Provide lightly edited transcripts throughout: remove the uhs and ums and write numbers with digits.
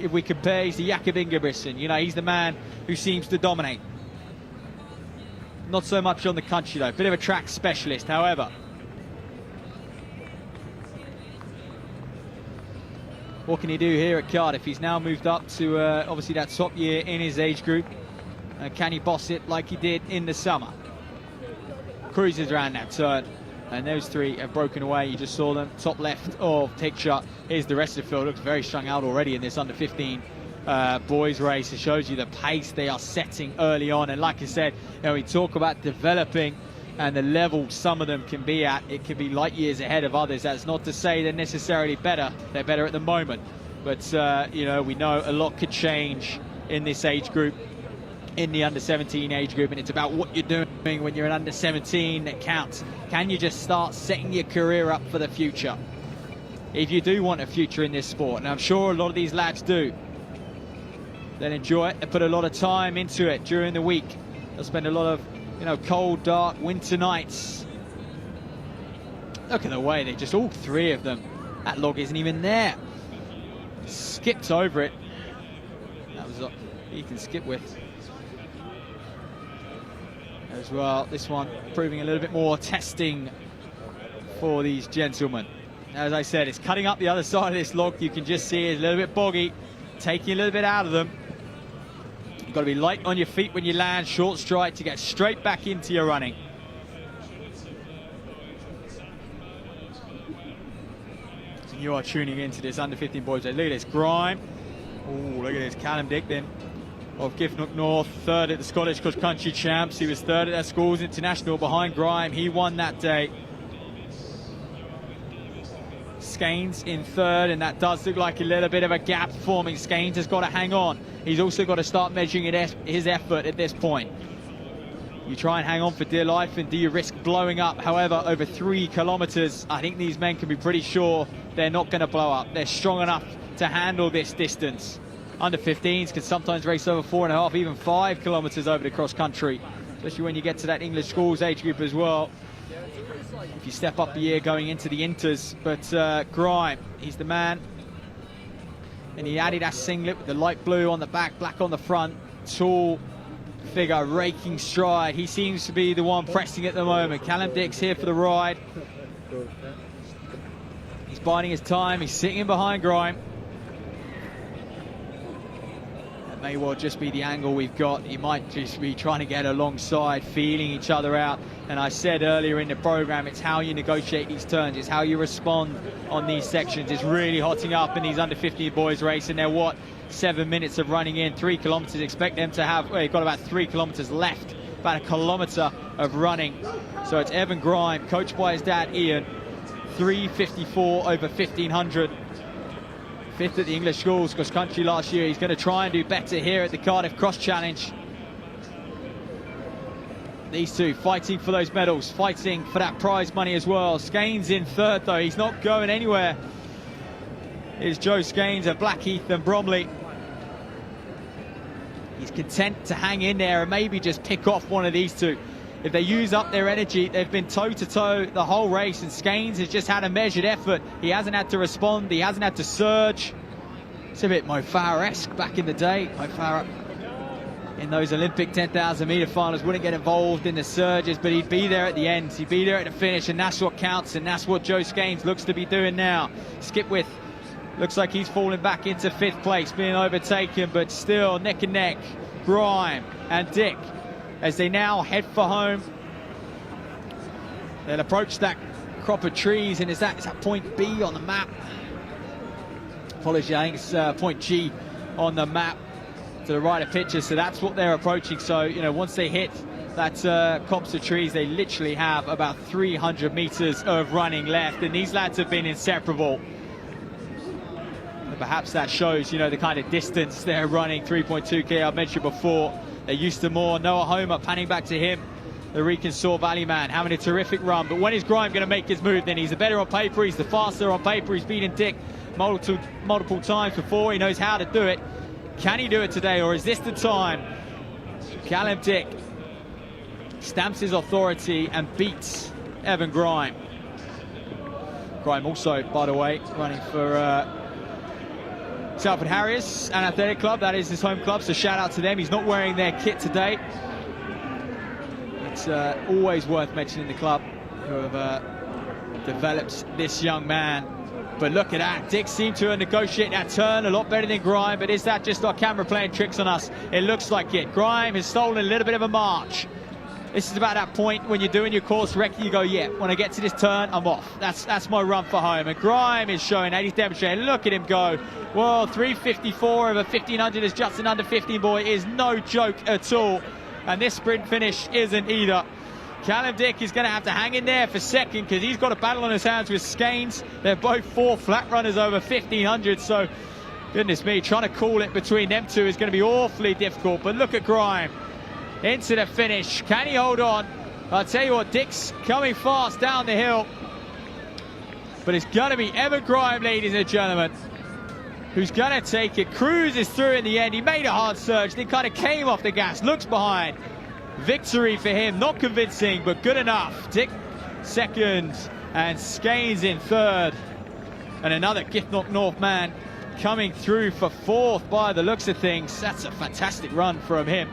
if we compare, he's the Jakob Ingebrigtsen. You know, he's the man who seems to dominate. Not so much on the country though, bit of a track specialist, however. What can he do here at Cardiff? He's now moved up to obviously that top year in his age group. Can he boss it like he did in the summer? Cruises around that turn, and those three have broken away. You just saw them top left of picture. Here's the rest of the field. Looks very strung out already in this under 15 boys race. It shows you the pace they are setting early on, and like I said, you know, we talk about developing and the level some of them can be at. It can be light years ahead of others. That's not to say they're necessarily better. They're better at the moment, but you know, we know a lot could change in this age group, in the under 17 age group, and it's about what you're doing when you're an under 17 that counts. Can you just start setting your career up for the future? If you do want a future in this sport, and I'm sure a lot of these lads do, then enjoy it. They put a lot of time into it during the week. They'll spend a lot of, you know, cold, dark winter nights. Look at the way they just, all three of them, that log isn't even there. Skipped over it. That was what he can skip with as well. This one proving a little bit more testing for these gentlemen. As I said, it's cutting up the other side of this log. You can just see it's a little bit boggy, taking a little bit out of them. You've got to be light on your feet when you land, short stride to get straight back into your running. So you are tuning into this under 15 boys. Look at this Grime. Oh, look at this Callum Dick then of Giffnock North, third at the Scottish Cross Country Champs. He was third at their schools international behind Grime. He won that day. Skeins in third, and that does look like a little bit of a gap forming. Skeins has got to hang on. He's also got to start measuring his effort at this point. You try and hang on for dear life, and do you risk blowing up? However, over 3 kilometers, I think these men can be pretty sure they're not going to blow up. They're strong enough to handle this distance. Under 15s can sometimes race over 4.5, even 5 kilometers over the cross country, especially when you get to that English schools age group as well. If you step up a year going into the inters, but Grime, he's the man. And the Adidas singlet with the light blue on the back, black on the front. Tall figure, raking stride. He seems to be the one pressing at the moment. Callum Dick's here for the ride. He's biding his time. He's sitting in behind Grime. That may well just be the angle we've got. He might just be trying to get alongside, feeling each other out. And I said earlier in the program, it's how you negotiate these turns. It's how you respond on these sections. It's really hotting up in these under 15 boys race, and they're what, 7 minutes of running in, 3 kilometers. Expect them to have, well, they've got about 3 kilometers left, about 1 kilometer of running. So it's Evan Grime, coached by his dad Ian, 3:54 over 1500. 5th at the English schools cross country last year. He's going to try and do better here at the Cardiff Cross Challenge. These two fighting for those medals, fighting for that prize money as well. Skeins in third though, he's not going anywhere. Here's Joe Skeins of Blackheath and Bromley. He's content to hang in there and maybe just pick off one of these two. If they use up their energy, they've been toe-to-toe the whole race, and Skeins has just had a measured effort. He hasn't had to respond, he hasn't had to surge. It's a bit Mo Farah-esque back in the day. Mo Farah in those Olympic 10,000 metre finals wouldn't get involved in the surges, but he'd be there at the end, he'd be there at the finish, and that's what counts, and that's what Joe Skeins looks to be doing now. Skipwith looks like he's falling back into 5th place, being overtaken, but still neck and neck, Grime and Dick, as they now head for home. They'll approach that crop of trees, and is that point B on the map? Apologies, I think it's point G on the map to the right of picture, so that's what they're approaching. So, you know, once they hit that copse of trees, they literally have about 300 meters of running left, and these lads have been inseparable. And perhaps that shows, you know, the kind of distance they're running. 3.2k I mentioned before. They're used to more. Noah Homer panning back to him, the Reconsaw Valley man, having a terrific run. But when is Grime going to make his move then? He's the better on paper, he's the faster on paper, he's beaten Dick multiple times before, he knows how to do it. Can he do it today, or is this the time? Callum Dick stamps his authority and beats Evan Grime. Grime also, by the way, running for Salford Harriers and Athletic Club, that is his home club, so shout out to them. He's not wearing their kit today. It's always worth mentioning the club who have developed this young man. But look at that, Dick seemed to negotiate that turn a lot better than Grime, but is that just our camera playing tricks on us? It looks like it. Grime has stolen a little bit of a march. This is about that point when you're doing your course recce, you go, yeah, when I get to this turn, I'm off. That's my run for home. And Grime is showing that he's demonstrating. Look at him go. Well, 354 over 1500 is just an under 15 boy. It is no joke at all. And this sprint finish isn't either. Callum Dick is going to have to hang in there for second because he's got a battle on his hands with Skeins. They're both 4 flat runners over 1500, so goodness me, trying to call it between them two is going to be awfully difficult. But look at Grime into the finish. Can he hold on? I'll tell you what, Dick's coming fast down the hill. But it's going to be Evan Grime, ladies and gentlemen, who's going to take it. Cruises through in the end. He made a hard surge, then kind of came off the gas, looks behind. Victory for him, not convincing, but good enough. Dick second, and Skeins in third. And another Giffnock North man coming through for fourth by the looks of things. That's a fantastic run from him.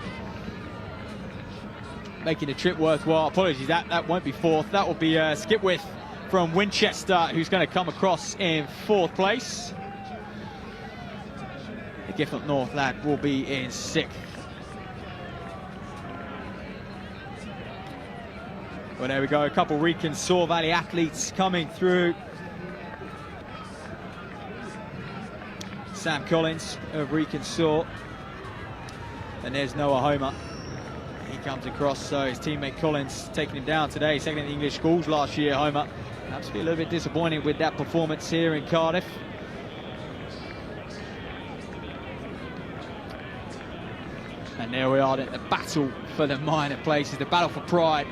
Making the trip worthwhile. Apologies, that won't be fourth. That will be Skipwith from Winchester, who's going to come across in fourth place. The Giffnock North lad will be in sixth. Well, there we go, a couple Wrekin Saw Valley athletes coming through. Sam Collins of Wrekin Saw. And there's Noah Homer. He comes across, so his teammate Collins taking him down today. Second in the English schools last year, Homer. Perhaps be a little bit disappointed with that performance here in Cardiff. And there we are, the battle for the minor places, the battle for pride.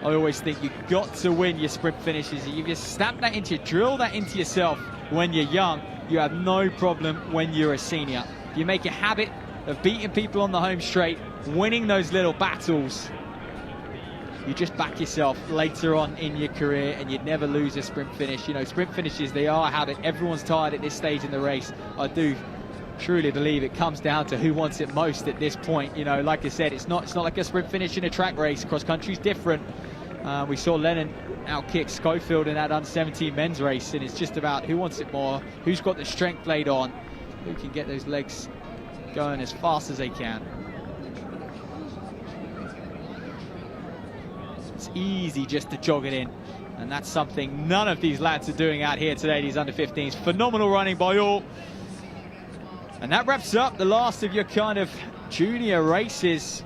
I always think you've got to win your sprint finishes. You just stamp that into, drill that into yourself when you're young. You have no problem when you're a senior. You make a habit of beating people on the home straight, winning those little battles. You just back yourself later on in your career and you'd never lose a sprint finish. You know, sprint finishes, they are a habit. Everyone's tired at this stage in the race. I do truly believe it comes down to who wants it most at this point. You know, like I said, it's not like a sprint finish in a track race. Cross country's different. We saw Lennon outkick Schofield in that under-17 men's race, and it's just about who wants it more, who's got the strength laid on, who can get those legs going as fast as they can. It's easy just to jog it in, and that's something none of these lads are doing out here today, these under-15s. Phenomenal running by all. And that wraps up the last of your kind of junior races.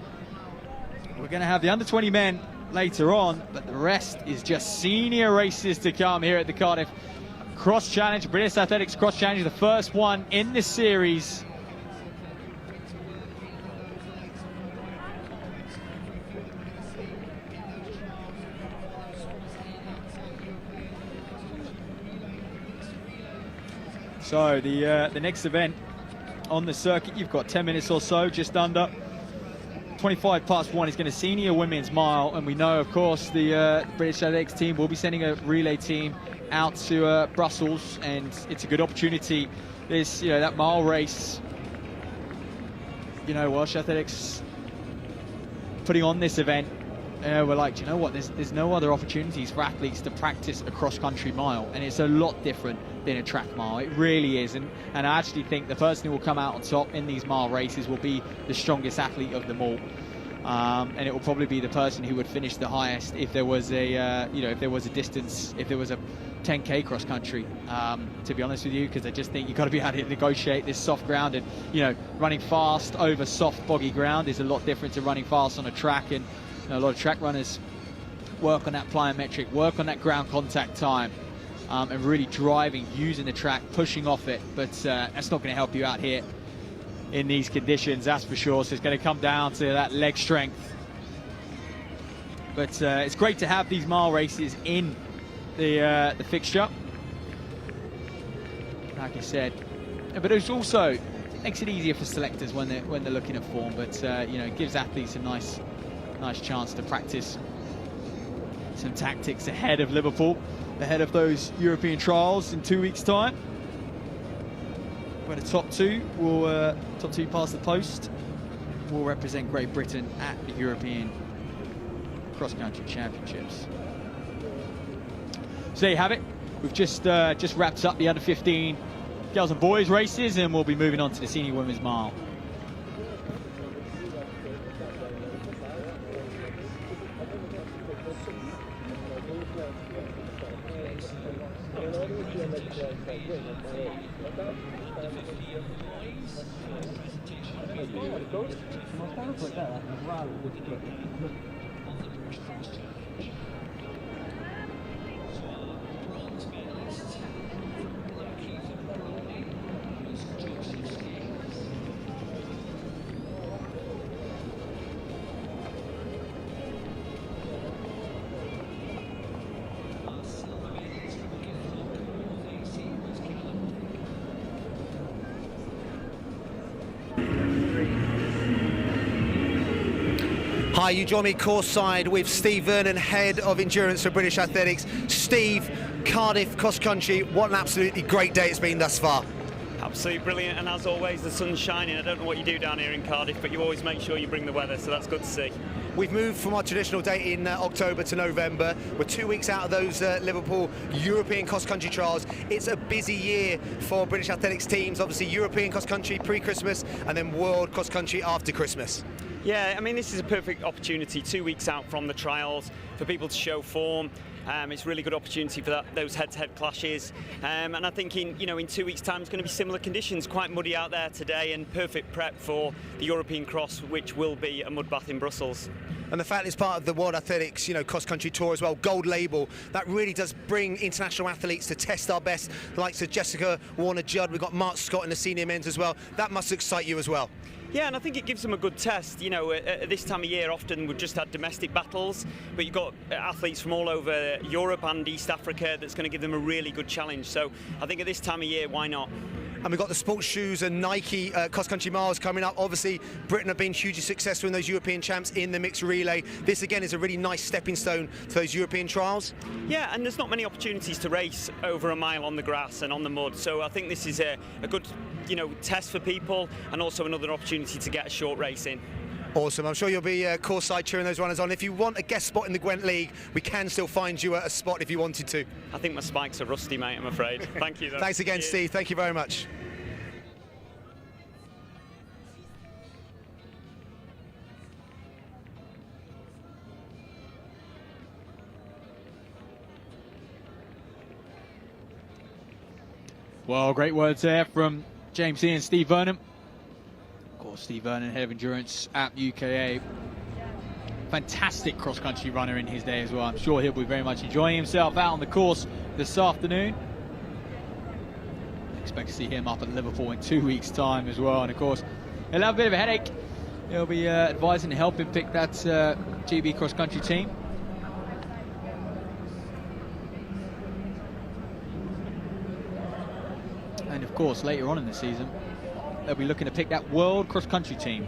We're going to have the under-20 men later on, but the rest is just senior races to come here at the Cardiff Cross Challenge, British Athletics Cross Challenge, the first one in this series. So the next event on the circuit, you've got 10 minutes or so, just under. 1 is going to senior women's mile, and we know, of course, the British Athletics team will be sending a relay team out to Brussels, and it's a good opportunity. This, that mile race. Welsh Athletics putting on this event. We're like, do you know what? There's no other opportunities for athletes to practice a cross-country mile, and it's a lot different than a track mile. It really is, and I actually think the person who will come out on top in these mile races will be the strongest athlete of them all, and it will probably be the person who would finish the highest if there was a if there was a distance, if there was a 10k cross-country. To be honest with you, because I just think you've got to be able to negotiate this soft ground, and running fast over soft boggy ground is a lot different to running fast on a track. And a lot of track runners work on that plyometric, work on that ground contact time, and really driving, using the track, pushing off it. But that's not going to help you out here in these conditions, that's for sure. So it's going to come down to that leg strength. But it's great to have these mile races in the fixture, like I said. But it also makes it easier for selectors when they're looking at form. But it gives athletes a nice chance to practice some tactics ahead of Liverpool, ahead of those European trials in 2 weeks' time. where the top two past the post will represent Great Britain at the European Cross-Country Championships. So there you have it. We've just wrapped up the under-15 girls and boys races, and we'll be moving on to the senior women's mile. Hi, you join me course side with Steve Vernon, head of endurance for British Athletics. Steve, Cardiff cross country, what an absolutely great day it's been thus far. Absolutely brilliant, and as always the sun's shining. I don't know what you do down here in Cardiff, but you always make sure you bring the weather, so that's good to see. We've moved from our traditional date in October to November. We're 2 weeks out of those Liverpool European cross-country trials. It's a busy year for British Athletics teams. Obviously European cross-country pre-Christmas and then World cross-country after Christmas. Yeah, I mean, this is a perfect opportunity, 2 weeks out from the trials, for people to show form. It's a really good opportunity for those head-to-head clashes, and I think in 2 weeks' time it's going to be similar conditions, quite muddy out there today, and perfect prep for the European Cross, which will be a mud bath in Brussels. And the fact it's part of the World Athletics, cross-country tour as well, gold label, that really does bring international athletes to test our best, the likes of Jessica Warner-Judd. We've got Mark Scott in the senior men's as well. That must excite you as well. Yeah, and I think it gives them a good test. At this time of year, often we've just had domestic battles, but you've got athletes from all over Europe and East Africa that's going to give them a really good challenge. So I think at this time of year, why not? And we've got the sports shoes and Nike cross-country miles coming up. Obviously, Britain have been hugely successful in those European champs in the mixed relay. This, again, is a really nice stepping stone to those European trials. Yeah, and there's not many opportunities to race over a mile on the grass and on the mud. So I think this is a good, test for people, and also another opportunity to get a short race in. Awesome. I'm sure you'll be course side cheering those runners on. If you want a guest spot in the Gwent League, we can still find you a spot if you wanted to. I think my spikes are rusty, mate, I'm afraid. Thank you, though. Thanks again, Steve. Thank you very much. Well, great words there from James E and Steve Vernon. Of course, Steve Vernon, head of endurance at UKA. Fantastic cross-country runner in his day as well. I'm sure he'll be very much enjoying himself out on the course this afternoon. Expect to see him up at Liverpool in 2 weeks' time as well. And of course, he'll have a bit of a headache. He'll be advising to help him pick that GB cross-country team. And of course, later on in the season, they'll be looking to pick that world cross-country team.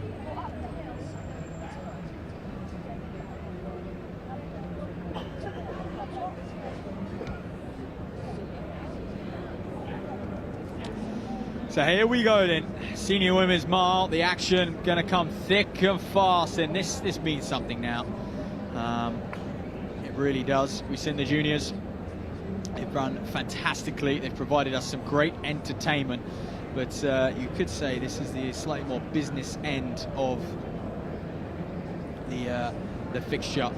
So here we go then, senior women's mile. The action going to come thick and fast, and this means something now. It really does. We've seen the juniors. They've run fantastically. They've provided us some great entertainment, but you could say this is the slightly more business end of the fixture.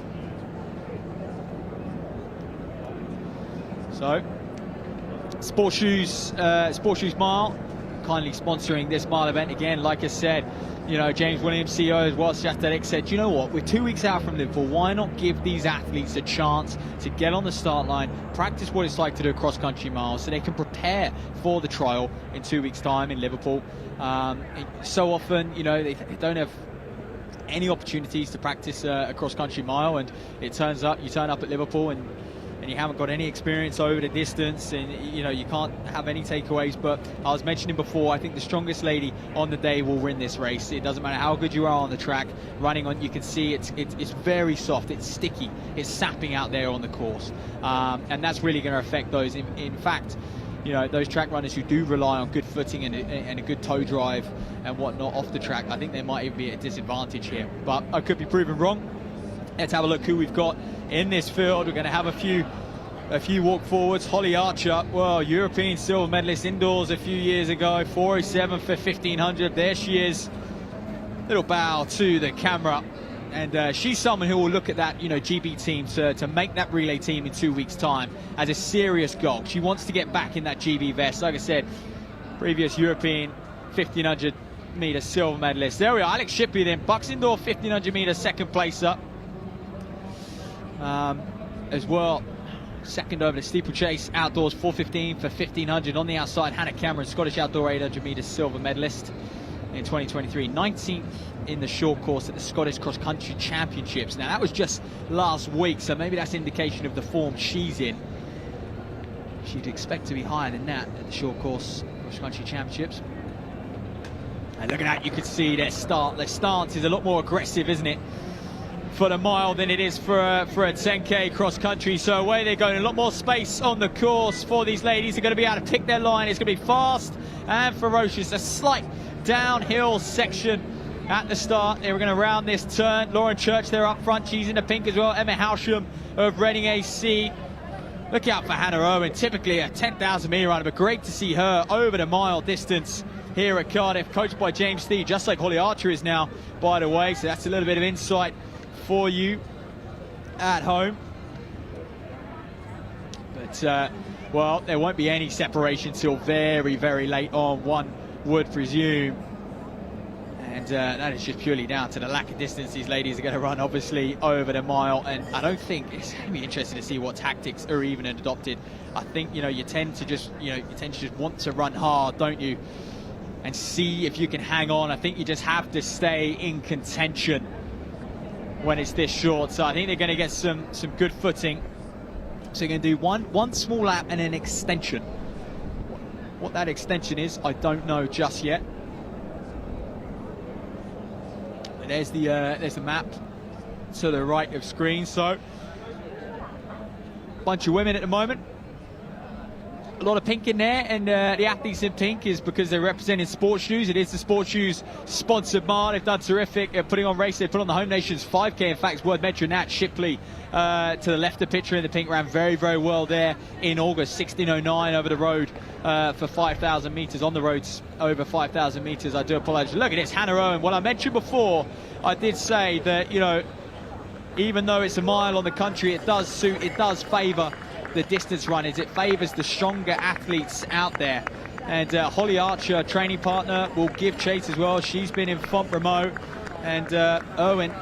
So, Sports Shoes Mile, kindly sponsoring this mile event again. Like I said, James Williams, CEO of Welsh Athletics, said, you know what, we're 2 weeks out from Liverpool, why not give these athletes a chance to get on the start line, practice what it's like to do a cross-country mile, so they can prepare for the trial in 2 weeks' time in Liverpool. So often, they don't have any opportunities to practice a cross-country mile, and you turn up at Liverpool and you haven't got any experience over the distance, and you can't have any takeaways. But I was mentioning before, I think the strongest lady on the day will win this race. It doesn't matter how good you are on the track. Running on, you can see it's very soft, it's sticky, it's sapping out there on the course, and that's really going to affect those. In fact, you know, those track runners who do rely on good footing and a good toe drive and whatnot off the track, I think they might even be at a disadvantage here. But I could be proven wrong. Let's have a look who we've got in this field. We're going to have a few walk forwards. Holly Archer, well, European silver medalist indoors a few years ago, 4:07 for 1500. There she is. Little bow to the camera. And she's someone who will look at that, you know, GB team to make that relay team in 2 weeks' time as a serious goal. She wants to get back in that GB vest. Like I said, previous European 1500 meter silver medalist. There we are, Alex Shipley then, Bucks Indoor 1500 meter second place up. As well, second over the steeplechase outdoors 4:15 for 1500. On the outside, Hannah Cameron, Scottish outdoor 800 meter silver medalist in 2023, 19th in the short course at the Scottish Cross Country Championships. Now that was just last week, so maybe that's indication of the form she's in. She'd expect to be higher than that at the short course Cross Country Championships. And look at that, you can see their stance is a lot more aggressive, isn't it, for the mile than it is for a 10k cross country. So away they're going, a lot more space on the course for these ladies. They're going to be able to pick their line. It's going to be fast and ferocious. A slight downhill section at the start. They were going to round this turn. Lauren Church there up front, she's in the pink as well. Emma Howsham of Reading AC. Look out for Hannah Owen, typically a 10,000 metre runner, but great to see her over the mile distance here at Cardiff, coached by James Thee, just like Holly Archer is now, by the way. So that's a little bit of insight for you at home. But well, there won't be any separation till very, very late on, one would presume. And that is just purely down to the lack of distance these ladies are going to run, obviously, over the mile. And I don't think it's going to be interesting to see what tactics are even adopted. I think, you know, you tend to just want to run hard, don't you? And see if you can hang on. I think you just have to stay in contention when it's this short. So I think they're going to get some good footing. So you're going to do one small lap and an extension. What that extension is, I don't know just yet. But there's the map to the right of screen. So bunch of women at the moment. A lot of pink in there, and the athletes in pink is because they're representing sports shoes. It is the sports shoes sponsored mile. They've done terrific putting on race. They put on the Home Nations 5k. In fact, it's worth mentioning that Shipley to the left of picture in the pink ran very, very well there in August. 16:09 over the road for 5,000 meters, on the roads over 5,000 meters. I do apologize. Look at this, Hannah Owen. What I mentioned before, I did say that, you know, even though it's a mile on the country, it does favor the distance runners. It favors the stronger athletes out there. And Holly Archer, training partner, will give chase as well. She's been in front remote. And Owen,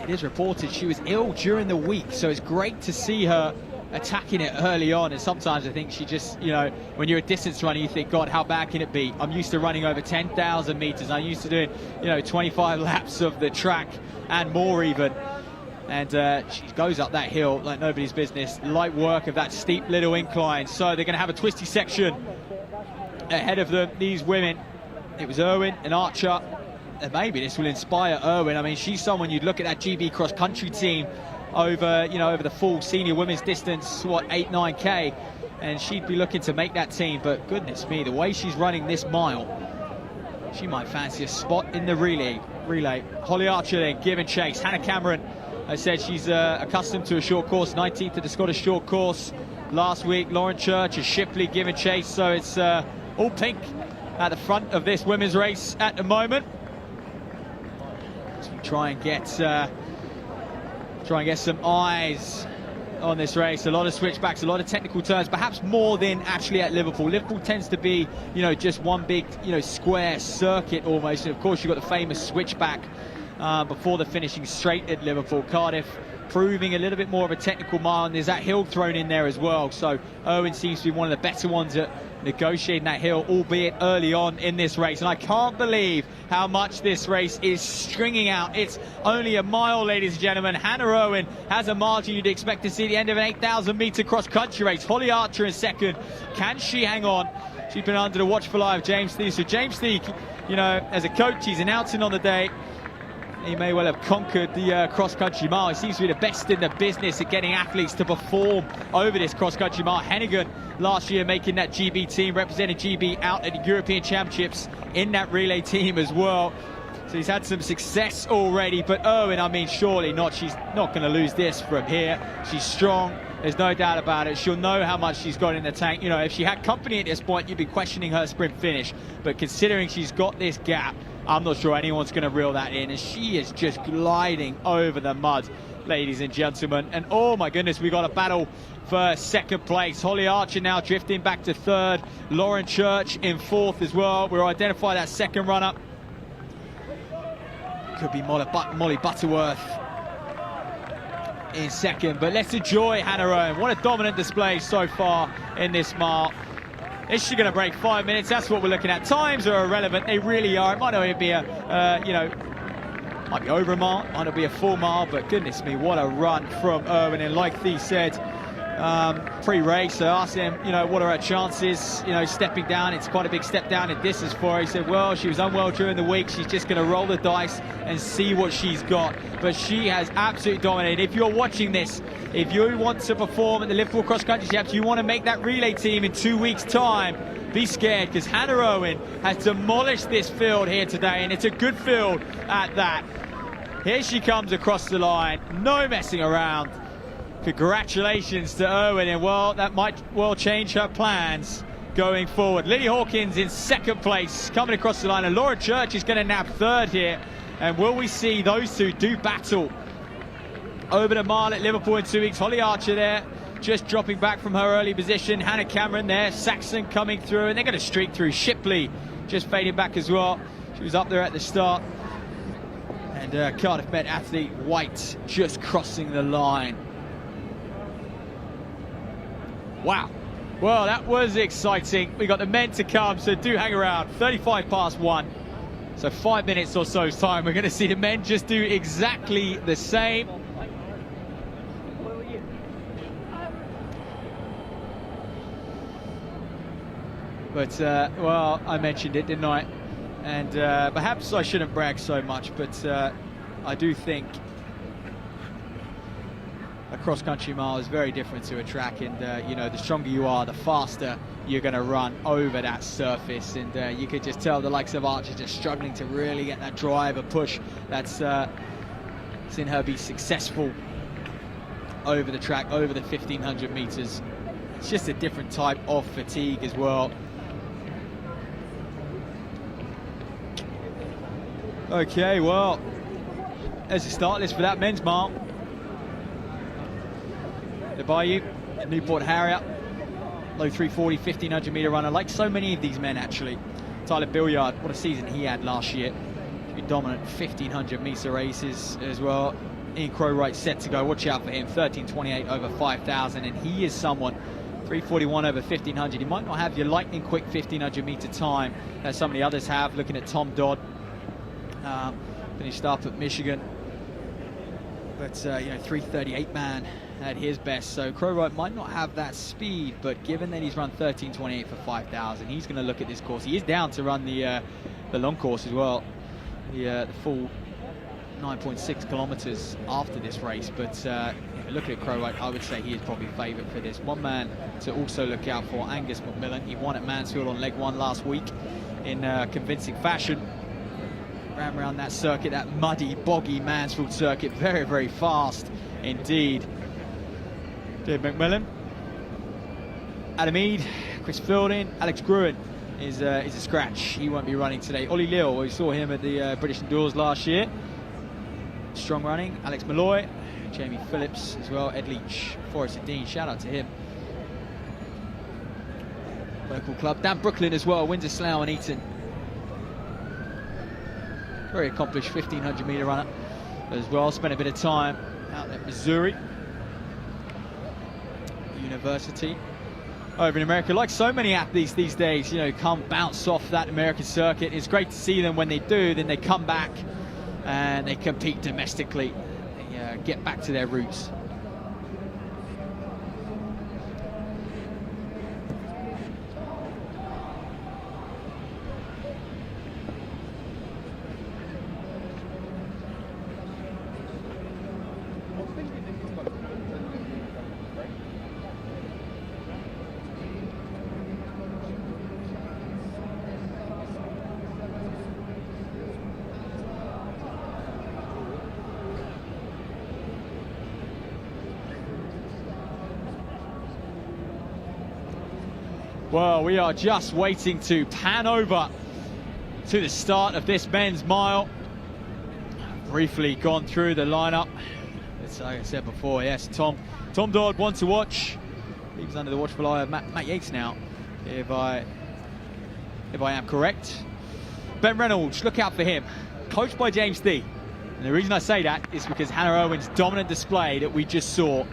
it is reported she was ill during the week, so it's great to see her attacking it early on. And sometimes I think she just, you know, when you're a distance runner, you think, God, how bad can it be? I'm used to running over 10,000 meters. I'm used to doing, you know, 25 laps of the track and more even. And she goes up that hill like nobody's business. Light work of that steep little incline. So they're going to have a twisty section ahead of them, these women. It was Irwin and Archer. And maybe this will inspire Irwin. I mean, she's someone you'd look at that GB cross country team over, you know, over the full senior women's distance, what, 8-9k, and she'd be looking to make that team. But goodness me, the way she's running this mile, she might fancy a spot in the relay. Holly Archer then giving chase. Hannah Cameron, I said she's accustomed to a short course, 19th at the Scottish short course last week. Lauren Church is Shipley giving chase, so it's all pink at the front of this women's race at the moment. So we try and get some eyes on this race. A lot of switchbacks, a lot of technical turns, perhaps more than actually at Liverpool. Liverpool tends to be, you know, just one big, you know, square circuit almost. And of course, you've got the famous switchback before the finishing straight at Liverpool. Cardiff proving a little bit more of a technical mile, and there's that hill thrown in there as well. So Owen seems to be one of the better ones at negotiating that hill, albeit early on in this race. And I can't believe how much this race is stringing out. It's only a mile, ladies and gentlemen. Hannah Owen has a margin you'd expect to see at the end of an 8,000 meter cross country race. Holly Archer in second. Can she hang on? She's been under the watchful eye of James Thee. So James Thee, you know, as a coach, he's announcing on the day, he may well have conquered the cross-country mile. He seems to be the best in the business at getting athletes to perform over this cross-country mile. Hennigan last year making that GB team, representing GB out at the European Championships in that relay team as well. So he's had some success already, but Irwin, I mean, surely not. She's not going to lose this from here. She's strong. There's no doubt about it. She'll know how much she's got in the tank. You know, if she had company at this point, you'd be questioning her sprint finish. But considering she's got this gap, I'm not sure anyone's going to reel that in. And she is just gliding over the mud, ladies and gentlemen. And oh my goodness, we got a battle for second place. Holly Archer now drifting back to third. Lauren Church in fourth as well. We'll identify that second runner. Could be Molly Butterworth in second, but let's enjoy Hannah Owen. What a dominant display so far in this mile. Is she going to break 5 minutes? That's what we're looking at. Times are irrelevant. They really are. It might not even be a, you know, might be over a mile, might not be a full mile, but goodness me, what a run from Irwin. And like Thee said, pre-race, I asked him, you know, what are her chances, you know, stepping down. It's quite a big step down in distance for her. He said, well, she was unwell during the week. She's just going to roll the dice and see what she's got. But she has absolutely dominated. If you're watching this, if you want to perform at the Liverpool Cross Country Champs, you want to make that relay team in 2 weeks' time, be scared, because Hannah Owen has demolished this field here today, and it's a good field at that. Here she comes across the line, no messing around. Congratulations to Irwin, and well, that might well change her plans going forward. Lily Hawkins in second place, coming across the line, and Laura Church is going to nab third here. And will we see those two do battle over the mile at Liverpool in 2 weeks? Holly Archer there, just dropping back from her early position. Hannah Cameron there, Saxon coming through, and they're going to streak through. Shipley just fading back as well. She was up there at the start. And Cardiff Met athlete White just crossing the line. Wow. Well, that was exciting. We got the men to come, so do hang around. 35 past 1. So 5 minutes or so's time. We're going to see the men just do exactly the same. But, well, I mentioned it, didn't I? And perhaps I shouldn't brag so much, but I do think a cross-country mile is very different to a track, and you know, the stronger you are, the faster you're going to run over that surface. And you could just tell the likes of Archer just struggling to really get that drive, a push that's seen her be successful over the track, over the 1500 meters. It's just a different type of fatigue as well. Okay, well, there's the start list for that men's mile. The Bayou, Newport Harrier, low 340, 1500 meter runner, like so many of these men actually. Tyler Billiard, what a season he had last year. Dominant 1500 meter races as well. Ian Crowright set to go, watch out for him, 13:28 over 5,000, and he is someone, 3:41 over 1500. He might not have your lightning quick 1500 meter time that some of the others have. Looking at Tom Dodd, finished up at Michigan, but you know, 3:38 man at his best. So Crowright might not have that speed, but given that he's run 13:28 for 5,000, he's going to look at this course. He is down to run the long course as well, the full 9.6 kilometers after this race. But looking at Crowright, I would say he is probably favourite for this. One man to also look out for, Angus McMillan. He won at Mansfield on leg one last week in convincing fashion. Ran around that circuit, that muddy, boggy Mansfield circuit, very, very fast indeed. Dave McMillan, Adam Eade, Chris Fielding, Alex Gruen is a scratch. He won't be running today. Ollie Lill, we saw him at the British Indoors last year. Strong running. Alex Malloy, Jamie Phillips as well, Ed Leach, Forrest Dean, shout out to him. Local club. Dan Brooklyn as well, Windsor, Slough and Eton. Very accomplished 1500 meter runner as well. Spent a bit of time out at Missouri University over in America. Like so many athletes these days, you know, come bounce off that American circuit. It's great to see them when they do. Then they come back and they compete domestically. They get back to their roots. Well, we are just waiting to pan over to the start of this men's mile. Briefly gone through the lineup. It's like I said before, yes, Tom Dodd, one to watch. He's under the watchful eye of Matt Yates now, if I am correct. Ben Reynolds, look out for him. Coached by James Thee. And the reason I say that is because Hannah Irwin's dominant display that we just saw.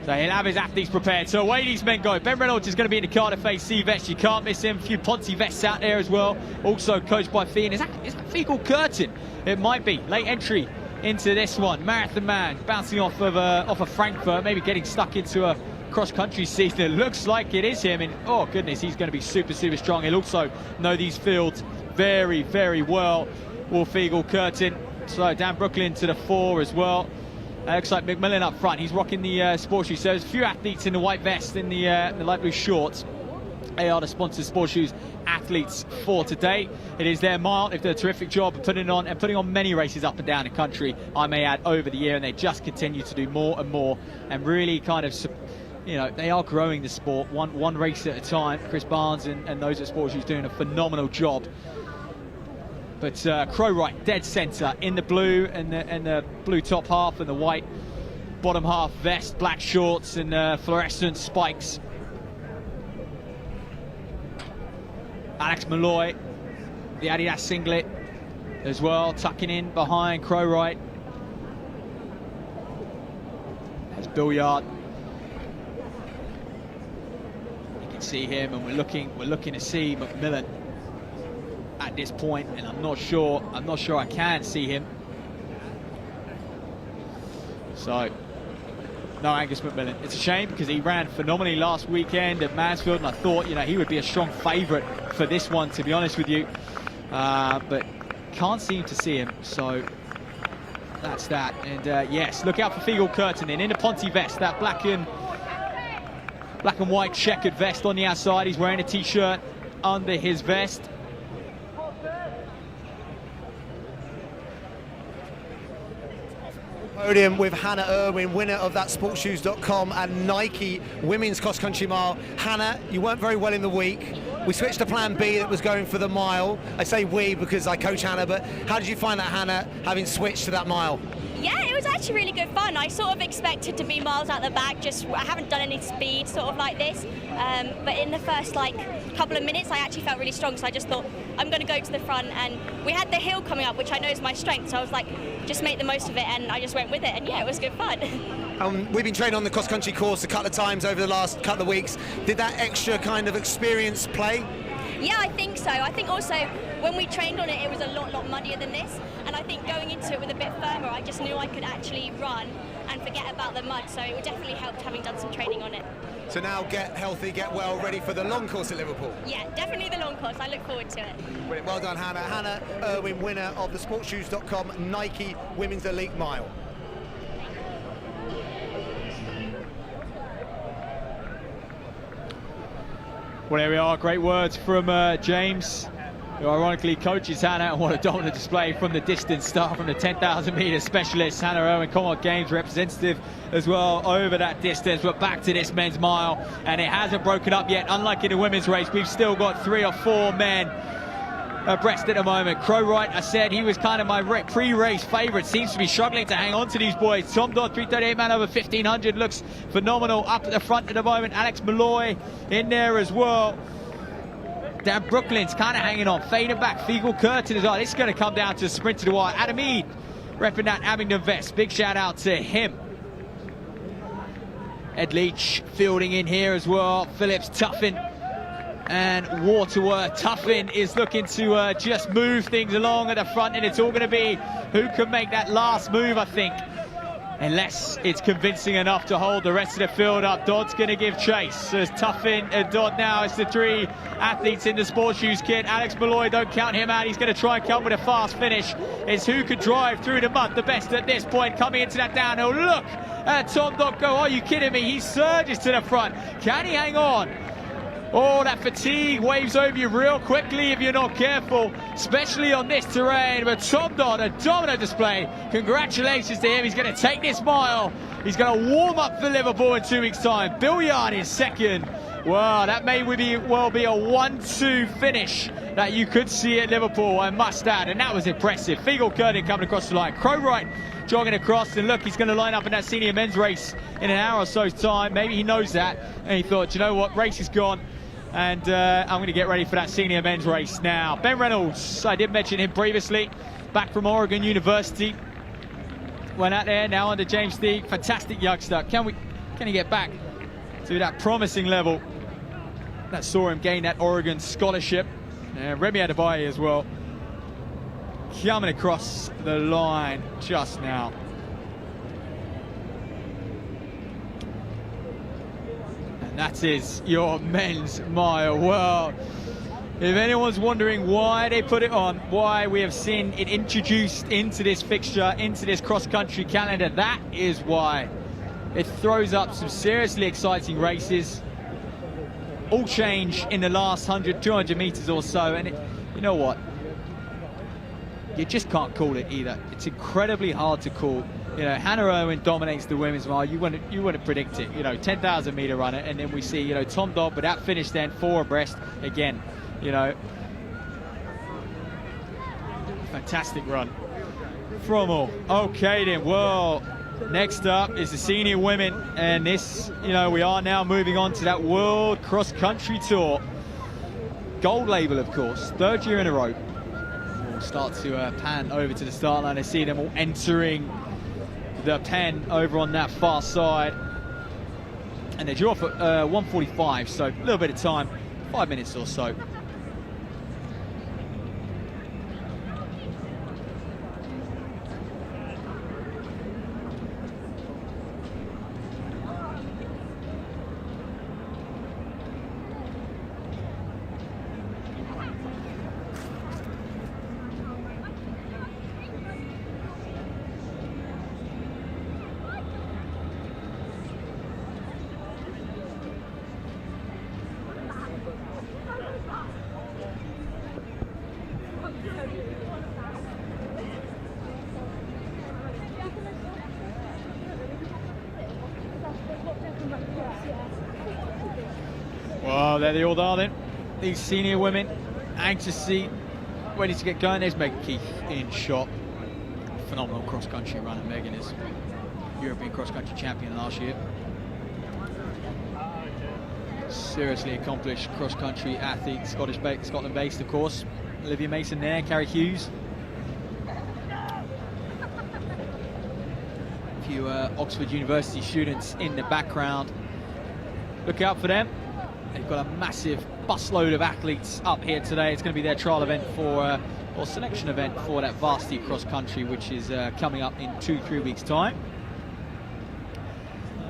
So he'll have his athletes prepared. So away these men go. Ben Reynolds is going to be in the Cardiff AC vest. You can't miss him. A few Ponty vests out there as well. Also coached by Thee. And is that Fegal Curtin? It might be. Late entry into this one. Marathon man bouncing off of Frankfurt. Maybe getting stuck into a cross-country season. It looks like it is him. And oh goodness, he's going to be super, super strong. He'll also know these fields very, very well. Will Fegal Curtin. So Dan Brooklyn to the fore as well. Looks like McMillan up front. He's rocking the sports shoes. So there's a few athletes in the white vest, in the light blue shorts. They are the sponsored sports shoes athletes for today. It is their mile. They've done a terrific job of putting on many races up and down the country, I may add, over the year, and they just continue to do more and more, and really kind of, you know, they are growing the sport one race at a time. Chris Barnes and those at Sports Shoes doing a phenomenal job. But Crowright dead centre in the blue and the blue top half and the white bottom half vest, black shorts and fluorescent spikes. Alex Malloy, the Adidas singlet as well, tucking in behind Crowright. There's Bill Yard. You can see him, and we're looking to see McMillan at this point, and I'm not sure I can see him. So no Angus McMillan. It's a shame because he ran phenomenally last weekend at Mansfield, and I thought, you know, he would be a strong favourite for this one, to be honest with you. But can't seem to see him, so that's that. And yes, look out for Fegal Curtin in the Ponty vest, that black and white checkered vest on the outside. He's wearing a t-shirt under his vest. Podium with Hannah Irwin, winner of that sportshoes.com and Nike women's cross country mile. Hannah, you weren't very well in the week. We switched to plan B that was going for the mile. I say we because I coach Hannah, but how did you find that, Hannah, having switched to that mile? Yeah, it was actually really good fun. I sort of expected to be miles out the back, I haven't done any speed sort of like this, but in the first couple of minutes I actually felt really strong, so I just thought I'm going to go to the front, and we had the hill coming up, which I know is my strength, so I was like, just make the most of it, and I just went with it, and yeah, it was good fun. We've been training on the cross country course a couple of times over the last couple of weeks. Did that extra kind of experience play? Yeah, I think so. I think also when we trained on it, it was a lot muddier than this, and I think going into it with a bit firmer, I just knew I could actually run and forget about the mud, so it definitely helped having done some training on it. So now get healthy, get well, ready for the long course at Liverpool. Yeah, definitely the long course. I look forward to it. Brilliant. Well done, Hannah. Hannah Irwin, winner of the sportshoes.com Nike Women's Elite Mile. Well, there we are. Great words from James, who ironically coaches Hannah, and what a dominant display from the distance start from the 10,000 metre specialist. Hannah Irwin, Commonwealth Games representative as well over that distance. We're back to this men's mile, and it hasn't broken up yet. Unlike in the women's race, we've still got 3 or 4 men abreast at the moment. Crowright, I said he was kind of my pre-race favourite, seems to be struggling to hang on to these boys. Tom Dodd, 3:38 man over 1500, looks phenomenal up at the front at the moment. Alex Malloy in there as well. Dan Brooklyn's kind of hanging on, fading back. Fegal Curtin as well. This is going to come down to a sprint to the wire. Adam Eade repping that Abingdon vest. Big shout out to him. Ed Leach fielding in here as well. Phillips, Tuffin and Waterworth. Tuffin is looking to just move things along at the front, and it's all going to be who can make that last move, I think. Unless it's convincing enough to hold the rest of the field up. Dodd's going to give chase. So it's Tuffin and Dodd now. It's the 3 athletes in the sports shoes kit. Alex Malloy, don't count him out. He's going to try and come with a fast finish. It's who could drive through the mud the best at this point. Coming into that downhill. Look at Tom Dodd go. Are you kidding me? He surges to the front. Can he hang on? Oh, that fatigue waves over you real quickly if you're not careful, especially on this terrain. But Tom Dodd, a dominant display. Congratulations to him. He's going to take this mile. He's going to warm up for Liverpool in 2 weeks' time. Bill Yard is second. Wow, that may well be a 1-2 finish that you could see at Liverpool, I must add, and that was impressive. Fiegel-Koenig coming across the line. Crowright jogging across, and look, he's going to line up in that senior men's race in an hour or so's time. Maybe he knows that, and he thought, you know what, race is gone, and I'm going to get ready for that senior men's race now. Ben Reynolds, I did mention him previously, back from Oregon University. Went out there, now under James Teague, fantastic youngster. Can he get back to that promising level that saw him gain that Oregon scholarship? And Remy Adebayo as well, coming across the line just now. And that is your men's mile. Well, if anyone's wondering why they put it on, why we have seen it introduced into this fixture, into this cross-country calendar, that is why. It throws up some seriously exciting races. All change in the last 100, 200 meters or so, and you know what? You just can't call it either. It's incredibly hard to call. You know, Hannah Owen dominates the women's mile. You wouldn't predict it. You know, 10,000 meter runner, and then we see, you know, Tom Dodd, but that finish then 4 abreast again. You know, fantastic run from all. Okay then, well, next up is the senior women, and this, you know, we are now moving on to that World Cross Country Tour. Gold label, of course, 3rd year in a row. We'll start to pan over to the start line and see them all entering the pen over on that far side. And they draw for 1:45, so a little bit of time, 5 minutes or so. Well, there they all are then. These senior women, anxious to see, ready to get going. There's Megan Keith in shot. Phenomenal cross-country runner. Megan is European cross-country champion last year. Seriously accomplished cross-country athlete, Scotland-based, of course. Olivia Mason there, Carrie Hughes. A few Oxford University students in the background. Look out for them. They've got a massive busload of athletes up here today. It's going to be their trial event for, or selection event for that varsity cross country, which is coming up in 2-3 weeks' time.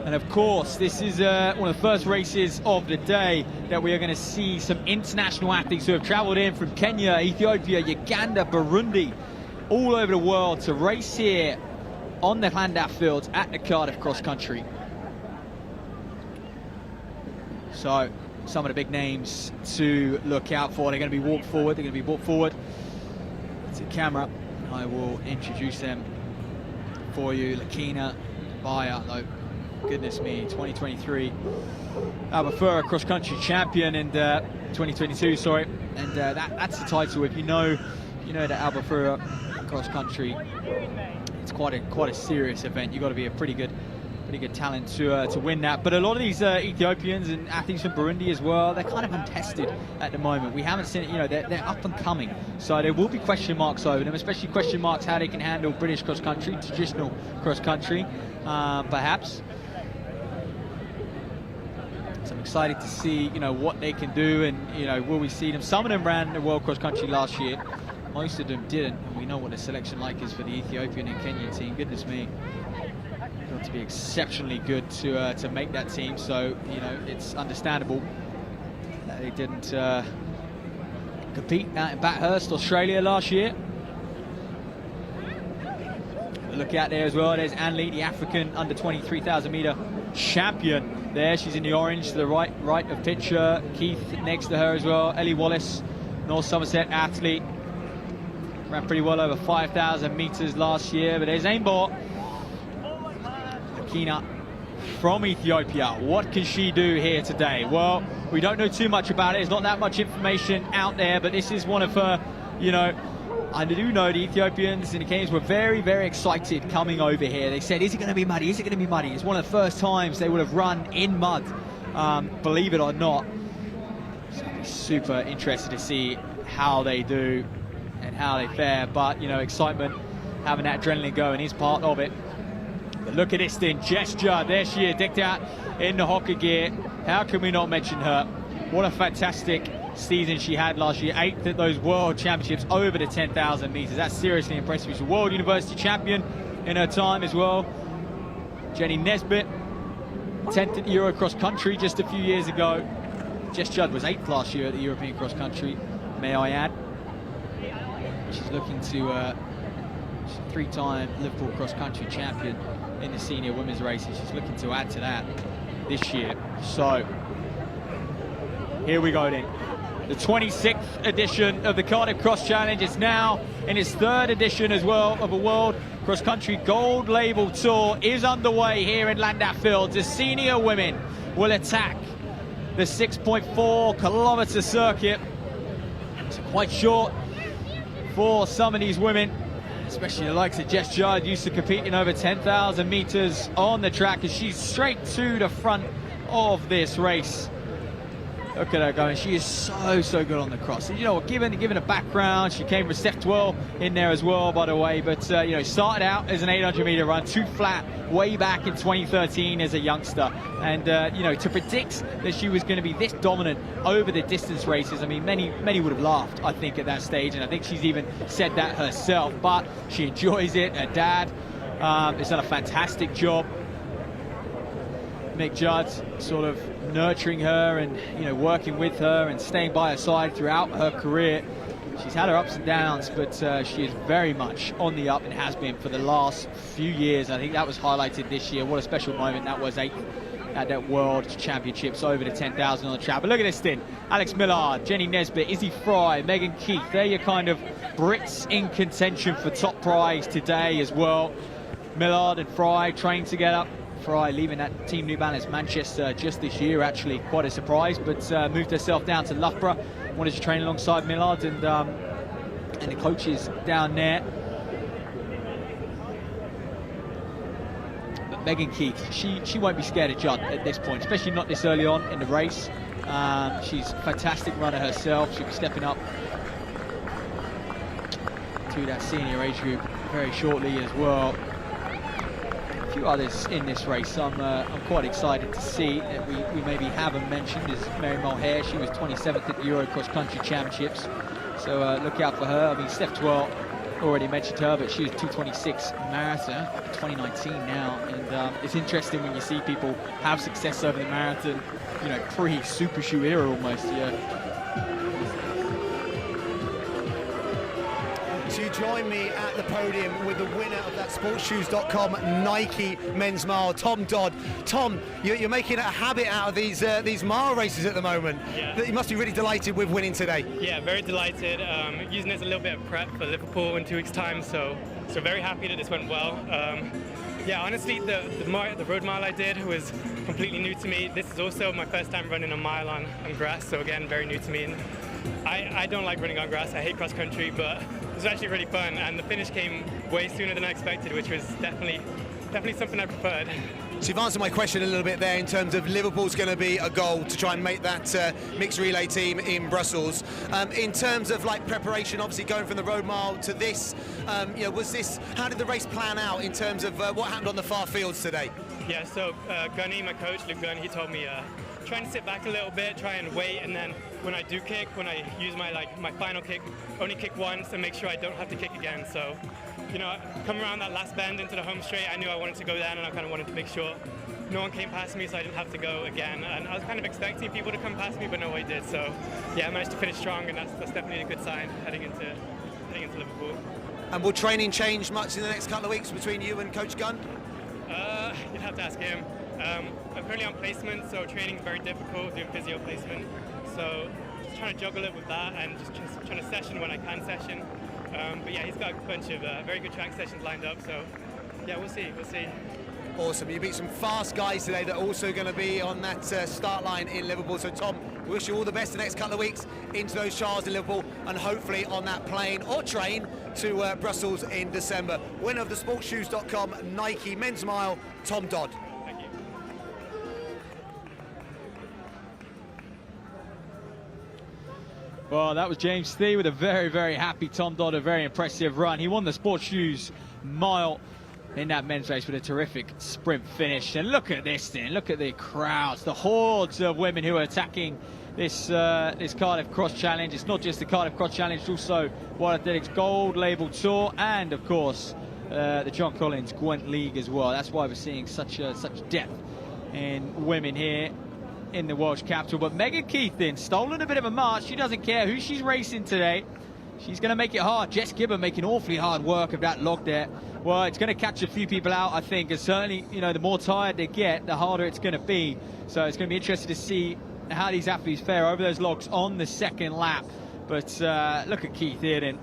And of course, this is one of the first races of the day that we are going to see some international athletes who have traveled in from Kenya, Ethiopia, Uganda, Burundi, all over the world to race here on the Llandaf fields at the Cardiff cross country. So some of the big names to look out for. They're going to be walked forward. They're going to be brought forward to camera. I will introduce them for you. Lakina Baya, though, goodness me, 2023 Albufeira cross-country champion, and 2022, sorry, and that's the title. If you know that Albufeira cross-country, it's quite a serious event. You've got to be a pretty good talent to win that. But a lot of these Ethiopians and athletes from Burundi as well, they're kind of untested at the moment. We haven't seen it, you know, they're up and coming. So there will be question marks over them, especially question marks how they can handle British cross-country, traditional cross-country, perhaps. So I'm excited to see, you know, what they can do, and, you know, will we see them? Some of them ran the World Cross Country last year. Most of them didn't, and we know what the selection like is for the Ethiopian and Kenyan team. Goodness me. Got to be exceptionally good to make that team, so, you know, it's understandable that they didn't compete out in Bathurst, Australia last year. But look out there as well, there's Anne Lee, the African under 23,000 meter champion there. She's in the orange to the right of picture. Keith next to her as well. Ellie Wallace, North Somerset athlete, ran pretty well over 5,000 meters last year. But there's Aimbot Kina from Ethiopia. What can she do here today? Well, We don't know too much about it. There's not that much information out there, but this is one of her, you know, I do know the Ethiopians and the Kenyans were very, very excited coming over here. They said, is it going to be muddy? Is it going to be muddy? It's one of the first times they would have run in mud, believe it or not. So I'll be super interested to see how they do and how they fare. But, you know, excitement, having that adrenaline going is part of it. But look at this thing, Jess Judd. There she is, decked out in the hocke gear. How can we not mention her? What a fantastic season she had last year. 8th at those World Championships over the 10,000 meters. That's seriously impressive. She's a World University champion in her time as well. Jenny Nesbitt, 10th at the Euro Cross Country just a few years ago. Jess Judd was 8th last year at the European Cross Country, may I add. She's looking to, she's a 3-time Liverpool Cross Country champion in the senior women's races. She's looking to add to that this year. So, here we go then. The 26th edition of the Cardiff Cross Challenge is now in its 3rd edition as well of a World Cross Country Gold Label Tour is underway here in Landau Fields. The senior women will attack the 6.4 kilometer circuit. It's quite short for some of these women, especially the likes of Jess Judd, used to competing over 10,000 meters on the track, as she's straight to the front of this race. Look at her going. She is so good on the cross. And you know what, given a background, she came from Steph 12 in there as well, by the way. But you know, started out as an 800-meter run, 2 flat, way back in 2013 as a youngster. And you know, to predict that she was going to be this dominant over the distance races, I mean, many would have laughed, I think, at that stage. And I think she's even said that herself. But she enjoys it. Her dad has done a fantastic job. Mick Judd sort of nurturing her and, you know, working with her and staying by her side throughout her career. She's had her ups and downs, but she is very much on the up and has been for the last few years. I think that was highlighted this year. What a special moment that was, 8th at that World Championships over the 10,000 on the track. But look at this thing. Alex Millard, Jenny Nesbitt, Izzy Fry, Megan Keith. They're your kind of Brits in contention for top prize today as well. Millard and Fry trained together. Fry leaving that Team New Balance Manchester just this year, actually quite a surprise, but moved herself down to Loughborough, wanted to train alongside Millard and the coaches down there. But Megan Keith, she won't be scared of Judd at this point, especially not this early on in the race. She's a fantastic runner herself. She'll be stepping up to that senior age group very shortly as well. Few others in this race I'm quite excited to see that we maybe haven't mentioned is Mary Mulhare. She was 27th at the Euro Cross Country Championships, so look out for her. I mean, Steph 12 already mentioned her, but she was 2:26 marathon 2019 now, and it's interesting when you see people have success over the marathon, you know, pre-super shoe era almost. Yeah. To join me at the podium with the winner of that sportshoes.com Nike men's mile, Tom Dodd. Tom, you're making a habit out of these mile races at the moment. Yeah. You must be really delighted with winning today. Yeah, very delighted. Using it as a little bit of prep for Liverpool in 2 weeks' time, so very happy that this went well. Yeah, honestly, the road mile I did was completely new to me. This is also my first time running a mile on grass, so again, very new to me. And I don't like running on grass. I hate cross country, but it was actually really fun, and the finish came way sooner than I expected, which was definitely something I preferred. So you've answered my question a little bit there in terms of Liverpool's going to be a goal to try and make that mixed relay team in Brussels. In terms of like preparation, obviously going from the road mile to this, you know, how did the race plan out in terms of what happened on the far fields today? Yeah, so Gunny, my coach, Luke Gunn, he told me try and sit back a little bit, try and wait, and then when I do kick, when I use my final kick, only kick once and make sure I don't have to kick again. So, you know, come around that last bend into the home straight, I knew I wanted to go down, and I kind of wanted to make sure no one came past me so I didn't have to go again. And I was kind of expecting people to come past me, but nobody did. So, yeah, I managed to finish strong, and that's definitely a good sign heading into Liverpool. And will training change much in the next couple of weeks between you and Coach Gunn? You'd have to ask him. I'm currently on placement, so training is very difficult, doing physio placement. So just trying to juggle it with that and just trying to session when I can session. But yeah, he's got a bunch of very good track sessions lined up, so yeah, we'll see. Awesome. You beat some fast guys today that are also going to be on that start line in Liverpool. So, Tom, we wish you all the best the next couple of weeks into those trials in Liverpool and hopefully on that plane or train to Brussels in December. Winner of the sportshoes.com Nike Men's Mile, Tom Dodd. Thank you. Well, that was James Thie with a very, very happy Tom Dodd, a very impressive run. He won the Sports Shoes Mile in that men's race with a terrific sprint finish. And look at this thing, look at the crowds, the hordes of women who are attacking this this Cardiff Cross Challenge. It's not just the Cardiff Cross Challenge, it's also World Athletics Gold Label Tour and, of course, the John Collins Gwent League as well. That's why we're seeing such depth in women here in the Welsh capital. But Megan Keith then stolen a bit of a march. She doesn't care who she's racing today. She's going to make it hard. Jess Gibbon making awfully hard work of that log there. Well, it's going to catch a few people out, I think, and certainly, you know, the more tired they get, the harder it's going to be. So it's going to be interesting to see how these athletes fare over those logs on the second lap. But look at Keith here then.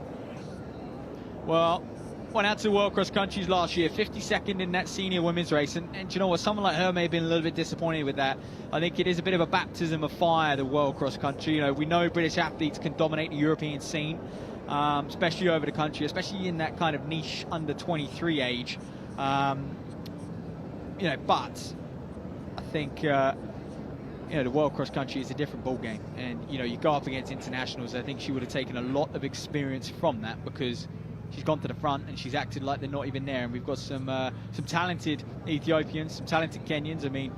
Well, went out to World Cross Countries last year, 52nd in that senior women's race. And you know what, someone like her may have been a little bit disappointed with that. I think it is a bit of a baptism of fire, the World Cross Country. You know, we know British athletes can dominate the European scene, especially over the country, especially in that kind of niche under 23 age. You know, but I think, you know, the World Cross Country is a different ball game. And, you know, you go up against internationals. I think she would have taken a lot of experience from that because she's gone to the front and she's acted like they're not even there. And we've got some talented Ethiopians, some talented Kenyans. I mean,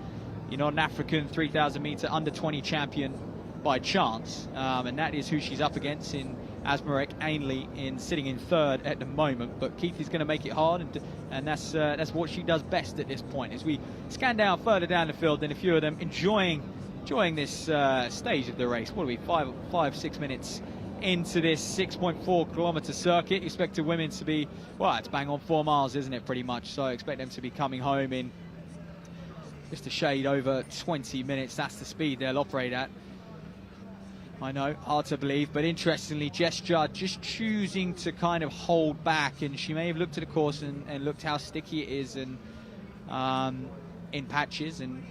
you're not an African 3,000 meter under 20 champion by chance, and that is who she's up against in Asmarek Ainley, in sitting in third at the moment. But Keith is going to make it hard, and that's what she does best at this point. As we scan down further down the field, and a few of them enjoying this stage of the race. What are we, 5-6 minutes into this 6.4 kilometer circuit? You expect the women to be, well, it's bang on 4 miles, isn't it, pretty much? So I expect them to be coming home in just a shade over 20 minutes. That's the speed they'll operate at. I know, hard to believe, but interestingly, Jess Judd just choosing to kind of hold back, and she may have looked at the course and looked how sticky it is and in patches and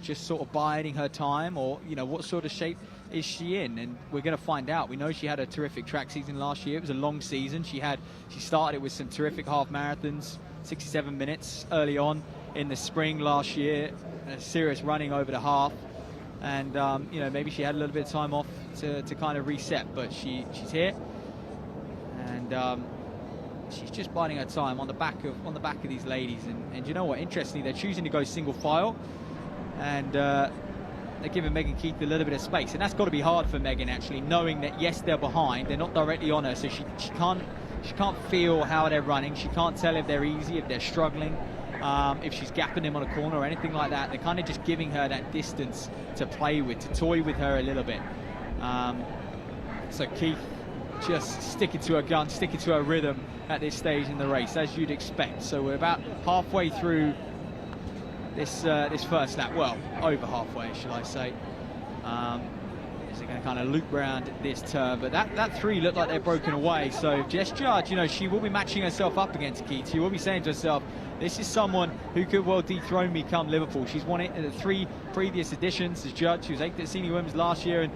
just sort of biding her time, or, you know, what sort of shape is she in? And we're going to find out. We know she had a terrific track season last year. It was a long season. She started with some terrific half marathons, 67 minutes early on in the spring last year, a serious running over the half. And, you know, maybe she had a little bit of time off to kind of reset, but she's here. And she's just biding her time on the back of these ladies. And you know what? Interestingly, they're choosing to go single file. And they're giving Megan Keith a little bit of space, and that's got to be hard for Megan, actually, knowing that yes, they're behind, they're not directly on her, so she can't feel how they're running. She can't tell if they're easy, if they're struggling, if she's gapping them on a corner or anything like that. They're kind of just giving her that distance to play with, to toy with her a little bit. So Keith just sticking to her gun, sticking to her rhythm at this stage in the race, as you'd expect. So we're about halfway through this first lap, well, over halfway, shall I say. Is it going to kind of loop round this turn? But that three looked like they're broken away. So Jess Judd, you know, she will be matching herself up against Keith. She will be saying to herself, this is someone who could well dethrone me come Liverpool. She's won it in the 3 previous editions as Judd. She was 8th at Senior Women's last year, and,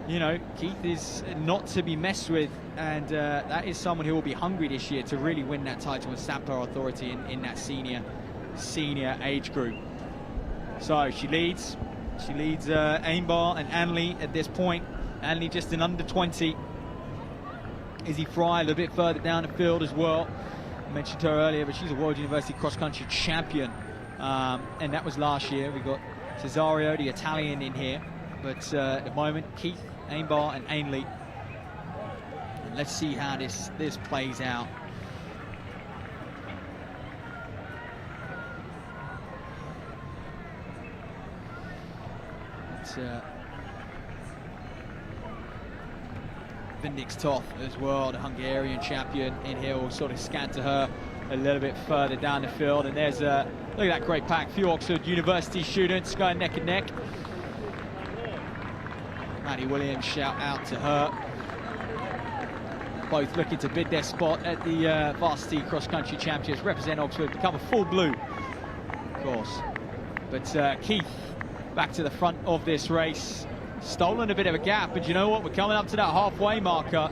you know, Keith is not to be messed with, and that is someone who will be hungry this year to really win that title and stamp her authority in that senior age group. So she leads Ainbar and Anley at this point. Anley just an under 20. Izzy Fry a little bit further down the field as well. I mentioned her earlier, but she's a World University cross country champion, and that was last year. We got Cesario, the Italian, in here, but at the moment Keith, Ainbar and Ainley. And let's see how this plays out. Vindix Toth as well, the Hungarian champion, in here. We'll sort of scan to her a little bit further down the field, and there's look at that great pack. A few Oxford University students going neck and neck. Maddie Williams, shout out to her. Both looking to bid their spot at the Varsity Cross Country Championships, represent Oxford, become a full blue course. But Keith back to the front of this race, stolen a bit of a gap, but you know what? We're coming up to that halfway marker,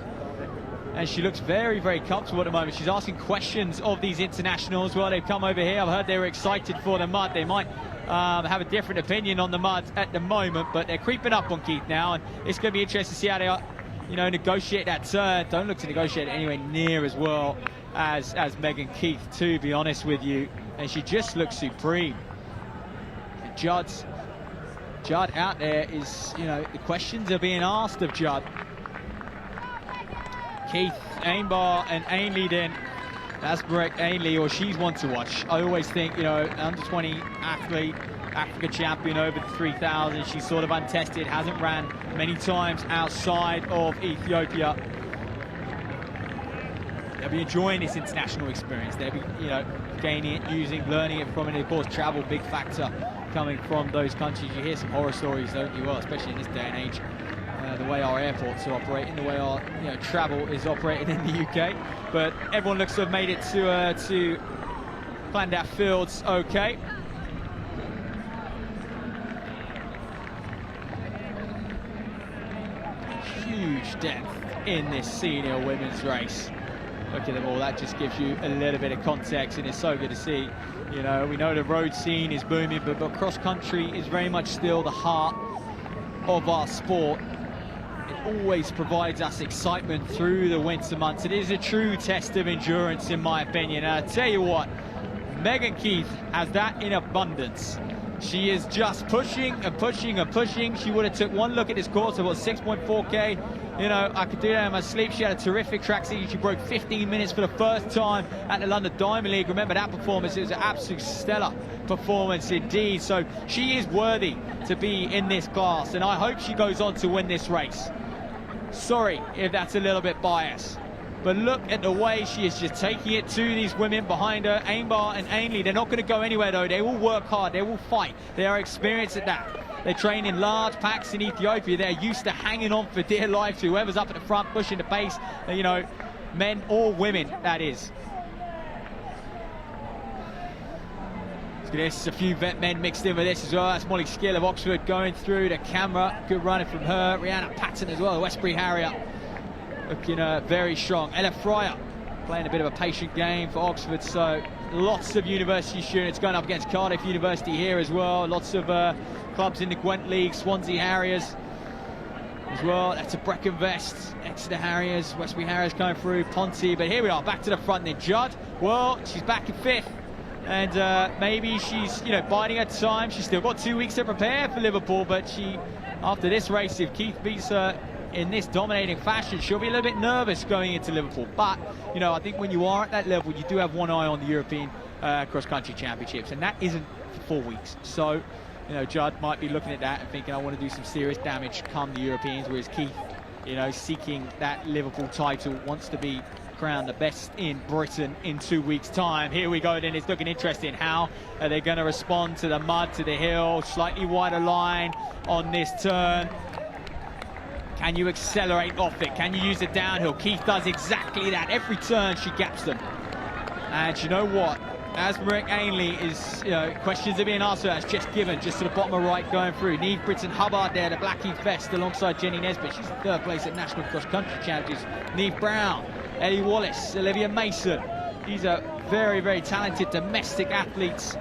and she looks very, very comfortable at the moment. She's asking questions of these internationals. Well, they've come over here. I've heard they were excited for the mud. They might have a different opinion on the mud at the moment, but they're creeping up on Keith now, and it's going to be interesting to see how they are, you know, negotiate that turn. Don't look to negotiate it anywhere near as well as Megan Keith, to be honest with you, and she just looks supreme. Judd out there is, you know, the questions are being asked of Judd. Keith, Ainbar and Ainley then. That's correct, Ainley, or she's one to watch. I always think, you know, under-20 athlete, Africa champion over the 3,000. She's sort of untested, hasn't ran many times outside of Ethiopia. They'll be enjoying this international experience. They'll be, you know, gaining it, using, learning it from it. Of course, travel, big factor coming from those countries. You hear some horror stories, don't you? Well, especially in this day and age. The way our airports are operating, the way our travel is operated in the UK, but everyone looks to have made it to Clondat Fields okay. Huge depth in this senior women's race. Look at them all. That just gives you a little bit of context, and it's so good to see. You know, we know the road scene is booming, but cross country is very much still the heart of our sport. It always provides us excitement through the winter months. It is a true test of endurance, in my opinion. And I tell you what, Megan Keith has that in abundance. She is just pushing and pushing and pushing. She would have took one look at this course, about 6.4K. You know, I could do that in my sleep. She had a terrific track season. She broke 15 minutes for the first time at the London Diamond League. Remember that performance? It was an absolute stellar performance indeed. So she is worthy to be in this class, and I hope she goes on to win this race. Sorry if that's a little bit biased, but look at the way she is just taking it to these women behind her. Ainbar and Ainley, they're not going to go anywhere though. They will work hard, they will fight. They are experienced at that. They train in large packs in Ethiopia. They're used to hanging on for dear life to whoever's up at the front, pushing the pace, you know, men or women, that is. This, a few vet men mixed in with this as well. That's Molly Skill of Oxford going through the camera. Good running from her. Rihanna Patton as well, Westbury Harrier, looking very strong. Ella Fryer playing a bit of a patient game for Oxford. So lots of university students going up against Cardiff University here as well. Lots of clubs in the Gwent League. Swansea Harriers as well. That's a Brecon Vest. Exeter Harriers, Westbury Harriers coming through. Ponty, but here we are back to the front then. Judd, well, she's back in 5th. And maybe she's, you know, biding her time. She's still got 2 weeks to prepare for Liverpool, but she, after this race, if Keith beats her in this dominating fashion, she'll be a little bit nervous going into Liverpool. But, you know, I think when you are at that level, you do have one eye on the European cross-country championships, and that isn't for 4 weeks. So, you know, Judd might be looking at that and thinking, I want to do some serious damage come the Europeans, whereas Keith, you know, seeking that Liverpool title, wants to be crowned the best in Britain in 2 weeks' time. Here we go then. It's looking interesting. How are they going to respond to the mud, to the hill? Slightly wider line on this turn. Can you accelerate off it? Can you use it downhill? Keith does exactly that. Every turn she gaps them. And you know what? As Marick Ainley is, you know, questions are being asked, that's just given, just to the bottom of right going through. Neve Britton-Hubbard there, the Blackheath vest, alongside Jenny Nesbitt. She's in 3rd place at National Cross Country Championships. Neve Brown, Ellie Wallace, Olivia Mason. These are very, very talented domestic athletes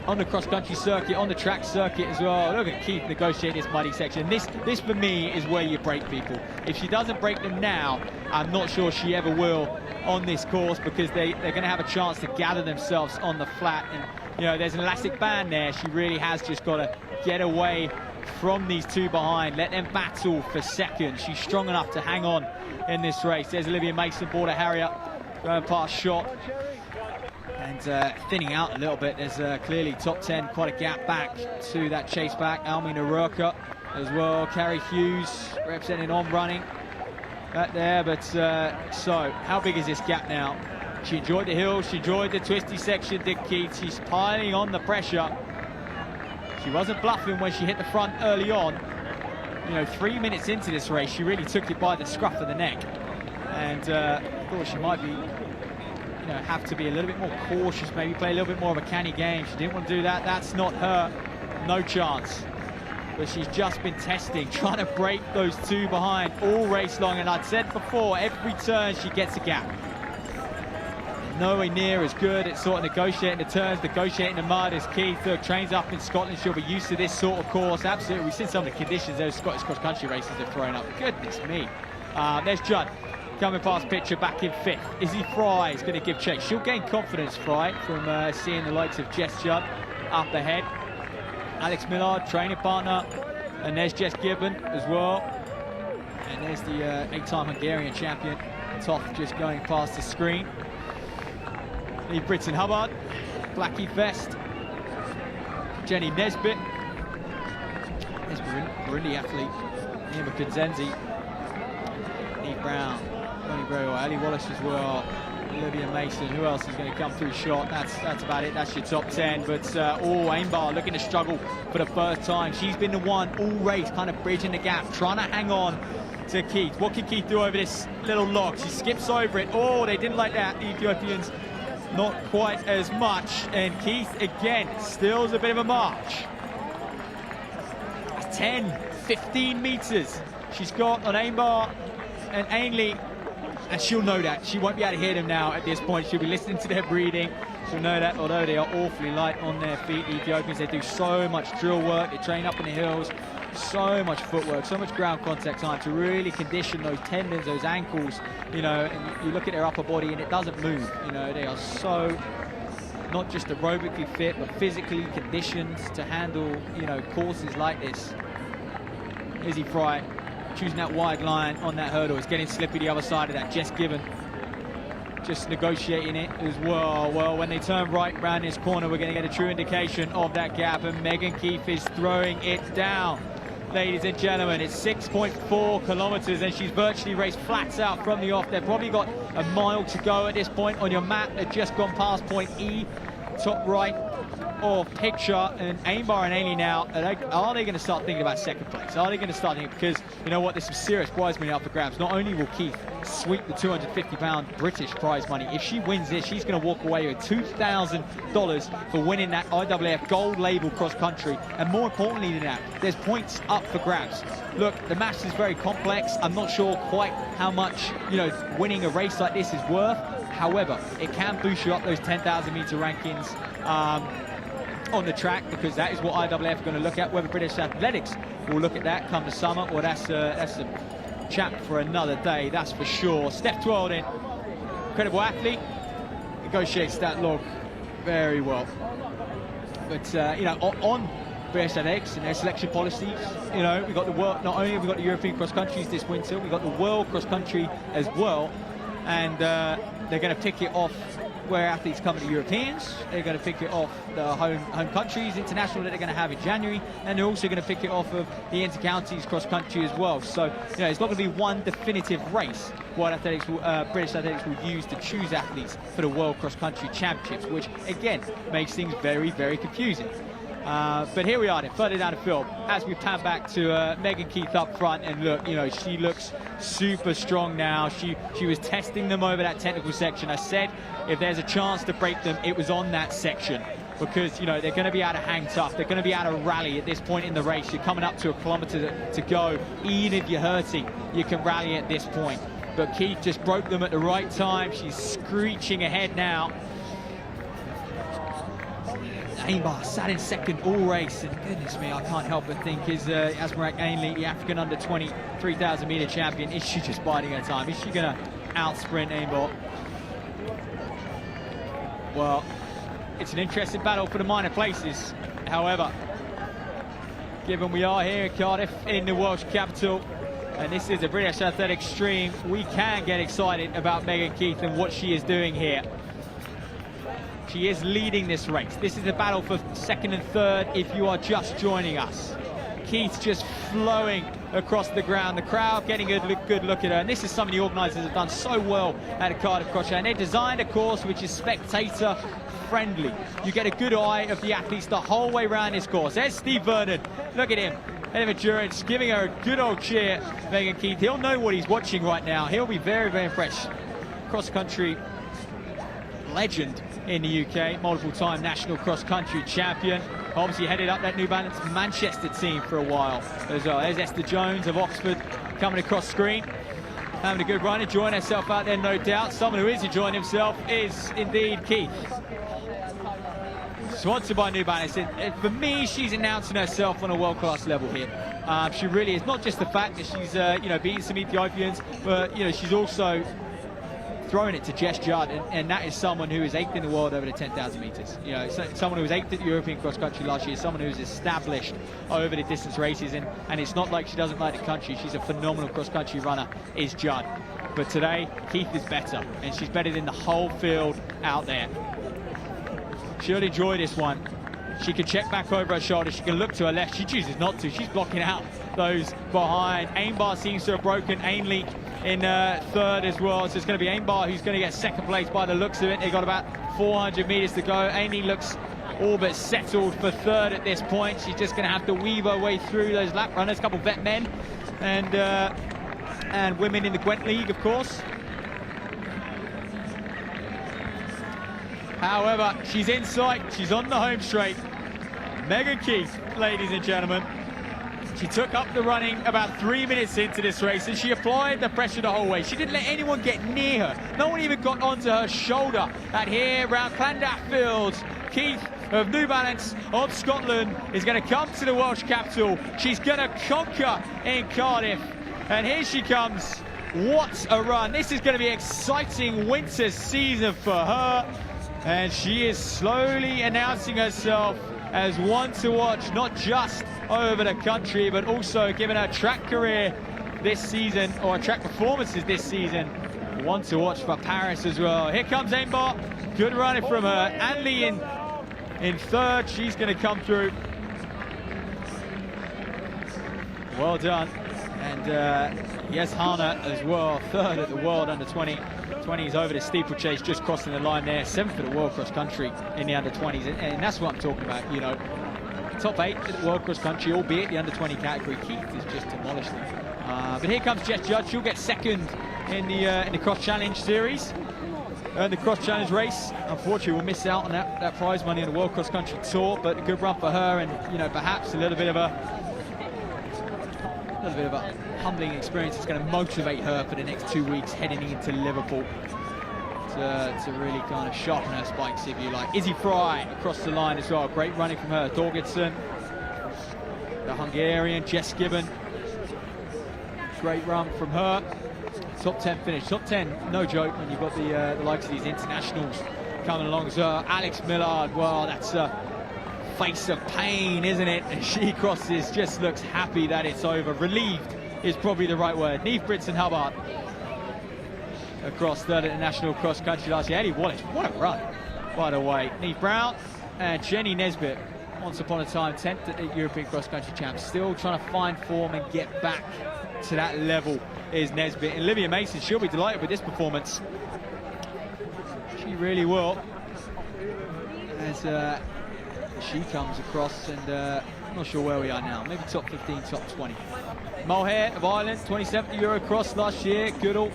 on the cross-country circuit, on the track circuit as well. Look at Keith negotiating this muddy section. This for me is where you break people. If she doesn't break them now, I'm not sure she ever will on this course, because they're going to have a chance to gather themselves on the flat. And, you know, there's an elastic band there. She really has just got to get away from these two behind, let them battle for second. She's strong enough to hang on in this race. There's Olivia Mason, Border Harrier, going past shot. And thinning out a little bit. There's clearly top 10, quite a gap back to that chase back. Almina Rurka as well. Carrie Hughes representing on running back there. But so how big is this gap now? She enjoyed the hill, she enjoyed the twisty section, did Keith. She's piling on the pressure. She wasn't bluffing when she hit the front early on. You know, 3 minutes into this race, she really took it by the scruff of the neck. And thought she might be have to be a little bit more cautious, maybe play a little bit more of a canny game. She didn't want to do that. That's not her. No chance. But she's just been testing, trying to break those two behind all race long. And I'd said before, every turn she gets a gap. Nowhere near as good at sort of negotiating the turns, negotiating the mud as Keith. Look, trains up in Scotland, she'll be used to this sort of course. Absolutely, we've seen some of the conditions those Scottish cross-country races have thrown up. Goodness me. There's Judd coming past picture back in 5th. Izzy Fry is going to give chase. She'll gain confidence, Fry, from seeing the likes of Jess Judd up ahead. Alex Millard, training partner. And there's Jess Gibbon as well. And there's the 8-time Hungarian champion, Toff, just going past the screen. Lee Britton Hubbard, Blackie Vest, Jenny Nesbitt, there's Burundi athlete, Nima Kunzenzi, Eve Brown, Bonnie Bro, Ali Wallace as well, Olivia Mason. Who else is going to come through shot? That's about it. That's your top 10. But Ainbar looking to struggle for the first time. She's been the one all race, kind of bridging the gap, trying to hang on to Keith. What can Keith do over this little log? She skips over it. Oh, they didn't like that, the Ethiopians. Not quite as much, and Keith again steals a bit of a march. 10, 15 meters she's got on Ainbar and Ainley, and she'll know that. She won't be able to hear them now at this point. She'll be listening to their breathing. She'll know that, although they are awfully light on their feet, the Ethiopians, they do so much drill work, they train up in the hills, so much footwork, so much ground contact time to really condition those tendons, those ankles, and you look at their upper body and it doesn't move. They are so not just aerobically fit, but physically conditioned to handle, courses like this. Izzy Fry choosing that wide line on that hurdle. It's getting slippy the other side of that. Jess Gibbon just negotiating it as well. Well, when they turn right round this corner, we're going to get a true indication of that gap, and Megan Keith is throwing it down. Ladies and gentlemen, it's 6.4 kilometers, and she's virtually raced flat out from the off. They've probably got a mile to go at this point on your map. They've just gone past point E, top right of picture. And Ainbar and Ainley now, are they going to start thinking about second place? Are they going to start thinking, because you know what, there's some serious prize money up for grabs. Not only will Keith sweep the £250 British prize money, if she wins this, she's going to walk away with $2,000 for winning that IAAF gold label cross country. And more importantly than that, there's points up for grabs. Look, the match is very complex. I'm not sure quite how much, winning a race like this is worth. However, it can boost you up those 10,000 meter rankings on the track, because that is what IAAF are going to look at. Whether British Athletics will look at that come the summer, well, that's a chat for another day, that's for sure. Steph Twirling, incredible athlete, negotiates that log very well. But on British Athletics and their selection policies, we've got the world. Not only have we got the European cross countries this winter, we've got the world cross country as well, and they're going to pick it off where athletes come to Europeans. They're going to pick it off the home countries, international, that they're going to have in January, and they're also going to pick it off of the inter-counties cross-country as well. So, it's not going to be one definitive race what British Athletics will use to choose athletes for the World Cross-Country Championships, which, again, makes things very, very confusing. But here we are then, further down the field, as we pan back to Megan Keith up front, and look, she looks super strong now. She was testing them over that technical section. I said if there's a chance to break them, it was on that section, because they're going to be able to hang tough. They're going to be able to rally at this point in the race. You're coming up to a kilometre to go. Even if you're hurting, you can rally at this point. But Keith just broke them at the right time. She's screeching ahead now. Ainbar sat in second all race, and goodness me, I can't help but think, is Asmarak Ainley, the African under-20 3,000 metre champion, is she just biding her time? Is she going to out-sprint Ainbar? Well, it's an interesting battle for the minor places. However, given we are here in Cardiff, in the Welsh capital, and this is a British Athletics stream, we can get excited about Megan Keith and what she is doing here. She is leading this race. This is a battle for second and third if you are just joining us. Keith just flowing across the ground. The crowd getting a good look at her. And this is something the organisers have done so well at the Cardiff Cross Country. And they designed a course which is spectator friendly. You get a good eye of the athletes the whole way around this course. There's Steve Vernon. Look at him. Head of endurance, giving her a good old cheer. Megan Keith, he'll know what he's watching right now. He'll be very, very impressed. Cross country legend in the UK, multiple-time national cross-country champion. Obviously headed up that New Balance Manchester team for a while as well. There's Esther Jones of Oxford coming across screen, having a good run, enjoying herself out there, no doubt. Someone who is enjoying himself is indeed Keith. Sponsored by New Balance. And for me, she's announcing herself on a world-class level here. She really is. Not just the fact that she's, beating some Ethiopians, but, she's also throwing it to Jess Judd, and that is someone who is 8th in the world over the 10,000 metres. Someone who was 8th at the European cross country last year, someone who's established over the distance races, and it's not like she doesn't like the country. She's a phenomenal cross country runner, is Judd. But today, Keith is better, and she's better than the whole field out there. She'll enjoy this one. She can check back over her shoulder. She can look to her left. She chooses not to. She's blocking out those behind. Ainbar seems to have broken. Ainley in third as well. So it's going to be Ainbar who's going to get second place by the looks of it. They've got about 400 metres to go. Ainley looks all but settled for third at this point. She's just going to have to weave her way through those lap runners. A couple of vet men and women in the Gwent League, of course. However, she's in sight. She's on the home straight. Megan Keith, ladies and gentlemen. She took up the running about 3 minutes into this race, and she applied the pressure the whole way. She didn't let anyone get near her. No one even got onto her shoulder. At here, round Clondaff Fields, Keith of New Balance of Scotland is going to come to the Welsh capital. She's going to conquer in Cardiff. And here she comes. What a run. This is going to be an exciting winter season for her. And she is slowly announcing herself as one to watch, not just over the country, but also given her track career this season, or track performances this season, one to watch for Paris as well. Here comes Ainbar. Good running from her. Anley in third. She's going to come through. Well done. And yes, Hannah as well, third at the World Under-20s over the steeplechase, just crossing the line there. 7th at the World Cross Country in the Under-20s, and that's what I'm talking about. Top 8 at the World Cross Country, albeit the Under-20 category. Keith has just demolished them. But here comes Jess Judd. She'll get second in the Cross Challenge series. The Cross Challenge race, unfortunately, we'll miss out on that prize money on the World Cross Country Tour, but a good run for her, and perhaps a little bit of a humbling experience is going to motivate her for the next 2 weeks heading into Liverpool to really kind of sharpen her spikes, if you like. Izzy Fry across the line as well. Great running from her. Dorgidson, the Hungarian. Jess Gibbon, great run from her. Top 10 finish. Top 10, no joke when you've got the likes of these internationals coming along as well. Alex Millard, well, that's a face of pain, isn't it? As she crosses, just looks happy that it's over. Relieved is probably the right word. Neve Britson-Hubbard across third at the National Cross Country last year. Ellie Wallace, what a run, by the way. Neve Brown and Jenny Nesbitt, once upon a time 10th at the European Cross Country Champs, still trying to find form and get back to that level is Nesbitt. And Olivia Mason, she'll be delighted with this performance. She really will. As she comes across, and I'm not sure where we are now. Maybe top 15, top 20. Mulhare of Ireland, 27th Eurocross last year. Goodall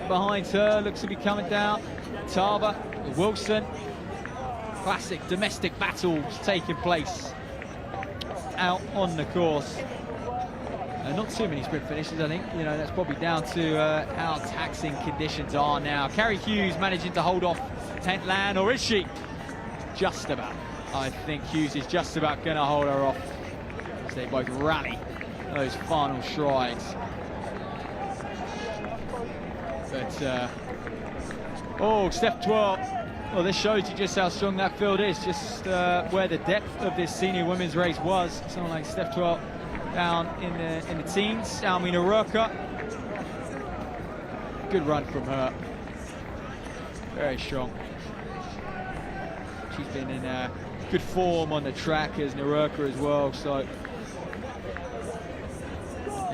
behind her, looks to be coming down. Tarver, Wilson. Classic domestic battles taking place out on the course. Not too many sprint finishes, I think. That's probably down to how taxing conditions are now. Carrie Hughes managing to hold off Tent Land, or is she? Just about. I think Hughes is just about going to hold her off as they both rally those final strides. But, oh, Steph 12. Well, this shows you just how strong that field is, just where the depth of this senior women's race was. Someone like Steph 12 down in the teens. Almina Rurka. Good run from her. Very strong. She's been in good form on the track as Narurka as well. So,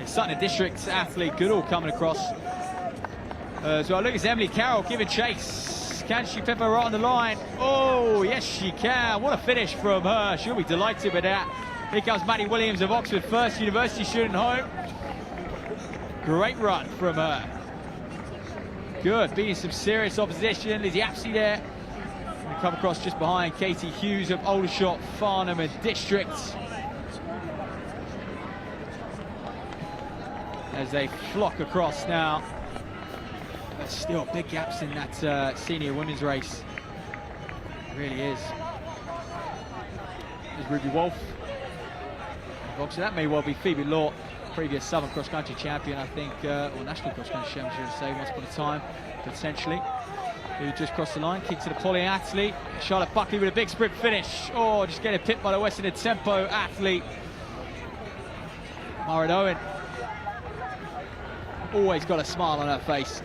Sutton District athlete Goodall coming across. So look, it's Emily Carroll giving chase. Can she flip her right on the line? Oh, yes, she can. What a finish from her. She'll be delighted with that. Here comes Maddie Williams of Oxford, first university student home. Great run from her. Good, beating some serious opposition. Lizzie Apsey there come across just behind Katie Hughes of Aldershot, Farnham and District. As they flock across now. But still big gaps in that senior women's race. It really is. There's Ruby Wolf. So that may well be Phoebe Law, previous Southern cross country champion, I think, or national cross country champion, I should say, once upon a time, potentially. Who just crossed the line, kick to the polyathlete. Charlotte Buckley with a big sprint finish. Oh, just getting pipped by the Western Tempo athlete. Mara Owen. Always got a smile on her face.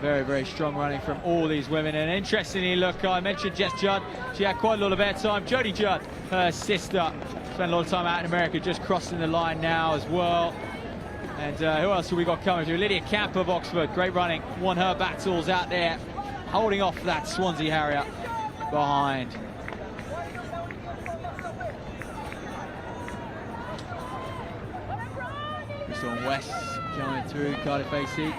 Very, very strong running from all these women. And interestingly, look, I mentioned Jess Judd. She had quite a lot of airtime. Jodie Judd, her sister, spent a lot of time out in America, just crossing the line now as well. And who else have we got coming through? Lydia Camp of Oxford, great running. Won her battles out there, holding off that Swansea Harrier behind. Bristol and West coming through, Cardiff AC.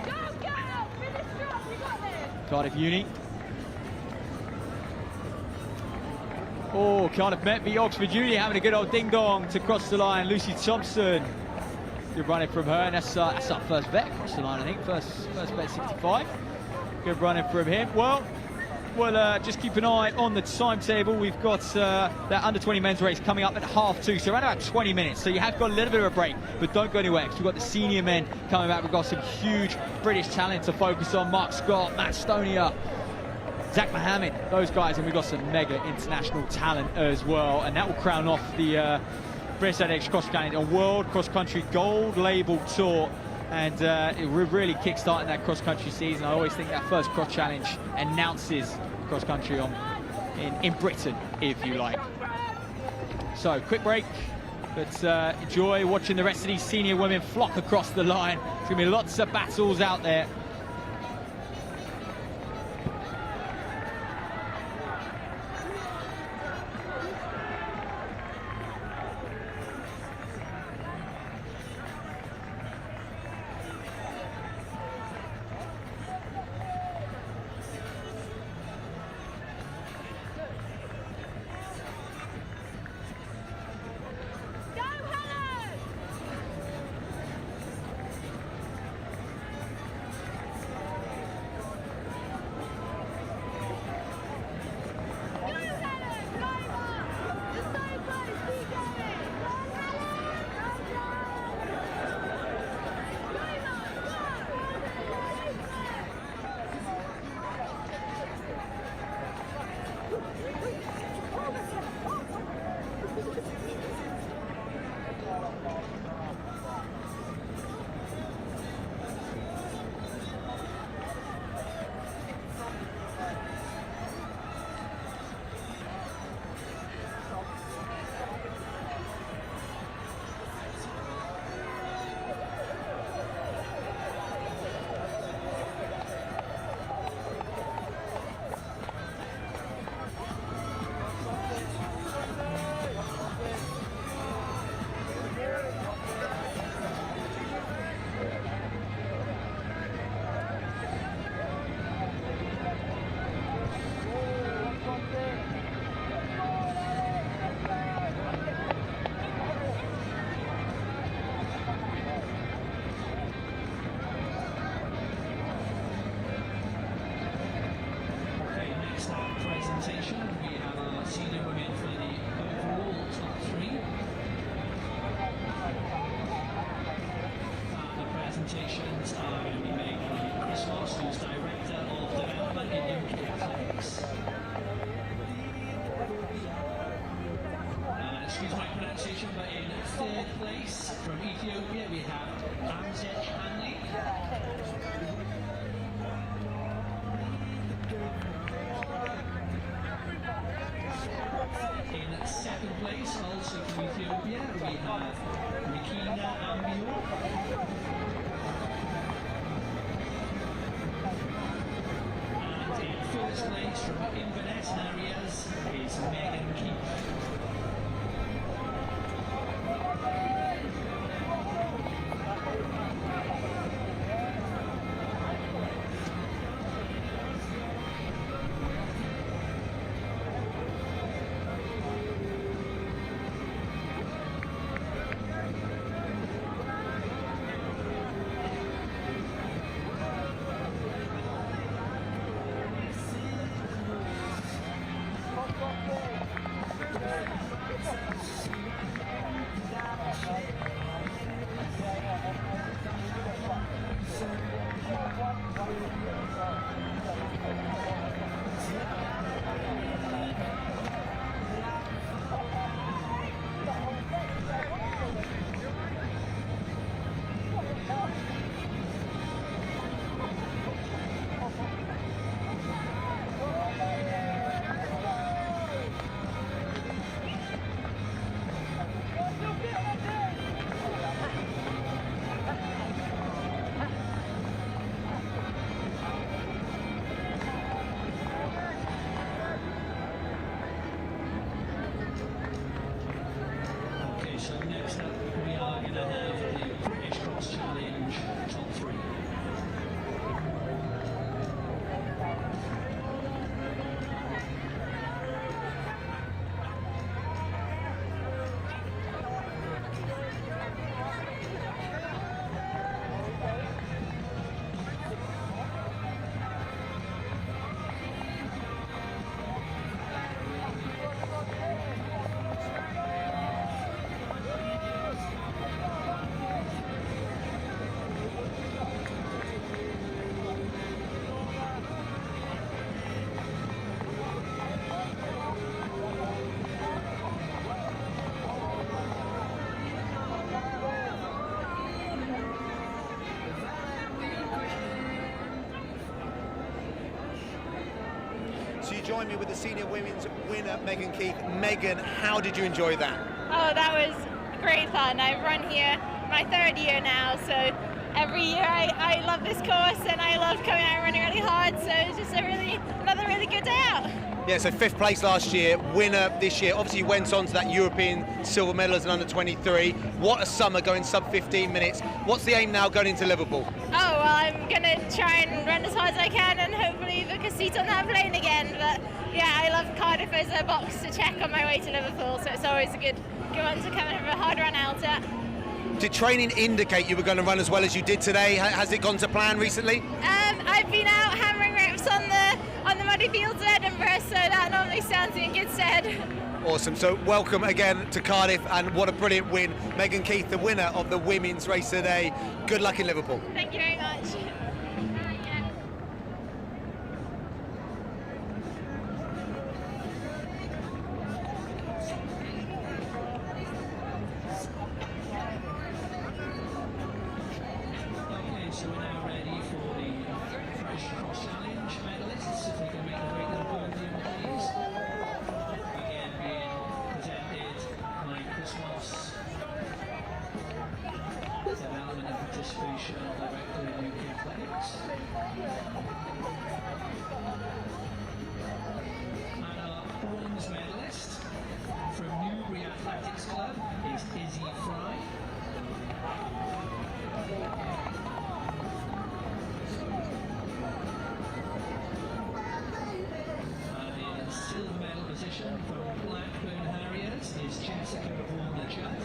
Cardiff Uni. Oh, Cardiff Met v Oxford Uni, having a good old ding-dong to cross the line. Lucy Thompson. Good running from her, and that's our first vet across the line, I think. First vet 65. Good running from him. Well, we'll just keep an eye on the timetable. We've got that under-20 men's race coming up at 2:30, so around about 20 minutes. So you have got a little bit of a break, but don't go anywhere, because we've got the senior men coming back. We've got some huge British talent to focus on. Mark Scott, Matt Stonia, Zach Mohammed, those guys, and we've got some mega international talent as well. And that will crown off the British Athletics Cross Country, a World Cross Country Gold Label Tour. And it really kick-starting that cross-country season. I always think that first cross challenge announces cross-country in Britain, if you like. So, quick break, but enjoy watching the rest of these senior women flock across the line. There's going to be lots of battles out there. join me with the senior women's winner, Megan Keith. Megan, how did you enjoy that? Oh, that was great fun. I've run here my 3rd year now, so every year I love this course and I love coming out and running really hard, so it's just another really good day out. Yeah, so 5th place last year, winner this year. Obviously you went on to that European silver medal as an under 23. What a summer, going sub 15 minutes. What's the aim now going into Liverpool? Oh, well, I'm going to try and run as hard as I can and hopefully book a seat on that plane again. But yeah, I love Cardiff as a box to check on my way to Liverpool, so it's always a good one to come and have a hard run out at. Did training indicate you were going to run as well as you did today? Has it gone to plan recently? I've been out hammering reps on the muddy fields at Edinburgh, so that normally stands me in good stead. Awesome. So welcome again to Cardiff, and what a brilliant win. Megan Keith, the winner of the women's race today. Good luck in Liverpool. Thank you very much. So we're now ready for the Fresh Cross Challenge medalists. If we can make a break on the podium, please. Again, being presented by Chris Moss. Development and participation director in UK Athletics. And our bronze medalist from Newbury Athletics Club is Izzy Fry. Silver medal position from Blackburn Harriers is Jessica Warner-Judd.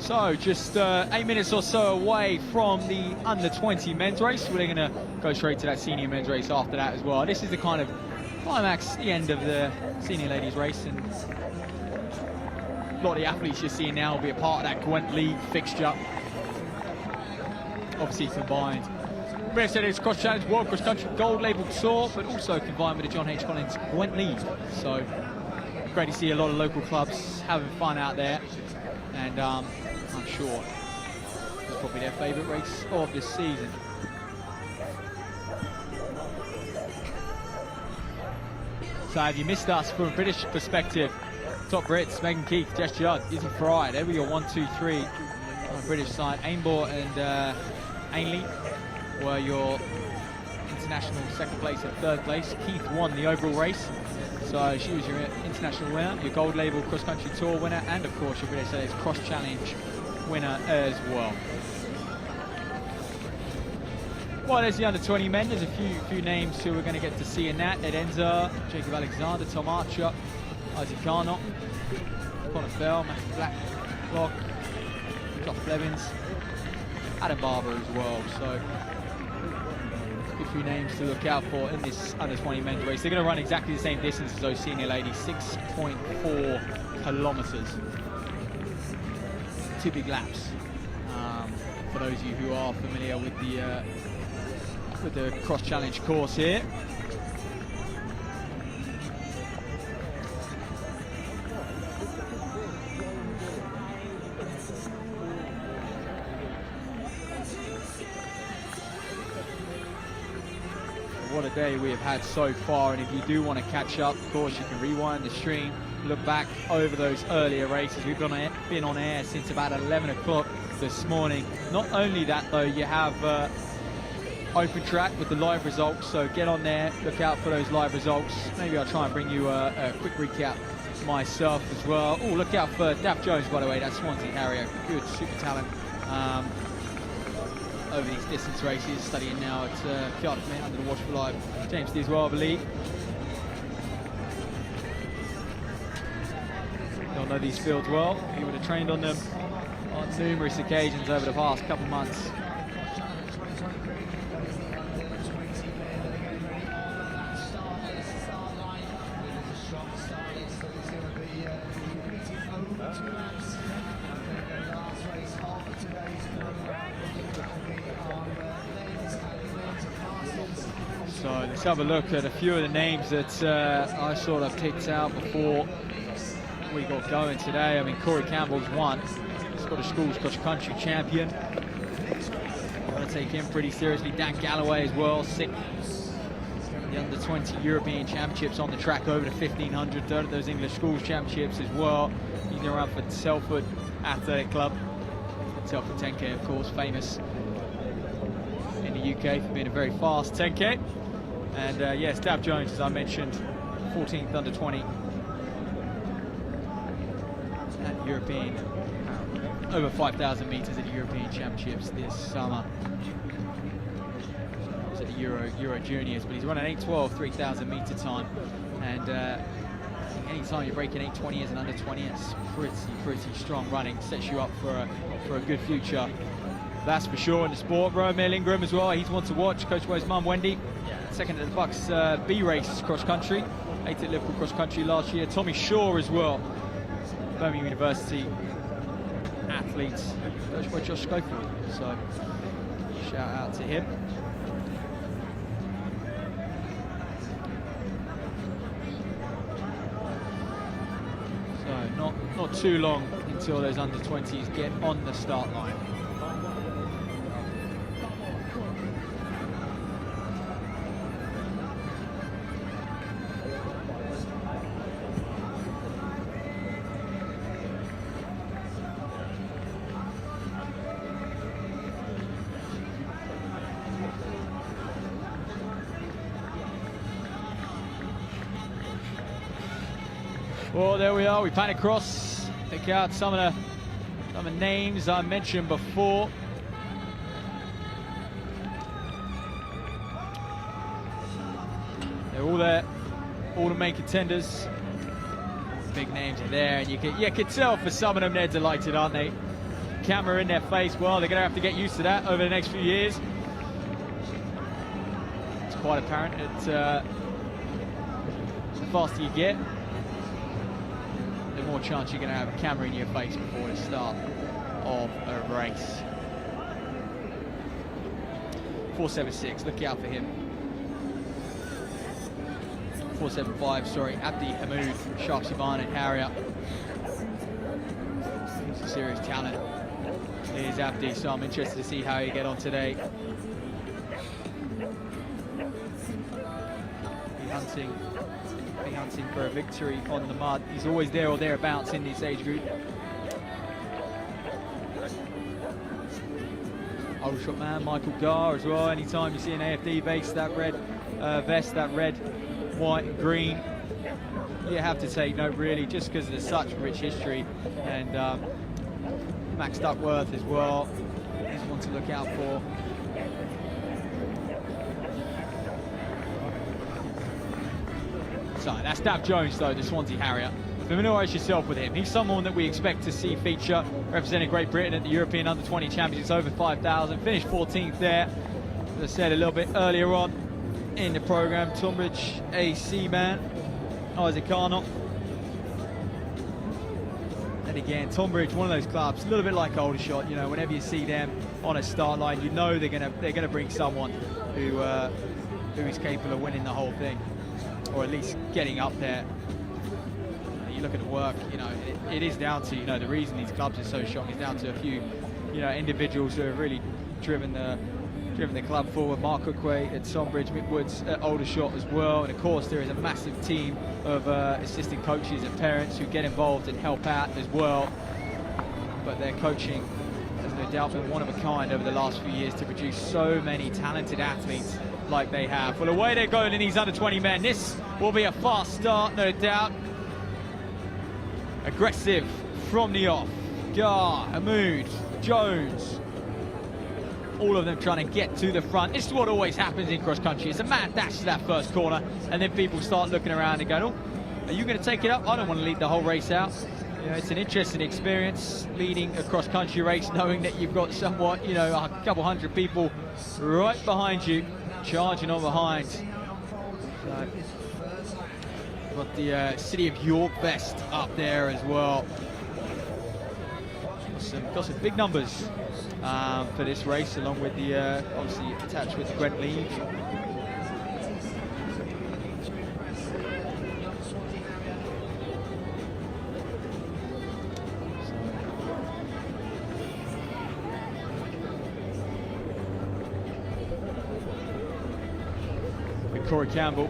So just 8 minutes or so away from the under-20 men's race. We're going to go straight to that senior men's race after that as well. This is the kind of climax, the end of the senior ladies race, and a lot of the athletes you're seeing now will be a part of that Gwent League fixture. Obviously combined. British Athletics Cross Challenge World Cross Country Gold Label Tour, but also combined with the John H. Collins Gwent League. So great to see a lot of local clubs having fun out there, and I'm sure it's probably their favourite race of this season. So have you missed us from a British perspective? Top Brits, Megan Keith, Jess Judd, Izzy Fry, there we go, 1, 2, 3 on the British side. Ainbor and Ainley were your international second place and third place. Keith won the overall race, so she was your international winner, your gold label cross country tour winner, and of course your British Athletics cross challenge winner as well. Well, there's the under-20 men. There's a few names who we're going to get to see in that. Ed Enzer, Jacob Alexander, Tom Archer, Isaac Carnot, Connor Bell, Matthew Blacklock, Josh Blevins, Adam Barber as well. So a few names to look out for in this under-20 men's race. They're going to run exactly the same distance as those senior ladies, 6.4 kilometres. 2 big laps. For those of you who are familiar with the cross challenge course here. What a day we have had so far, and if you do want to catch up, of course you can rewind the stream, look back over those earlier races. We've been on air since about 11 o'clock this morning. Not only that though, you have open track with the live results, so get on there, look out for those live results. Maybe I'll try and bring you a quick recap myself as well. Oh, look out for Daff Jones, by the way, that Swansea Harrier, good super talent over these distance races, studying now at Cardiff under the watchful eye of James D as well, I believe. You'll know these fields well. He would have trained on them on numerous occasions over the past couple of months. So let's have a look at a few of the names that I sort of picked out before we got going today. I mean, Corey Campbell's won. Scottish Schools Cross Country champion. I'm going to take him pretty seriously. Dan Galloway as well, 6th. The under-20 European Championships on the track over the 1500, third of those English Schools Championships as well. He's going around for Telford Athletic Club. Telford 10K, of course, famous in the UK for being a very fast 10K. And yes, Daff Jones, as I mentioned, 14th under-20 at the European, over 5,000 metres at the European Championships this summer. It was at the Euro Juniors, but he's running 8:12, 3,000 metre time. And any time you're breaking 8:20 as an under-20, it's pretty strong running. Sets you up for a good future. That's for sure in the sport. Romeo Ingram as well, he's one to watch. Coach Woe's mum, Wendy, second at the Bucks B races cross country, 8th at Liverpool cross country last year. Tommy Shaw as well, Birmingham University athlete, Coach Woe Josh Schofield. So shout out to him. So not too long until those under-20s get on the start line. Well, there we are. We pan across, pick out some of the names I mentioned before. They're all there, all the main contenders. Big names are there, and you can tell for some of them they're delighted, aren't they? camera in their face. Well, they're going to have to get used to that over the next few years. It's quite apparent that the faster you get, the more chance you're going to have a camera in your face before the start of a race. 4.76, look out for him. 4.75, sorry, Abdi Hamoud, Shark Sivan and Harrier. He's a serious talent. Here's Abdi, so I'm interested to see how he get on today. Be hunting for a victory on the mud. He's always there or thereabouts in this age group. Aldershot man, Michael Garr as well. Anytime you see an AFD base, that red vest, that red, white and green, you have to take note really, just because there's such rich history. And Max Duckworth as well, he's one to look out for. So that's Dav Jones though, the Swansea Harrier. Familiarise yourself with him. He's someone that we expect to see feature representing Great Britain at the European Under-20 Championships over 5,000. Finished 14th there. As I said a little bit earlier on in the programme, Tunbridge AC man, Isaac Arnott. And again, Tunbridge, one of those clubs, a little bit like Aldershot. You know, whenever you see them on a start line, you know they're gonna bring someone who is capable of winning the whole thing, or at least getting up there. You look at the work, you know, it is down to, you know, the reason these clubs are so strong is down to a few, you know, individuals who have really driven the club forward. Mark Cookway at Tonbridge, Mick Woods at Aldershot as well, and of course there is a massive team of assistant coaches and parents who get involved and help out as well. But their coaching has no doubt been one of a kind over the last few years to produce so many talented athletes like they have. Well, away they're going in these under-20 men. This will be a fast start, no doubt. Aggressive from the off. Gar, Hamoud, Jones, all of them trying to get to the front. This is what always happens in cross country. It's a mad dash to that first corner, and then people start looking around and going, oh, are you going to take it up? I don't want to lead the whole race out. You know, it's an interesting experience leading a cross country race, knowing that you've got somewhat, you know, a couple hundred people right behind you, charging on behind. So, got the City of York vest up there as well. Got some big numbers for this race, along with the obviously attached with the Gwent League. Corey Campbell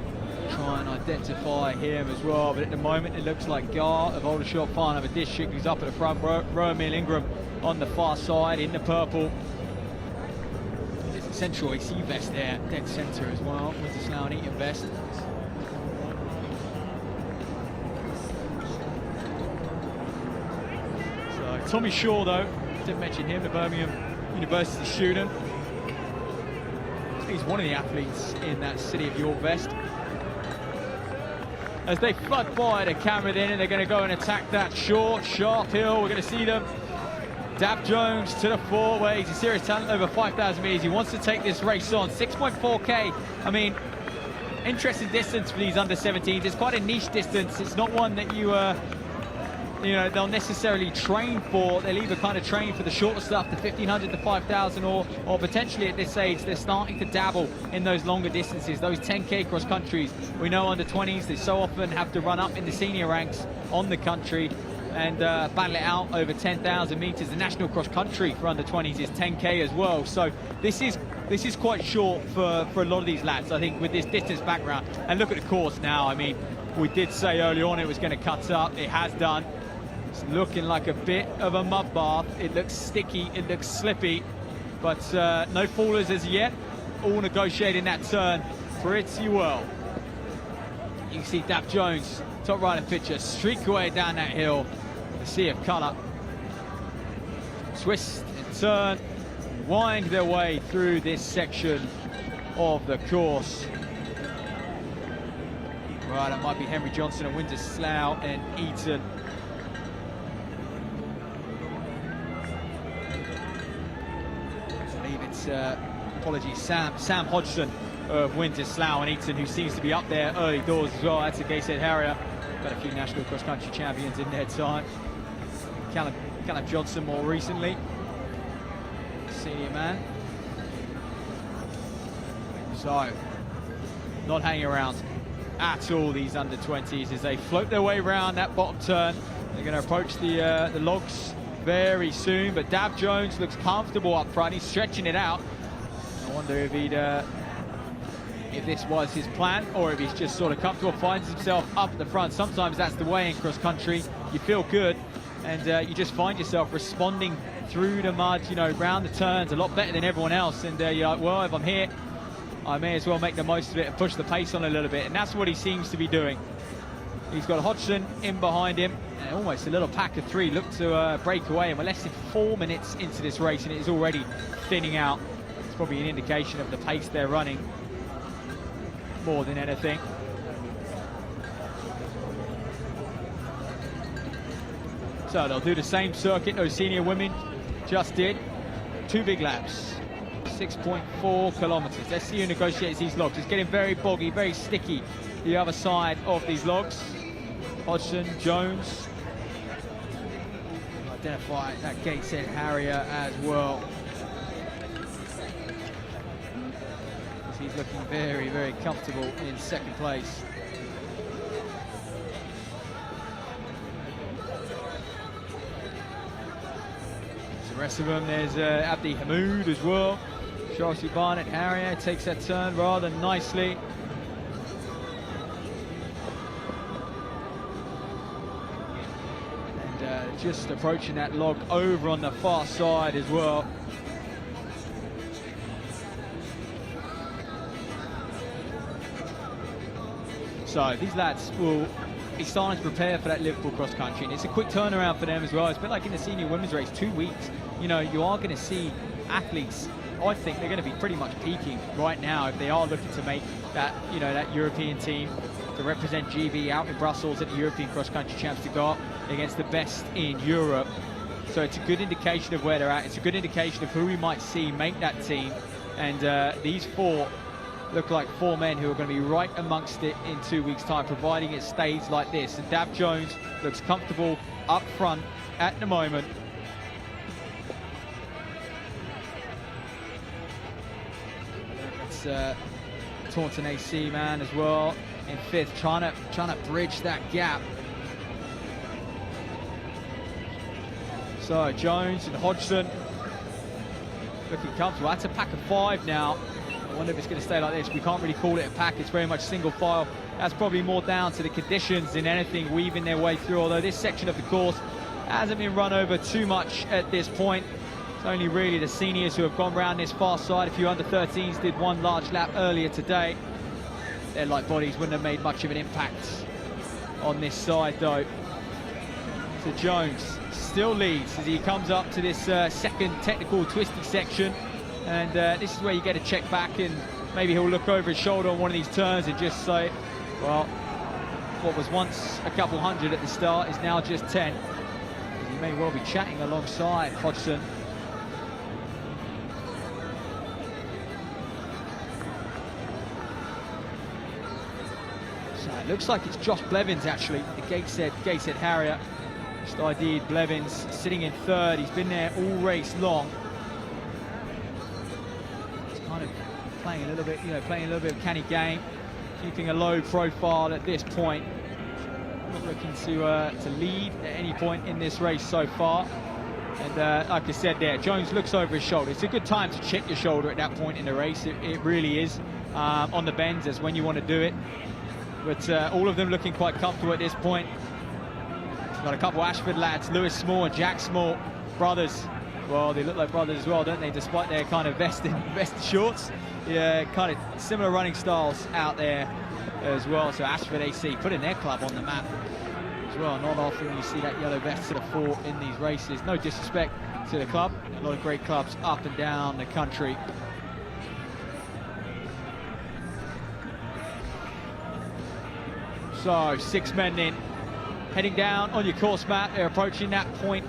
try and identify him as well, but at the moment it looks like Gar of Aldershot Farn of a district who's up at the front. Romil Ingram on the far side in the purple. There's a central AC vest there, dead centre as well, with the Slough and Eton vest. So Tommy Shaw though, didn't mention him, the Birmingham University student. He's one of the athletes in that City of York vest. As they flood by the camera then, and they're going to go and attack that short, sharp hill. We're going to see them. Dav Jones to the fore. He's a serious talent over 5,000 metres. He wants to take this race on. 6.4k. I mean, interesting distance for these under-17s. It's quite a niche distance. It's not one that you know, they'll necessarily train for. They'll either kind of train for the shorter stuff, the 1,500 to 5,000, or potentially at this age, they're starting to dabble in those longer distances, those 10k cross countries. We know under 20s, they so often have to run up in the senior ranks on the country and battle it out over 10,000 meters. The national cross country for under 20s is 10k as well. So this is quite short for a lot of these lads, I think, with this distance background. And look at the course now. I mean, we did say early on it was going to cut up. It has done. It's looking like a bit of a mud bath. It looks sticky, it looks slippy, but no fallers as yet. All negotiating that turn pretty well. You can see Dav Jones, top right of picture, streak away down that hill. The sea of colour. Twist and turn, wind their way through this section of the course. Right, that might be Henry Johnson and Windsor Slough and Eton. apologies, Sam Hodgson of Windsor, Slough and Eton, who seems to be up there early doors as well. That's a Gateshead Harrier. Got a few national cross-country champions in their time. Callum Johnson more recently, senior man. So, not hanging around at all, these under-20s, as they float their way around that bottom turn. They're going to approach the logs very soon, but Dav Jones looks comfortable up front. He's stretching it out. I wonder if if this was his plan, or if he's just sort of comfortable, finds himself up at the front. Sometimes that's the way in cross-country. You feel good, and you just find yourself responding through the mud, you know, round the turns a lot better than everyone else. And you're like, well, if I'm here, I may as well make the most of it and push the pace on a little bit. And that's what he seems to be doing. He's got Hodgson in behind him, and almost a little pack of three look to break away. And we're less than 4 minutes into this race, and it is already thinning out. It's probably an indication of the pace they're running more than anything. So they'll do the same circuit those senior women just did. 2 big laps, 6.4 kilometers. Let's see who negotiates these logs. It's getting very boggy, very sticky, the other side of these logs. Hodgson, Jones. Identify that Gateshead Harrier as well. He's looking very, very comfortable in second place. The rest of them, there's Abdi Hamoud as well. Chelsea Barnett Harrier takes that turn rather nicely. And just approaching that log over on the far side as well. So these lads will be starting to prepare for that Liverpool cross country, and it's a quick turnaround for them as well. It's a bit like in the senior women's race, 2 weeks. You know, you are going to see athletes, I think they're going to be pretty much peaking right now if they are looking to make that, you know, that European team to represent GB out in Brussels at the European cross country champs, to go up against the best in Europe. So it's a good indication of where they're at. It's a good indication of who we might see make that team. And these 4 look like 4 men who are going to be right amongst it in 2 weeks' time, providing it stays like this. And Dav Jones looks comfortable up front at the moment. It's Taunton AC man as well in 5th, trying to bridge that gap. So Jones and Hodgson looking comfortable. That's a pack of 5 now. I wonder if it's going to stay like this. We can't really call it a pack. It's very much single file. That's probably more down to the conditions than anything, weaving their way through, although this section of the course hasn't been run over too much at this point. It's only really the seniors who have gone round this far side. A few under-13s did 1 large lap earlier today. Their light bodies wouldn't have made much of an impact on this side though. So Jones still leads as he comes up to this second technical twisty section. And this is where you get a check back, and maybe he'll look over his shoulder on one of these turns and just say, well, what was once a couple hundred at the start is now just 10. He may well be chatting alongside Hodgson. So it looks like it's Josh Blevins actually, the Gateshead Harrier. Just ID'd Blevins, sitting in 3rd. He's been there all race long. Playing a little bit, you know, playing a little bit of canny game, keeping a low profile at this point. Not looking to lead at any point in this race so far. And like I said there, Jones looks over his shoulder. It's a good time to check your shoulder at that point in the race. It really is. On the bends, that's when you want to do it. But all of them looking quite comfortable at this point. Got a couple Ashford lads, Lewis Small and Jack Small, brothers. Well, they look like brothers as well, don't they? Despite their kind of vest shorts. Yeah, kind of similar running styles out there as well. So Ashford AC putting their club on the map as well. Not often you see that yellow vest to the fore in these races. No disrespect to the club. A lot of great clubs up and down the country. So 6 men in. heading down on your course map. They're approaching that point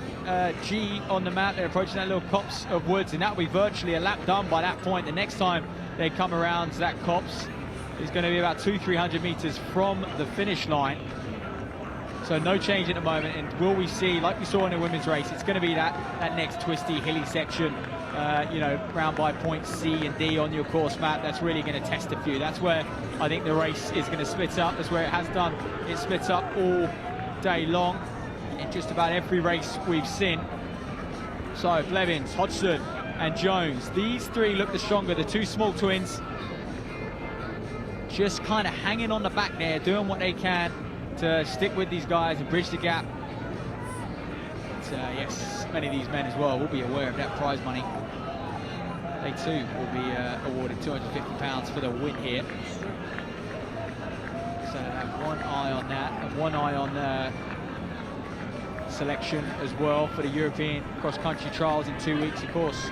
G on the map. They're approaching that little copse of woods, and that'll be virtually a lap done by that point. The next time they come around to that copse is going to be about 200-300 meters from the finish line. So no change at the moment. And will we see, like we saw in the women's race, it's going to be that next twisty, hilly section, you know, round by points C and D on your course map. That's really going to test a few. That's where I think the race is going to split up. That's where it has done. It splits up all day long in just about every race we've seen. So Blevins, Hodgson and Jones, these three look the stronger. The two small twins just kind of hanging on the back there, doing what they can to stick with these guys and bridge the gap. But, yes, many of these men as well will be aware of that prize money. They too will be awarded £250 for the win here. So they have one eye on that and one eye on selection as well for the European cross-country trials in 2 weeks. Of course,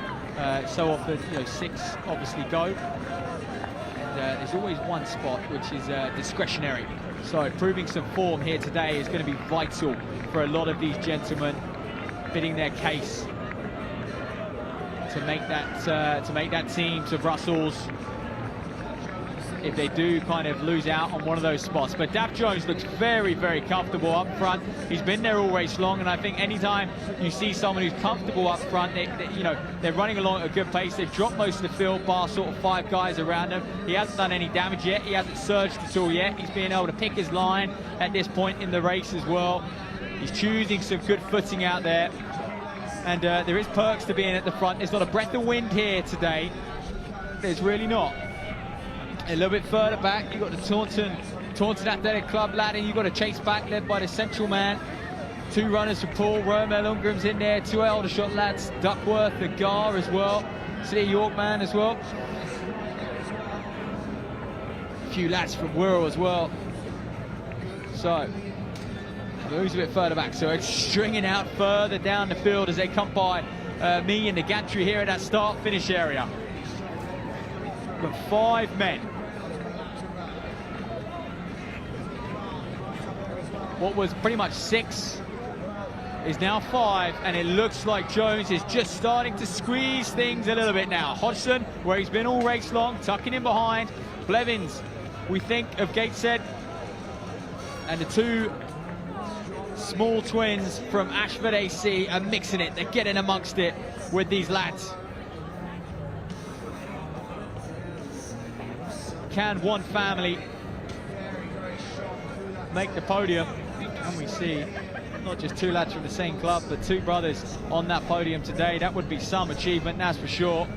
so often, you know, 6 obviously go. And there's always one spot which is discretionary. So proving some form here today is going to be vital for a lot of these gentlemen, fitting their case to make that team to Brussels if they do kind of lose out on one of those spots. But Dav Jones looks very, very comfortable up front. He's been there all race long, and I think anytime you see someone who's comfortable up front, you know, they're running along at a good pace. They've dropped most of the field, bar sort of 5 guys around them. He hasn't done any damage yet. He hasn't surged at all yet. He's being able to pick his line at this point in the race as well. He's choosing some good footing out there. And there is perks to being at the front. There's not a breath of wind here today. There's really not. A little bit further back, you've got the Taunton Athletic Club lad, and you've got a chase back led by the central man. 2 runners for Paul, Romel Ungram's in there, 2 Aldershot lads, Duckworth, the Gar as well, City of York man as well. A few lads from Wirral as well. So, moves a bit further back, so it's stringing out further down the field as they come by me and the gantry here at that start-finish area. But 5 men. What was pretty much 6 is now 5, and it looks like Jones is just starting to squeeze things a little bit now. Hodgson, where he's been all race long, tucking in behind. Blevins, we think of Gateshead, and the 2 small twins from Ashford AC are mixing it. They're getting amongst it with these lads. Can one family make the podium? And we see not just 2 lads from the same club, but 2 brothers on that podium today. That would be some achievement, that's for sure.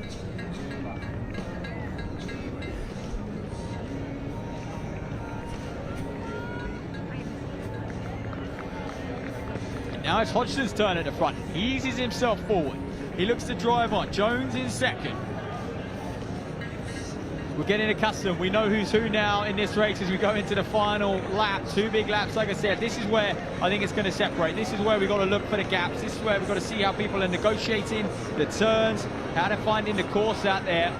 Now it's Hodgson's turn at the front. He eases himself forward. He looks to drive on. Jones in second. We're getting accustomed. We know who's who now in this race as we go into the final lap. 2 big laps, like I said. This is where I think it's going to separate. This is where we've got to look for the gaps. This is where we've got to see how people are negotiating the turns, how they're finding the course out there.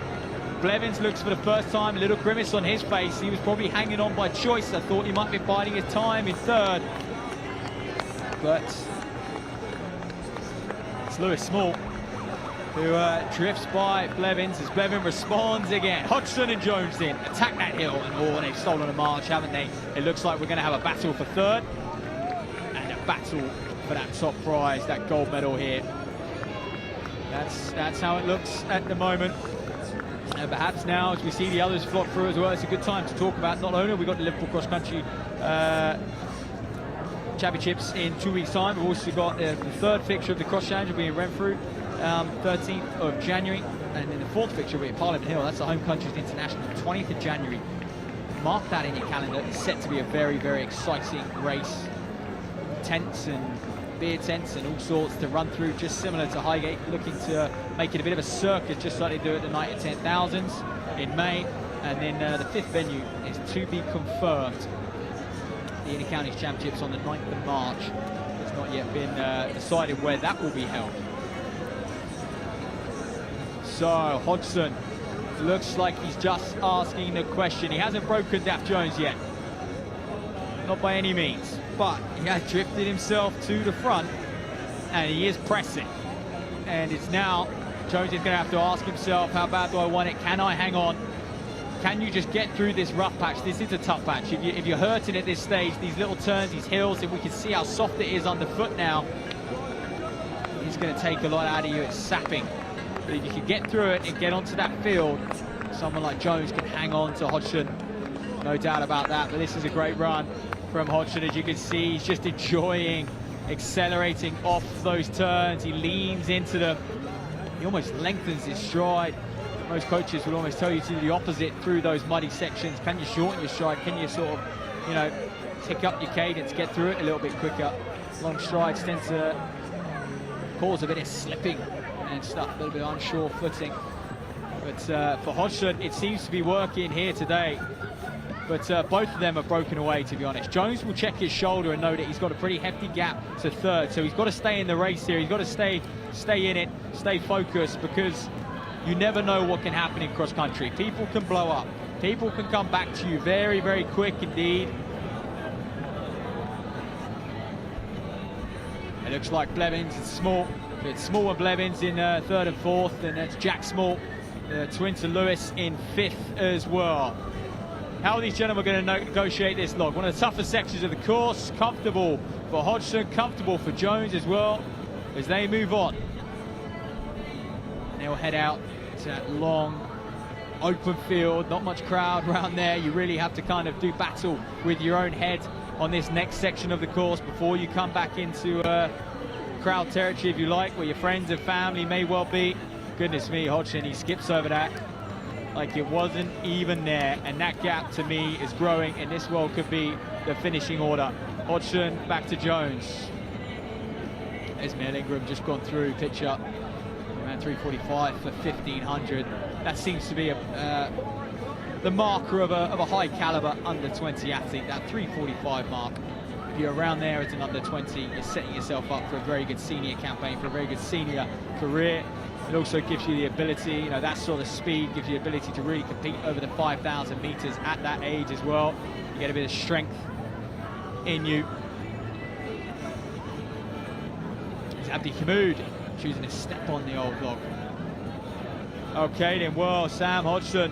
Blevins looks for the first time, a little grimace on his face. He was probably hanging on by choice. I thought he might be biding his time in third. But it's Lewis Small who drifts by Blevins as Blevin responds again. Hodgson and Jones in, attack that hill, and they've stolen a march, haven't they? It looks like we're going to have a battle for third, and a battle for that top prize, that gold medal here. That's how it looks at the moment. And perhaps now, as we see the others flock through as well, it's a good time to talk about, not only have we got the Liverpool Cross Country Championships in 2 weeks' time, we've also got the 3rd fixture of the Cross Challenge will be in Renfrew, 13th of January, and then the 4th fixture will be at Parliament Hill. That's the Home Countries International, 20th of January. Mark that in your calendar. It's set to be a very, very exciting race. Tents and beer tents and all sorts to run through, just similar to Highgate, looking to make it a bit of a circuit, just like they do at the Night of 10,000s in May. And then the 5th venue is to be confirmed. The Intercounties Championships on the 9th of March. It's not yet been decided where that will be held. So Hodgson looks like he's just asking the question. He hasn't broken Dav Jones yet. Not by any means. but he has drifted himself to the front, and he is pressing. And it's now, Jones is going to have to ask himself, how bad do I want it? Can I hang on? Can you just get through this rough patch? This is a tough patch. If you're hurting at this stage, these little turns, these hills, if we can see how soft it is underfoot now, it's going to take a lot out of you. It's sapping. But if you can get through it and get onto that field, someone like Jones can hang on to Hodgson. No doubt about that. But this is a great run from Hodgson. As you can see, he's just enjoying accelerating off those turns. He leans into them. He almost lengthens his stride. Most coaches would almost tell you to do the opposite through those muddy sections. Can you shorten your stride? Can you sort of, you know, tick up your cadence, get through it a little bit quicker? Long strides tend to cause a bit of slipping and stuff, a little bit of unsure footing. But for Hodgson, it seems to be working here today. But both of them are broken away, to be honest. Jones will check his shoulder and know that he's got a pretty hefty gap to third. So he's got to stay in the race here. He's got to stay in it, stay focused, because you never know what can happen in cross country. People can blow up. People can come back to you very, very quick indeed. It looks like Blevins and Small. It's Small and Blevins in third and fourth, and that's Jack Small, the twin to Lewis, in fifth as well. How are these gentlemen going to negotiate this log? One of the toughest sections of the course. Comfortable for Hodgson, comfortable for Jones as well, as they move on. And they'll head out to that long, open field. Not much crowd around there. You really have to kind of do battle with your own head on this next section of the course before you come back into crowd territory, if you like, where your friends and family may well be. Goodness me, Hodgson, he skips over that like it wasn't even there, and that gap to me is growing, and this well could be the finishing order. Hodgson back to Jones. There's Mel Ingram just gone through, pitch up around 3:45 for 1500. That seems to be the marker of a high caliber under 20 athlete, that 3:45 mark. If you're around there as an under 20, you're setting yourself up for a very good senior campaign, for a very good senior career. It also gives you the ability, you know, that sort of speed gives you the ability to really compete over the 5,000 meters at that age as well. You get a bit of strength in you. It's Abdi Hamoud choosing to step on the old log. Okay then, well, Sam Hodgson,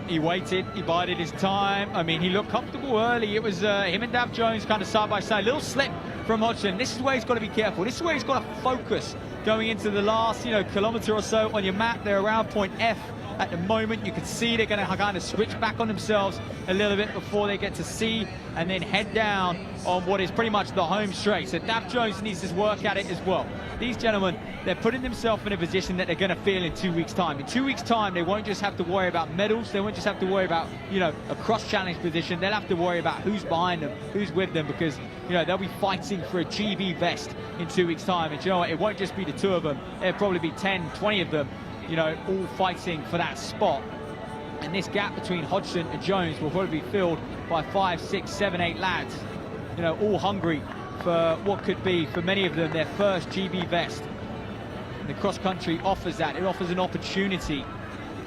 he waited, he bided his time. I mean, he looked comfortable early. It was him and Dav Jones kind of side by side. Little slip from Hodgson. This is where he's got to be careful. This is where he's got to focus going into the last, you know, kilometre or so. On your map, they're around point F at the moment. You can see they're going to kind of switch back on themselves a little bit before they get to C, and then head down on what is pretty much the home straight. So Dav Jones needs to work at it as well. These gentlemen, they're putting themselves in a position that they're going to feel in 2 weeks' time. In 2 weeks' time, they won't just have to worry about medals. They won't just have to worry about, you know, a cross-challenge position. They'll have to worry about who's behind them, who's with them, because, you know, they'll be fighting for a GB vest in 2 weeks' time. And you know what? It won't just be the two of them. There'll probably be 10, 20 of them, you know, all fighting for that spot. And this gap between Hodgson and Jones will probably be filled by 5, 6, 7, 8 lads, you know, all hungry for what could be, for many of them, their first GB vest. And the cross country offers that. It offers an opportunity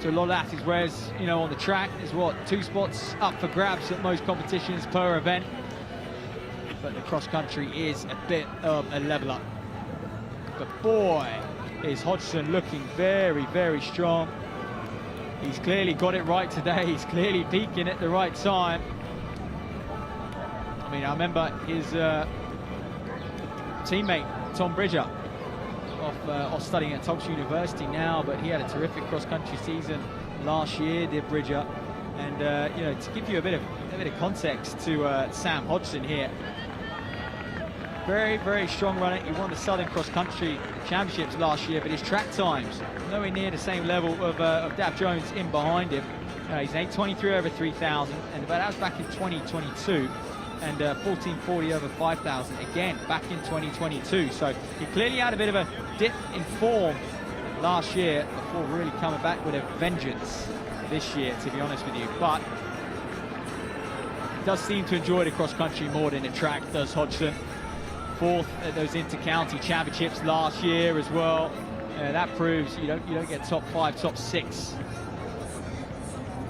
to a lot of athletes, whereas, you know, on the track, there's what, 2 spots up for grabs at most competitions per event. But the cross country is a bit of a level up. But boy, is Hodgson looking very, very strong. He's clearly got it right today. He's clearly peaking at the right time. I mean, I remember his teammate, Tom Bridger, off studying at Tulsa University now, but he had a terrific cross-country season last year, did Bridger. And, you know, to give you a bit of context to Sam Hodgson here, very, very strong runner. He won the Southern Cross Country Championships last year, but his track times nowhere near the same level of Dav Jones in behind him. He's 8:23 over 3,000, and that was back in 2022, and 14:40 over 5,000 again back in 2022. So he clearly had a bit of a dip in form last year before really coming back with a vengeance this year, to be honest with you. But he does seem to enjoy the cross country more than the track, does Hodgson. 4th at those inter-county championships last year as well. That proves you don't get top 5, top 6.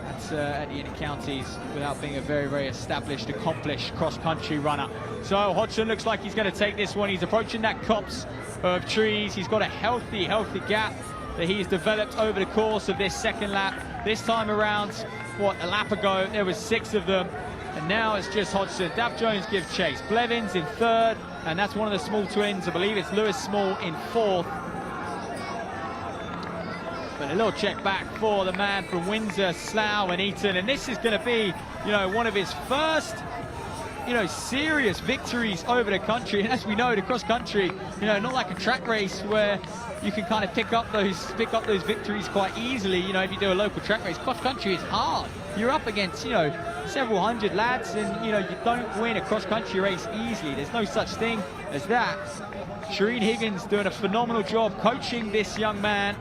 That's at the inter-counties without being a very, very established, accomplished cross-country runner. So Hodgson looks like he's going to take this one. He's approaching that copse of trees. He's got a healthy gap that he's developed over the course of this second lap. This time around, what, a lap ago, there was 6 of them. And now it's just Hodgson. Dav Jones gives chase. Blevins in 3rd, and that's one of the small twins. I believe it's Lewis Small in 4th. But a little check back for the man from Windsor, Slough and Eton. And this is going to be, you know, one of his first, you know, serious victories over the country. And as we know, the cross country, you know, not like a track race where you can kind of pick up those victories quite easily. You know, if you do a local track race, cross country is hard. You're up against, you know, several hundred lads, and you know, you don't win a cross country race easily. There's no such thing as that. Shireen Higgins doing a phenomenal job coaching this young man.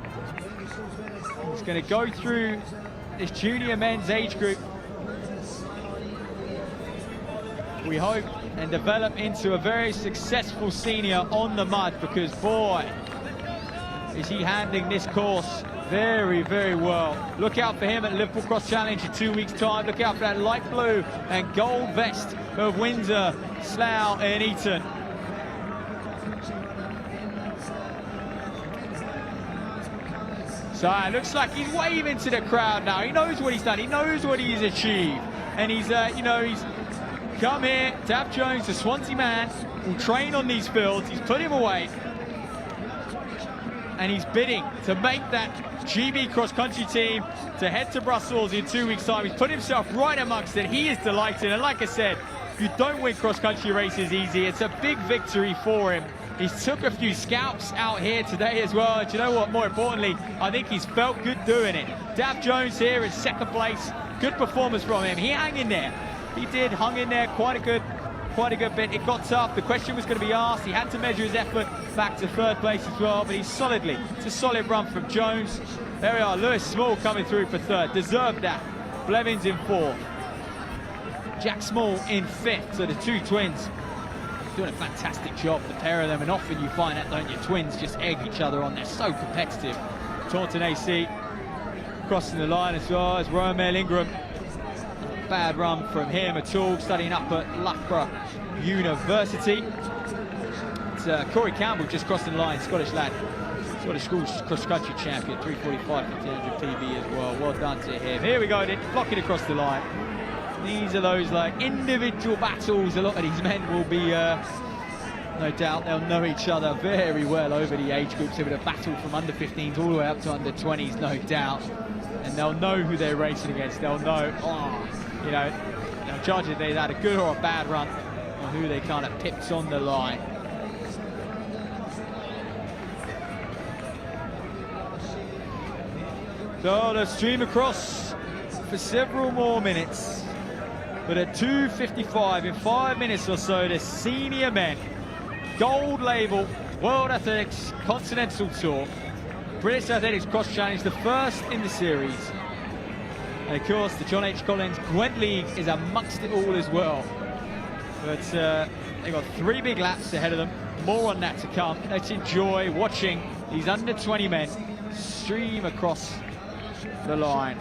He's going to go through this junior men's age group, we hope, and develop into a very successful senior on the mud, because boy, is he handling this course very, very well. Look out for him at Liverpool Cross Challenge in 2 weeks' time. Look out for that light blue and gold vest of Windsor, Slough and Eton. So it looks like he's waving to the crowd now. He knows what he's done. He knows what he's achieved. And he's, you know, he's come here. Dav Jones, the Swansea man, will train on these fields. He's put him away. And he's bidding to make that GB cross-country team to head to Brussels in 2 weeks' time. He's put himself right amongst it. He is delighted. And like I said, you don't win cross-country races easy. It's a big victory for him. He's took a few scalps out here today as well. And do you know what? More importantly, I think he's felt good doing it. Dav Jones here in 2nd place. Good performance from him. He hung in there. He did hung in there quite a good bit. It got tough. The question was going to be asked. He had to measure his effort back to 3rd place as well, but he's solidly. It's a solid run from Jones. There we are. Lewis Small coming through for 3rd. Deserved that. Blevins in 4th. Jack Small in 5th. So the 2 twins doing a fantastic job, the pair of them, and often you find that, don't you? Twins just egg each other on. They're so competitive. Taunton AC crossing the line as well as Romel Ingram. Bad run from him at all, studying up at Loughborough University. It's Corey Campbell just crossing the line, Scottish lad. Scottish cross-country champion, 3:45, 1500 PB as well. Well done to him. Here we go, then, flocking across the line. These are those like individual battles. A lot of these men will be, no doubt, they'll know each other very well over the age groups. They're going to battle from under 15s all the way up to under 20s, no doubt. And they'll know who they're racing against. They'll know, you know, they'll judge if they've had a good or a bad run, or who they kind of pipped on the line. So they'll stream across for several more minutes. But at 2:55, in 5 minutes or so, the senior men, gold label, World Athletics Continental Tour, British Athletics Cross Challenge, the first in the series. And of course, the John H. Collins Gwent League is amongst it all as well. But they've got 3 big laps ahead of them. More on that to come. Let's enjoy watching these under 20 men stream across the line.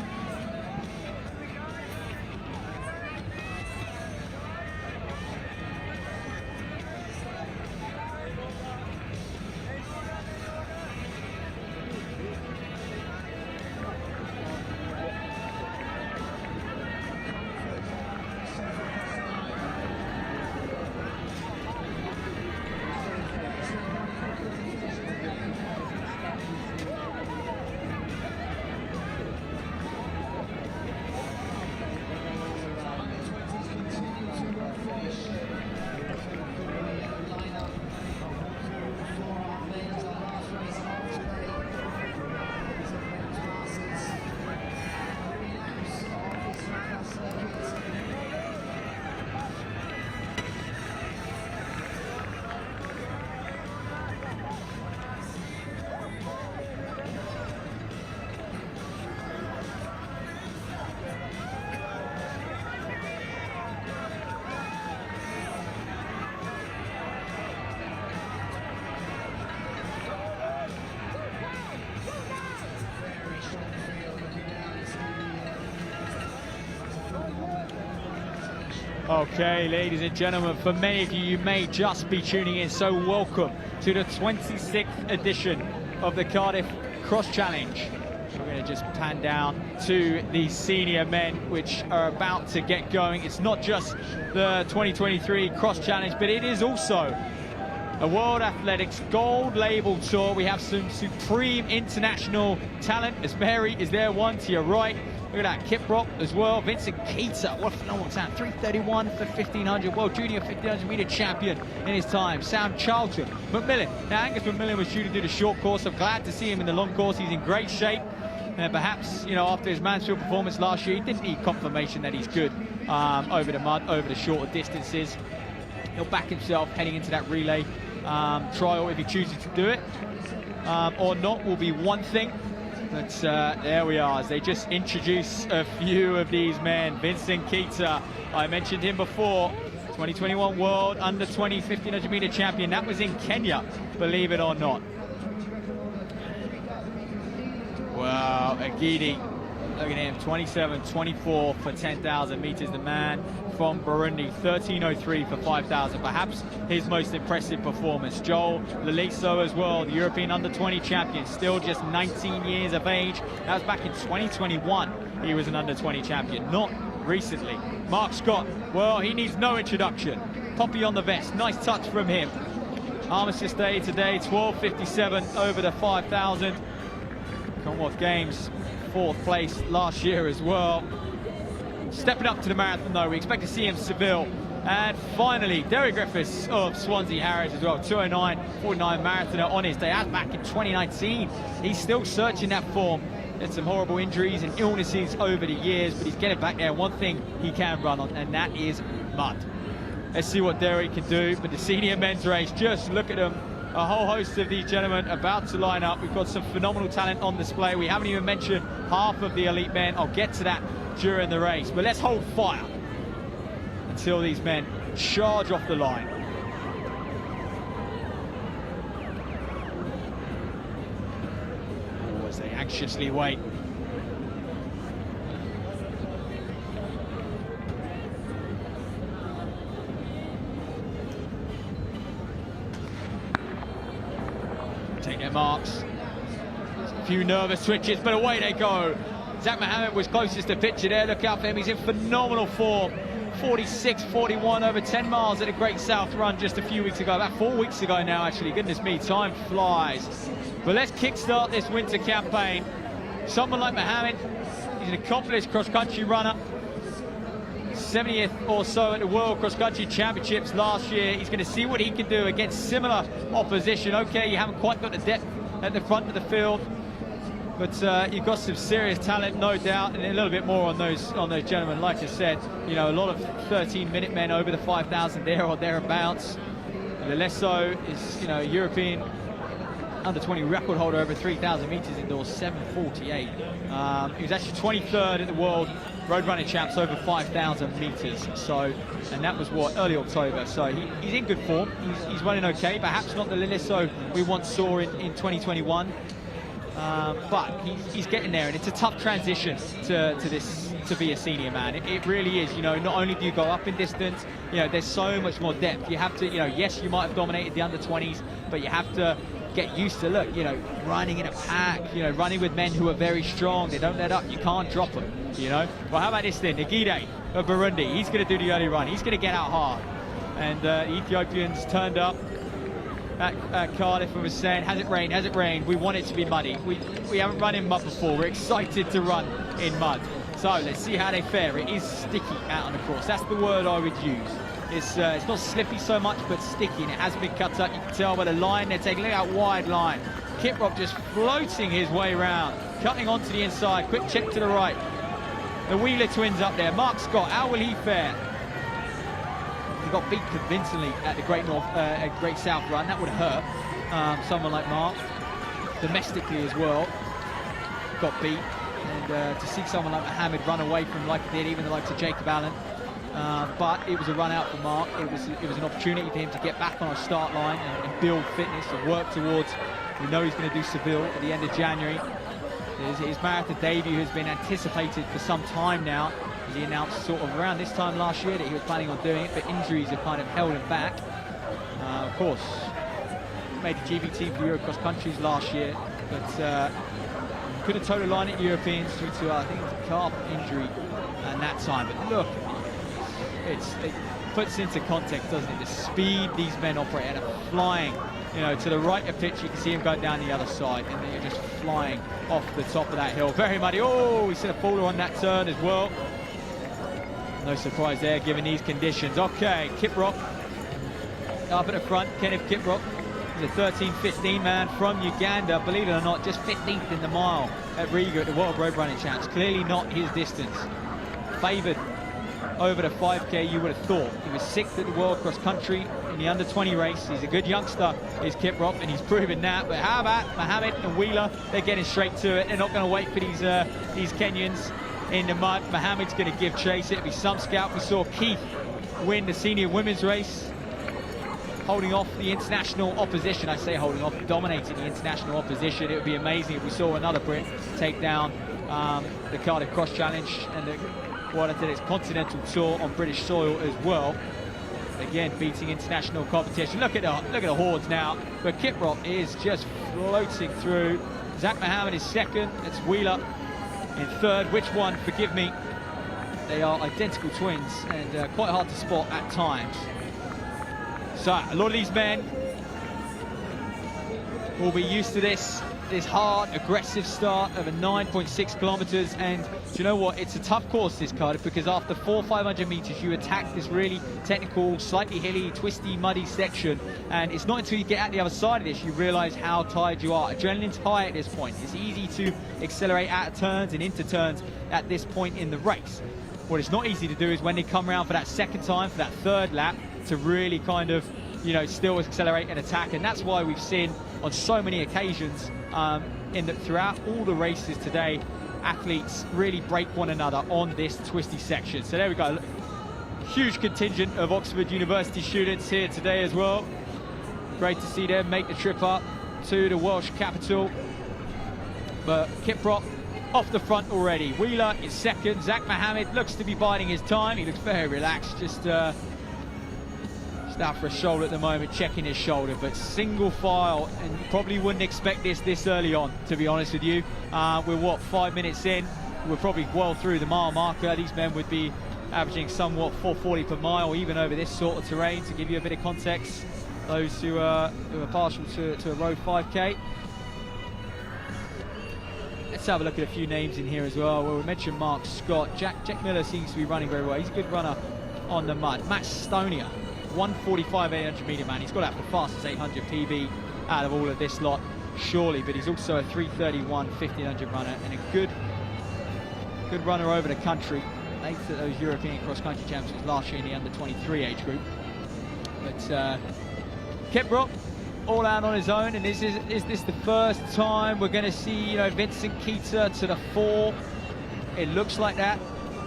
Okay, ladies and gentlemen, for many of you, you may just be tuning in, so welcome to the 26th edition of the Cardiff Cross Challenge. We're going to just pan down to the senior men, which are about to get going. It's not just the 2023 Cross Challenge, but it is also a World Athletics Gold Label Tour. We have some supreme international talent, as Mary is there, one to your right. Look at that, Kiprop as well, Vincent Keita, what a phenomenal talent, 3:31 for 1500, World Junior 1500 meter champion in his time. Sam Charlton, McMillan. Now Angus McMillan was due to do the short course. I'm glad to see him in the long course. He's in great shape. And perhaps, you know, after his Mansfield performance last year, he didn't need confirmation that he's good over the mud, over the shorter distances. He'll back himself heading into that relay trial if he chooses to do it. Or not will be one thing. But there we are, as they just introduce a few of these men. Vincent Keita, I mentioned him before, 2021 World Under-20 1500 meter champion. That was in Kenya, believe it or not. Wow, Agidi, look at him, 27-24 for 10,000 meters. The man from Burundi, 13:03 for 5,000. Perhaps his most impressive performance. Joel Laliso as well, the European Under-20 champion, still just 19 years of age. That was back in 2021. He was an Under-20 champion, not recently. Mark Scott, well, he needs no introduction. Poppy on the vest, nice touch from him. Armistice day today, 12:57 over the 5,000. Commonwealth Games, 4th place last year as well. Stepping up to the marathon though, we expect to see him Seville. And finally, Derry Griffiths of Swansea Harrods as well, 2:09.49 marathoner on his day out back in 2019. He's still searching that form. Had some horrible injuries and illnesses over the years, but he's getting back there. One thing he can run on, and that is mud. Let's see what Derry can do. But the senior men's race, just look at them. A whole host of these gentlemen about to line up. We've got some phenomenal talent on display. We haven't even mentioned half of the elite men. I'll get to that during the race. But let's hold fire until these men charge off the line. Oh, as they anxiously wait. Take their marks. A few nervous twitches, but away they go. Zach Mohammed was closest to picture there. Look out for him, he's in phenomenal form. 46-41 over 10 miles at a Great South Run just a few weeks ago, about 4 weeks ago now actually. Goodness me, time flies. But let's kickstart this winter campaign. Someone like Mohammed, he's an accomplished cross-country runner. 70th or so at the World Cross Country Championships last year. He's going to see what he can do against similar opposition. Okay, you haven't quite got the depth at the front of the field, but you've got some serious talent, no doubt, and a little bit more on those gentlemen. Like I said, you know, a lot of 13-minute men over the 5,000 there or thereabouts. Lalesso is, you know, a European Under-20 record holder over 3,000 meters indoors, 7:48. He was actually 23rd at the World Road Running Champs over 5,000 meters. So, and that was what, early October. So he's in good form. He's running okay. Perhaps not the Laliso we once saw in 2021. But he's getting there, and it's a tough transition to be a senior man. It really is. You know, not only do you go up in distance, you know, there's so much more depth. You have to, you know, yes, you might have dominated the under-20s, but you have to get used to, look, you know, running in a pack, you know, running with men who are very strong. They don't let up. You can't drop them, you know. Well, how about this then? Nagide of Burundi. He's going to do the early run. He's going to get out hard. And the Ethiopians turned up at Cardiff and was saying, has it rained? Has it rained? We want it to be muddy. We haven't run in mud before. We're excited to run in mud. So let's see how they fare. It is sticky out on the course. That's the word I would use. It's not slippy so much, but sticky, and it has been cut up. You can tell by the line they're taking. Look at that wide line. Kiprop just floating his way around, cutting onto the inside. Quick check to the right. The Wheeler twins up there. Mark Scott, how will he fare? He got beat convincingly at the Great South Run. That would hurt someone like Mark. Domestically as well, got beat. And to see someone like Mohammed run away from like he did, even the likes of Jacob Allen. But it was a run out for Mark. It was an opportunity for him to get back on a start line and build fitness and work towards. We know he's going to do Seville at the end of January. His marathon debut has been anticipated for some time now. He announced sort of around this time last year that he was planning on doing it, but injuries have kind of held him back. Of course, made the GB team for Euro Cross Countries last year, but couldn't toe the line at Europeans due to, I think, a calf injury at that time. But look, it puts into context, doesn't it? The speed these men operate at, are flying. You know, to the right of pitch, you can see him going down the other side, and then you're just flying off the top of that hill. Very muddy. Oh, he's seen a faller on that turn as well. No surprise there, given these conditions. Okay, Kiprop up at the front. Kenneth Kiprop is a 13-15 man from Uganda. Believe it or not, just 15th in the mile at Riga at the World Road Running Champs. Clearly not his distance. Favoured over the 5K, you would have thought. He was 6th at the World Cross Country in the under-20 race. He's a good youngster, is Kiprop, and he's proven that. But how about Mohammed and Wheeler? They're getting straight to it. They're not going to wait for these Kenyans in the mud. Mohammed's going to give chase. It'll be some scout. We saw Keith win the senior women's race, holding off the international opposition. I say holding off, dominating the international opposition. It would be amazing if we saw another Brit take down the Cardiff Cross Challenge and the Untitled Continental Tour on British soil as well. Again, beating international competition. Look at the hordes now. But Kiprop is just floating through. Zach Mohammed is second. It's Wheeler in third. Which one? Forgive me. They are identical twins and quite hard to spot at times. So a lot of these men will be used to this hard, aggressive start of a 9.6 kilometers. And do you know what? It's a tough course, this Cardiff, because after 400-500 meters, you attack this really technical, slightly hilly, twisty, muddy section. And it's not until you get out the other side of this you realize how tired you are. Adrenaline's high at this point. It's easy to accelerate out of turns and into turns at this point in the race. What it's not easy to do is when they come around for that second time, for that third lap, to really kind of, you know, still accelerate and attack. And that's why we've seen on so many occasions throughout all the races today, athletes really break one another on this twisty section. So there we go. Huge contingent of Oxford University students here today as well. Great to see them make the trip up to the Welsh capital. But Kiprop off the front already. Wheeler is second. Zach Mohammed looks to be biding his time. He looks very relaxed, just out for a shoulder at the moment, checking his shoulder, but single file, and you probably wouldn't expect this early on, to be honest with you. We're what, 5 minutes in? We're probably well through the mile marker. These men would be averaging somewhat 440 per mile, even over this sort of terrain, to give you a bit of context, those who are partial to a road 5K. Let's have a look at a few names in here as well. Well, we mentioned Mark Scott. Jack Miller seems to be running very well. He's a good runner on the mud. Matt Stonia, 145 800 meter man. He's got out the fastest 800 PB out of all of this lot, surely, but he's also a 331 1500 runner and a good runner over the country. 8th at those European cross country championships last year in the under 23 age group. But Kiprop all out on his own, and is this the first time we're going to see, you know, Vincent Keita to the fore? It looks like that.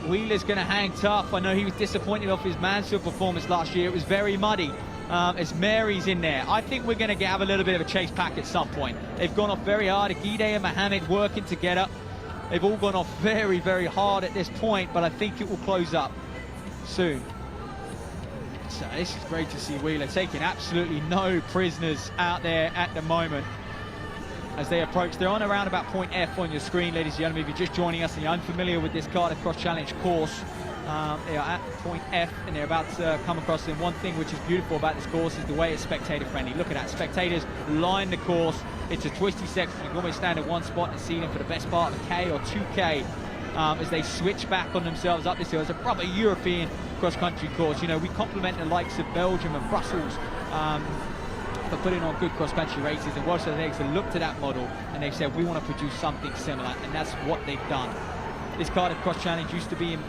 Wheeler's going to hang tough. I know he was disappointed off his Mansfield performance last year. It was very muddy. As Mary's in there, I think we're going to have a little bit of a chase pack at some point. They've gone off very hard. Agide and Mohammed working together. They've all gone off very, very hard at this point, but I think it will close up soon. So this is great to see Wheeler taking absolutely no prisoners out there at the moment as they approach. They're on around about point F on your screen, ladies and gentlemen. If you're just joining us and you're unfamiliar with this Cardiff Cross Challenge course, they are at point F and they're about to come across. And one thing which is beautiful about this course is the way it's spectator friendly. Look at that, spectators line the course. It's a twisty section. You can always stand at one spot and see them for the best part of a K or 2K as they switch back on themselves up this hill. It's a proper European cross-country course. You know, we compliment the likes of Belgium and Brussels for putting on good cross-country races, and Welsh Athletics have looked at that model and they've said we want to produce something similar, and that's what they've done. This Cardiff Cross Challenge used to be in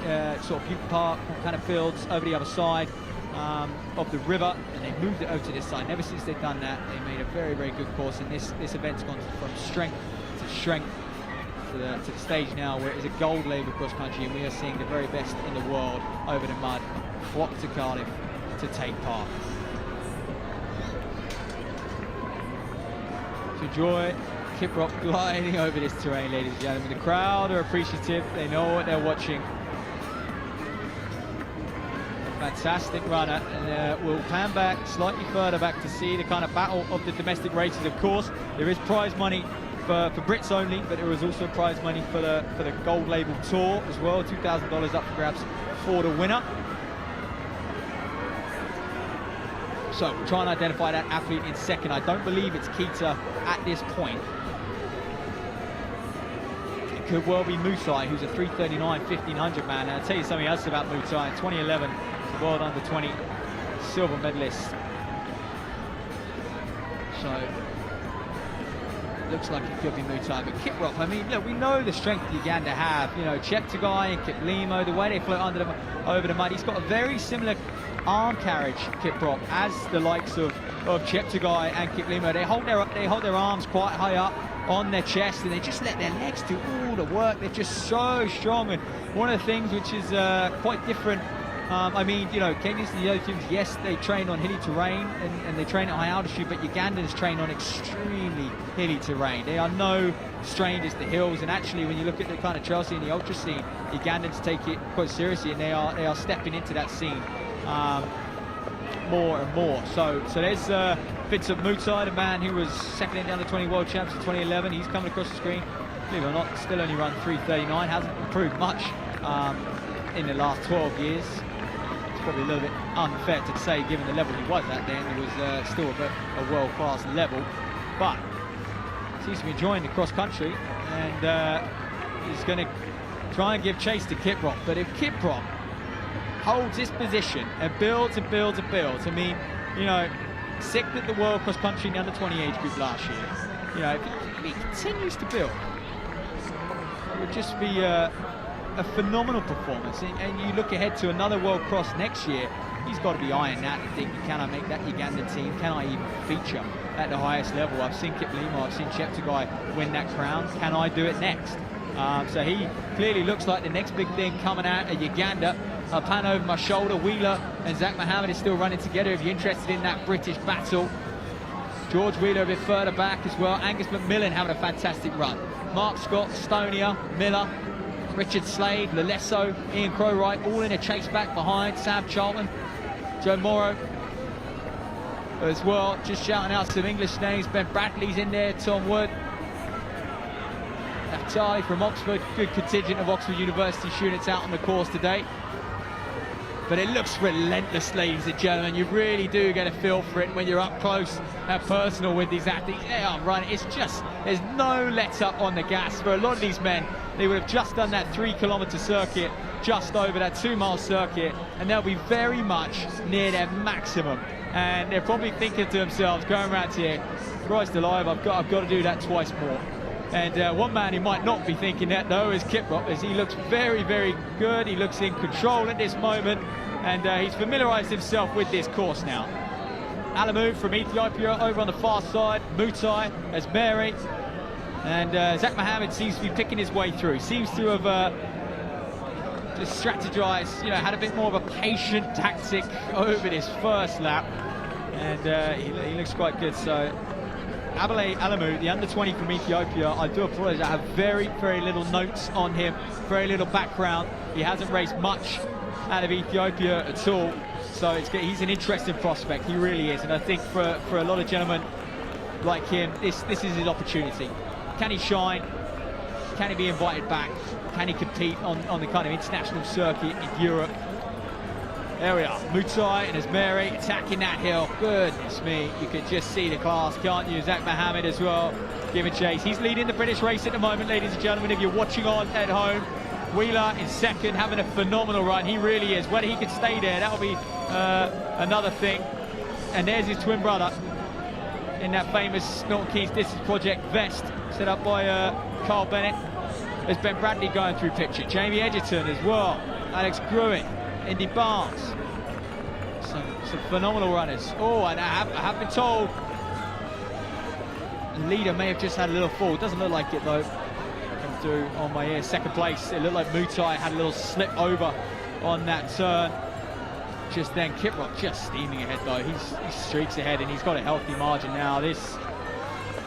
sort of Butte Park kind of fields over the other side of the river, and they moved it over to this side. And ever since they've done that, they made a very, very good course, and this event's gone from strength to strength to the stage now where it is a gold label cross country, and we are seeing the very best in the world over the mud flock to Cardiff to take part. So Joy Kiprop gliding over this terrain, ladies and gentlemen. The crowd are appreciative. They know what they're watching. Fantastic runner, and we'll pan back slightly further back to see the kind of battle of the domestic races. Of course, there is prize money for Brits only, but there is also prize money for the gold label tour as well. $2,000 up for grabs for the winner. So we'll try and identify that athlete in second. I don't believe it's Keita at this point. It could well be Mutai, who's a 3:39 1500 man. And I'll tell you something else about Mutai. In 2011, the World Under-20 silver medalist. So looks like it could be Mutai. But Kiprop, I mean, look, we know the strength Uganda have. You know, Cheptegei and Kiplimo, the way they float over the mud. He's got a very similar arm carriage, Kiprop, as the likes of Cheptegei and Kiplimo. They hold their arms quite high up on their chest, and they just let their legs do all the work. They're just so strong. And one of the things which is quite different, I mean, you know, Kenyans and the other teams, yes, they train on hilly terrain and they train at high altitude, but Ugandans train on extremely hilly terrain. They are no strangers to hills, and actually when you look at the kind of trail scene, the ultra scene, Ugandans take it quite seriously, and they are stepping into that scene more and more. So there's Vincent Mutai, the man who was second in the Under-20 World Champs in 2011. He's coming across the screen. Believe it or not, still only run 3:39. Hasn't improved much in the last 12 years. It's probably a little bit unfair to say, given the level he was at then. He was still a world-class level, but seems to be enjoying the cross-country, and he's going to try and give chase to Kiprop. But if Kiprop holds this position and builds and builds and builds, I mean, you know, sixth at the World Cross Country in the Under-20 age group last year. You know, if he continues to build, it would just be a phenomenal performance. And you look ahead to another World Cross next year, he's got to be eyeing that and thinking, can I make that Ugandan team? Can I even feature at the highest level? I've seen Kiplimo, I've seen Cheptegei win that crown. Can I do it next? So he clearly looks like the next big thing coming out of Uganda. I'll pan over my shoulder. Wheeler and Zach Mohammed is still running together if you're interested in that British battle. George Wheeler a bit further back as well. Angus McMillan having a fantastic run. Mark Scott, Stonia, Miller, Richard Slade, Lalesso, Ian Crowright, all in a chase back behind. Sam Charlton, Joe Morrow as well. Just shouting out some English names. Ben Bradley's in there, Tom Wood. Charlie from Oxford, good contingent of Oxford University students out on the course today. But it looks relentless, ladies and gentlemen. You really do get a feel for it when you're up close and personal with these athletes. They are running. It's just, there's no let up on the gas. For a lot of these men, they would have just done that 3-kilometre circuit, just over that 2-mile circuit, and they'll be very much near their maximum. And they're probably thinking to themselves, going around here, Christ alive, I've got to do that twice more. And one man who might not be thinking that, though, is Kiprop, as he looks very, very good. He looks in control at this moment, and he's familiarised himself with this course now. Alamu from Ethiopia over on the far side, Mutai as Mary, and Zach Mohammed seems to be picking his way through. Seems to have just strategized, you know, had a bit more of a patient tactic over this first lap, and he looks quite good. So Abele Alamu, the under-20 from Ethiopia, I do apologise, I have very, very little notes on him, very little background. He hasn't raced much out of Ethiopia at all, so he's an interesting prospect, he really is. And I think for a lot of gentlemen like him, this is his opportunity. Can he shine? Can he be invited back? Can he compete on the kind of international circuit in Europe? There we are, Mutai and Asmeri attacking that hill. Goodness me, you can just see the class, can't you? Zach Mohammed as well, giving chase. He's leading the British race at the moment, ladies and gentlemen, if you're watching on at home. Wheeler in second, having a phenomenal run, he really is. Whether he can stay there, that'll be another thing. And there's his twin brother in that famous Milton Keynes Distance Project vest, set up by Carl Bennett. There's Ben Bradley going through picture, Jamie Edgerton as well, Alex Gruen, Indy Barnes. Some phenomenal runners. Oh, and I have been told the leader may have just had a little fall. Doesn't look like it though. Come through on my ear. Second place. It looked like Mutai had a little slip over on that turn. Just then, Kiprop just steaming ahead though. He streaks ahead and he's got a healthy margin now. This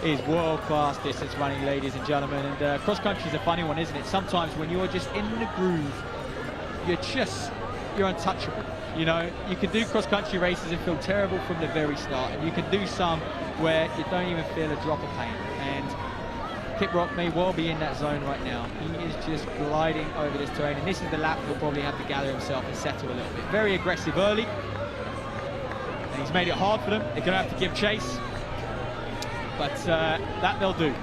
is world-class distance running, ladies and gentlemen. And cross-country is a funny one, isn't it? Sometimes when you're just in the groove, you're untouchable. You know, you can do cross-country races and feel terrible from the very start, and you can do some where you don't even feel a drop of pain. And Kiprop may well be in that zone right now. He is just gliding over this terrain, and this is the lap he'll probably have to gather himself and settle a little bit. Very aggressive early, and he's made it hard for them. They're going to have to give chase, but that they'll do.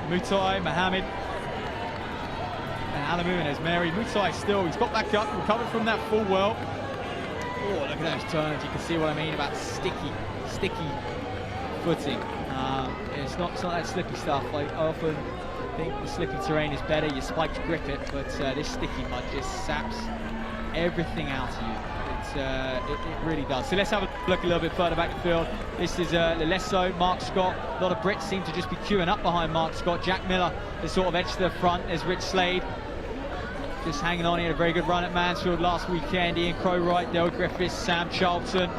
Mutai, Mohammed, and Alamu, and as Mary. Mutai still, he's got back up, recovered from that full well. Oh, look at those turns. You can see what I mean about sticky footing. It's not that slippy stuff. Like, I often think the slippy terrain is better. You spiked grip it, but this sticky mud just saps everything out of you. It really does. So let's have a look a little bit further back the field. This is Lelesso, Mark Scott. A lot of Brits seem to just be queuing up behind Mark Scott. Jack Miller is sort of edged to the front. There's Rich Slade just hanging on. He had a very good run at Mansfield last weekend. Ian Crowright, Dale Griffiths, Sam Charlton.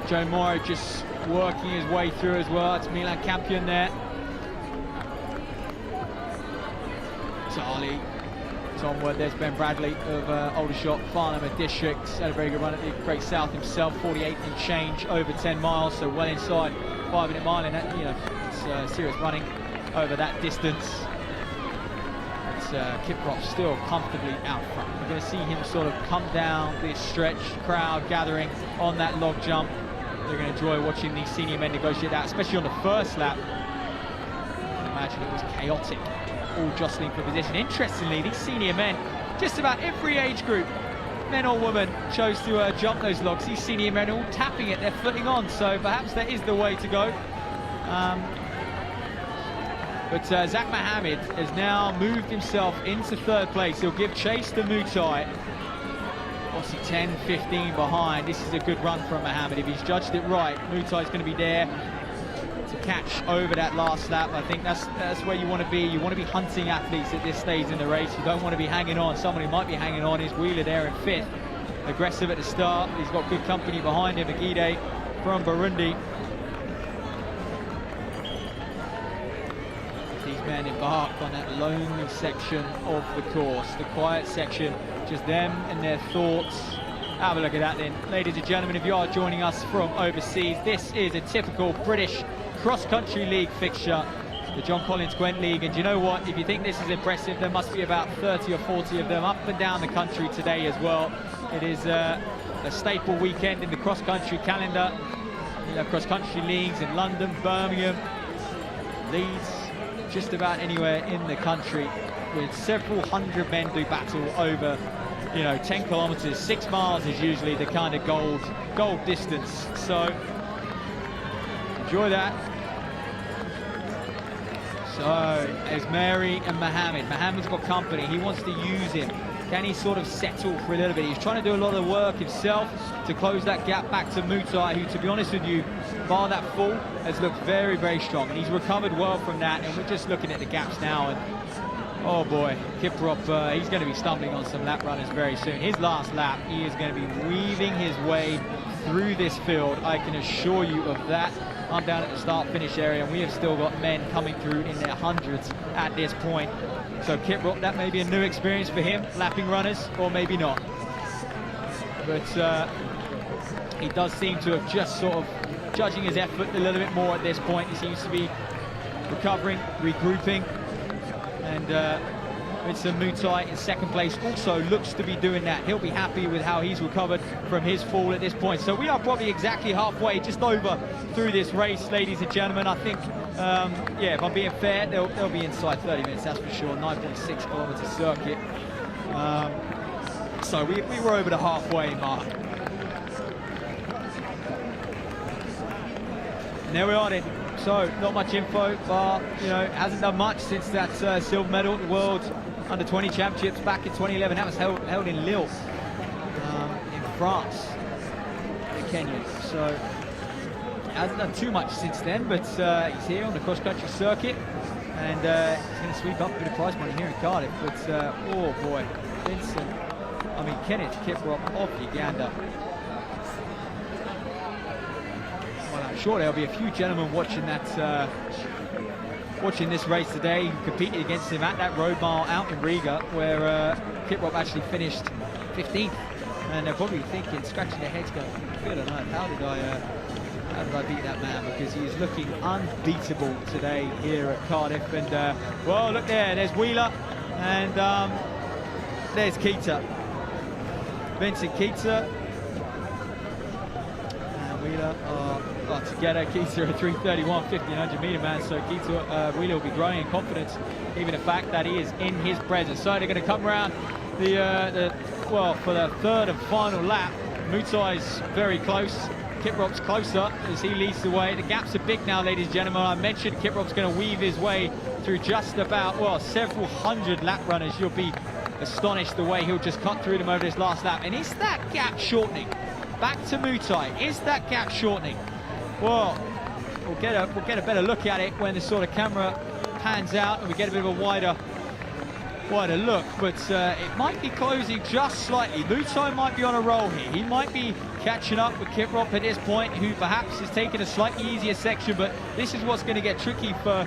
Joe Morrow just working his way through as well. It's Milan Campion there. Charlie, Tom Wood, there's Ben Bradley of Aldershot, Farnham District. Had a very good run at the Great South himself, 48 and change over 10 miles, so well inside 5-minute mile, and that, you know, it's serious running over that distance. It's Kiprop still comfortably out front. We're going to see him sort of come down this stretch, crowd gathering on that log jump. They're going to enjoy watching these senior men negotiate that, especially on the first lap. I can imagine it was chaotic, all jostling for position. Interestingly, these senior men, just about every age group, men or women, chose to jump those logs. These senior men are all tapping it, they're footing on, so perhaps that is the way to go. But Zach Mohammed has now moved himself into third place. He'll give chase to Mutai. Obviously 10-15 behind. This is a good run from Mohammed. If he's judged it right, Mutai's going to be there to catch over that last lap. I think that's where you want to be. You want to be hunting athletes at this stage in the race. You don't want to be hanging on. Someone who might be hanging on is Wheeler there in fifth. Aggressive at the start. He's got good company behind him. Agide from Burundi. These men embark on that lonely section of the course, the quiet section, just them and their thoughts. Have a look at that then. Ladies and gentlemen, if you are joining us from overseas, this is a typical British cross-country league fixture, the John Collins Gwent League. And you know what, if you think this is impressive, there must be about 30 or 40 of them up and down the country today as well. It is a staple weekend in the cross-country calendar. You know, cross-country leagues in London, Birmingham, Leeds, just about anywhere in the country, with several hundred men do battle over, you know, 10 kilometers. 6 miles is usually the kind of gold distance. So enjoy that. So there's Mary and Mohammed. Mohammed's got company. He wants to use him. Can he sort of settle for a little bit? He's trying to do a lot of work himself to close that gap back to Mutai, who, to be honest with you, bar that fall, has looked very, very strong. And he's recovered well from that. And we're just looking at the gaps now. And oh boy, Kiprop, he's going to be stumbling on some lap runners very soon. His last lap, he is going to be weaving his way through this field. I can assure you of that. I'm down at the start-finish area, and we have still got men coming through in their hundreds at this point. So Kiprop, that may be a new experience for him, lapping runners, or maybe not. But he does seem to have just sort of judging his effort a little bit more at this point. He seems to be recovering, regrouping, and Vincent Mutai in second place also looks to be doing that. He'll be happy with how he's recovered from his fall at this point. So we are probably exactly halfway, just over through this race, ladies and gentlemen. I think, yeah, if I'm being fair, they'll be inside 30 minutes, that's for sure. 9.6 kilometer circuit. So we were over the halfway mark. And there we are then. So not much info, but you know, hasn't done much since that silver medal at the World Under-20 Championships back in 2011. That was held in Lille, in France, the Kenyan. So hasn't done too much since then, but he's here on the cross-country circuit, and he's going to sweep up a bit of prize money here in Cardiff. But oh boy, Kenneth Kiprop of Uganda. Well, I'm sure there'll be a few gentlemen watching that, watching this race today, who competed against him at that road mile out in Riga, where Kit Rob actually finished 15th, and they're probably thinking, scratching their heads, going, "Good on earth, how did I beat that man?" Because he is looking unbeatable today here at Cardiff. And well, look there's Wheeler, and there's Keita, Vincent Keita. Wheeler are together. Keita a 3:31 1500 meter man, so Keita Wheeler will be growing in confidence, even the fact that he is in his presence. So they're going to come around well, for the third and final lap. Mutai's very close. Kiprop's closer as he leads the way. The gaps are big now, ladies and gentlemen. I mentioned Kiprop's going to weave his way through just about, well, several hundred lap runners. You'll be astonished the way he'll just cut through them over this last lap. And is that gap shortening? Back to Mutai. Is that gap shortening? Well, we'll get a better look at it when the sort of camera pans out and we get a bit of a wider look, but it might be closing just slightly. Mutai might be on a roll here. He might be catching up with Kiprop at this point, who perhaps is taking a slightly easier section, but this is what's going to get tricky for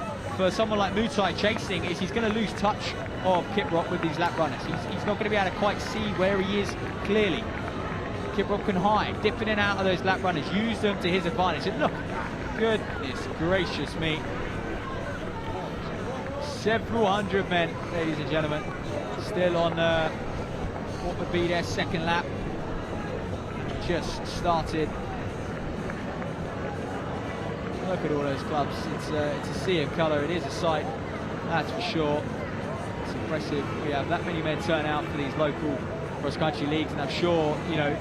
someone like Mutai chasing, is he's going to lose touch of Kiprop with these lap runners. He's not going to be able to quite see where he is clearly. Kiprop can hide, dip in and out of those lap runners, use them to his advantage. And look, goodness gracious me. Several hundred men, ladies and gentlemen, still on what would be their second lap. Just started. Look at all those clubs. It's a sea of colour. It is a sight, that's for sure. It's impressive. We have that many men turn out for these local cross-country leagues, and I'm sure, you know,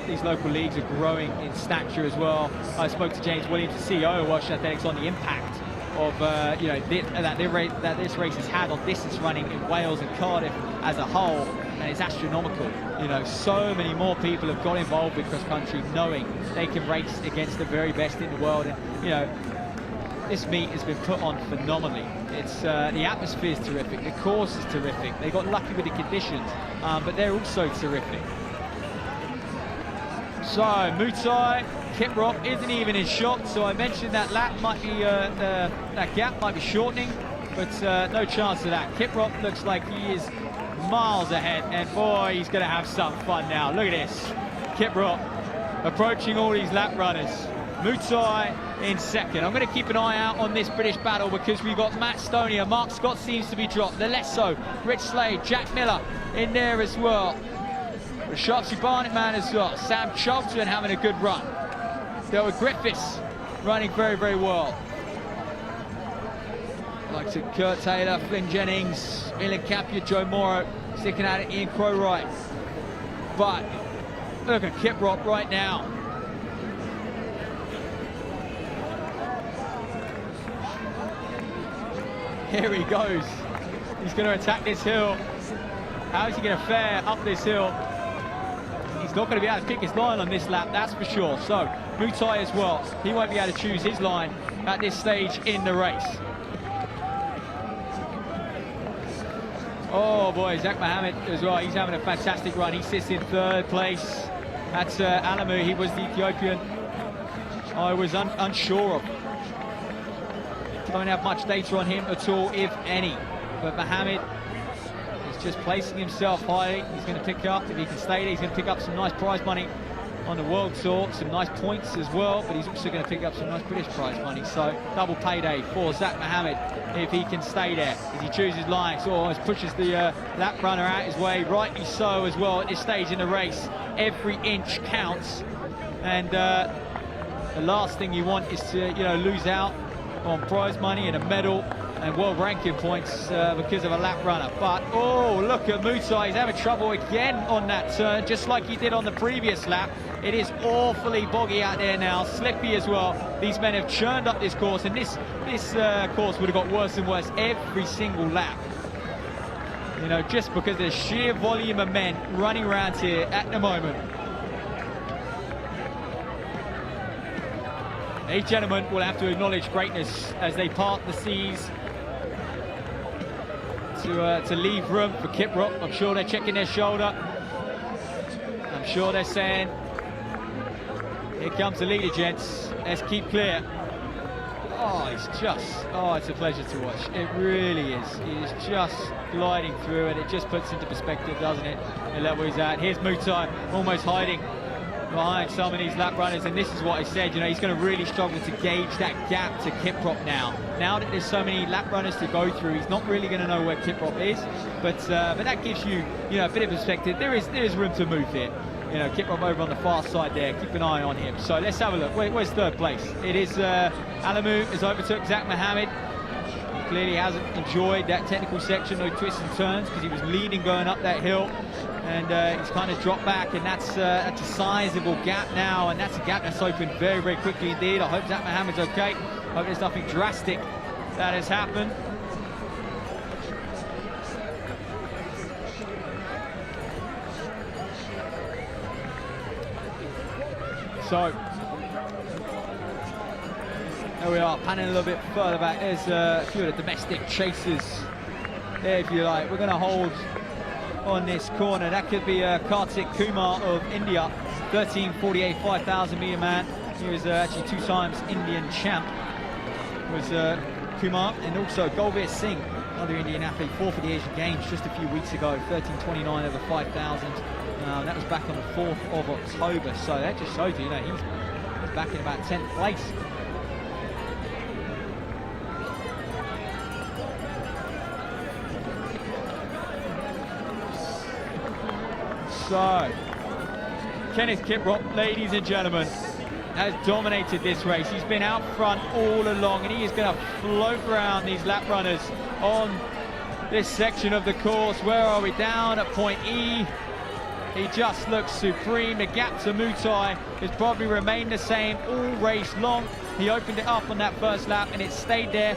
these local leagues are growing in stature as well. I spoke to James Williams, the CEO of Welsh Athletics, on the impact of you know, that this race has had on distance running in Wales and Cardiff as a whole, and it's astronomical. You know, so many more people have got involved with cross-country, knowing they can race against the very best in the world. And you know, this meet has been put on phenomenally. It's the atmosphere is terrific, the course is terrific. They got lucky with the conditions, but they're also terrific. So Mutai, Kiprop isn't even in shot, so I mentioned that lap might be that gap might be shortening, but no chance of that. Kiprop looks like he is miles ahead, and boy, he's going to have some fun now. Look at this, Kiprop approaching all these lap runners. Mutai in second. I'm going to keep an eye out on this British battle, because we've got Matt Stoner, Mark Scott seems to be dropped, Lesso, Rich Slade, Jack Miller in there as well. The Sharpsy Barnett man as well. Sam Charlton having a good run. Delwood Griffiths running very, very well. Like to Kurt Taylor, Flynn Jennings, Ilan Capia, Joe Morrow sticking at it, Ian Crowright. But look at Kiprop right now. Here he goes. He's going to attack this hill. How is he going to fare up this hill? He's not going to be able to pick his line on this lap, that's for sure. So Mutai as well, he won't be able to choose his line at this stage in the race. Oh boy, Zach Mohammed as well, he's having a fantastic run. He sits in third place. That's Alamu, he was the Ethiopian I was unsure of. Don't have much data on him at all, if any. But Mohammed is just placing himself high. He's going to pick up, if he can stay there, he's going to pick up some nice prize money on the World Tour, some nice points as well, but he's also going to pick up some nice British prize money. So double payday for Zach Mohammed if he can stay there, as he chooses line. So almost pushes the lap runner out his way, rightly so as well at this stage in the race. Every inch counts, and the last thing you want is to, you know, lose out on prize money and a medal and world ranking points because of a lap runner. But oh, look at Mutai, he's having trouble again on that turn, just like he did on the previous lap. It is awfully boggy out there now, slippy as well. These men have churned up this course, and this course would have got worse and worse every single lap. You know, just because of the sheer volume of men running around here at the moment. These gentlemen will have to acknowledge greatness as they part the seas to leave room for Kiprop. I'm sure they're checking their shoulder. I'm sure they're saying, here comes the leader, gents. Let's keep clear. Oh, it's a pleasure to watch. It really is. He's just gliding through, and it just puts into perspective, doesn't it, the level he's at. Here's Mutai almost hiding behind some of these lap runners, and this is what I said, you know, he's going to really struggle to gauge that gap to Kiprop now. Now that there's so many lap runners to go through, he's not really going to know where Kiprop is, but that gives you, you know, a bit of perspective. There is room to move here. You know, Kiprop over on the far side there. Keep an eye on him. So let's have a look. Where's third place? It is Alamu has overtook Zach Mohammed. Clearly hasn't enjoyed that technical section, no twists and turns, because he was leading going up that hill, and he's kind of dropped back, and that's a sizable gap now, and that's a gap that's opened very, very quickly indeed. I hope Zach Mohammed's okay. I hope there's nothing drastic that has happened. So there we are, panning a little bit further back. There's a few of the domestic chasers there, if you like. We're going to hold on this corner. That could be Kartik Kumar of India, 13:48 5,000 meter man. He was actually 2 times Indian champ, was Kumar, and also Golbir Singh, another Indian athlete, 4th for the Asian Games just a few weeks ago, 13:29 over 5,000. That was back on the 4th of October, so that just shows you, he's back in about 10th place. So, Kenneth Kiprop, ladies and gentlemen, has dominated this race. He's been out front all along, and he is going to float around these lap runners on this section of the course. Where are we? Down at point E. He just looks supreme. The gap to Mutai has probably remained the same all race long. He opened it up on that first lap, and it stayed there.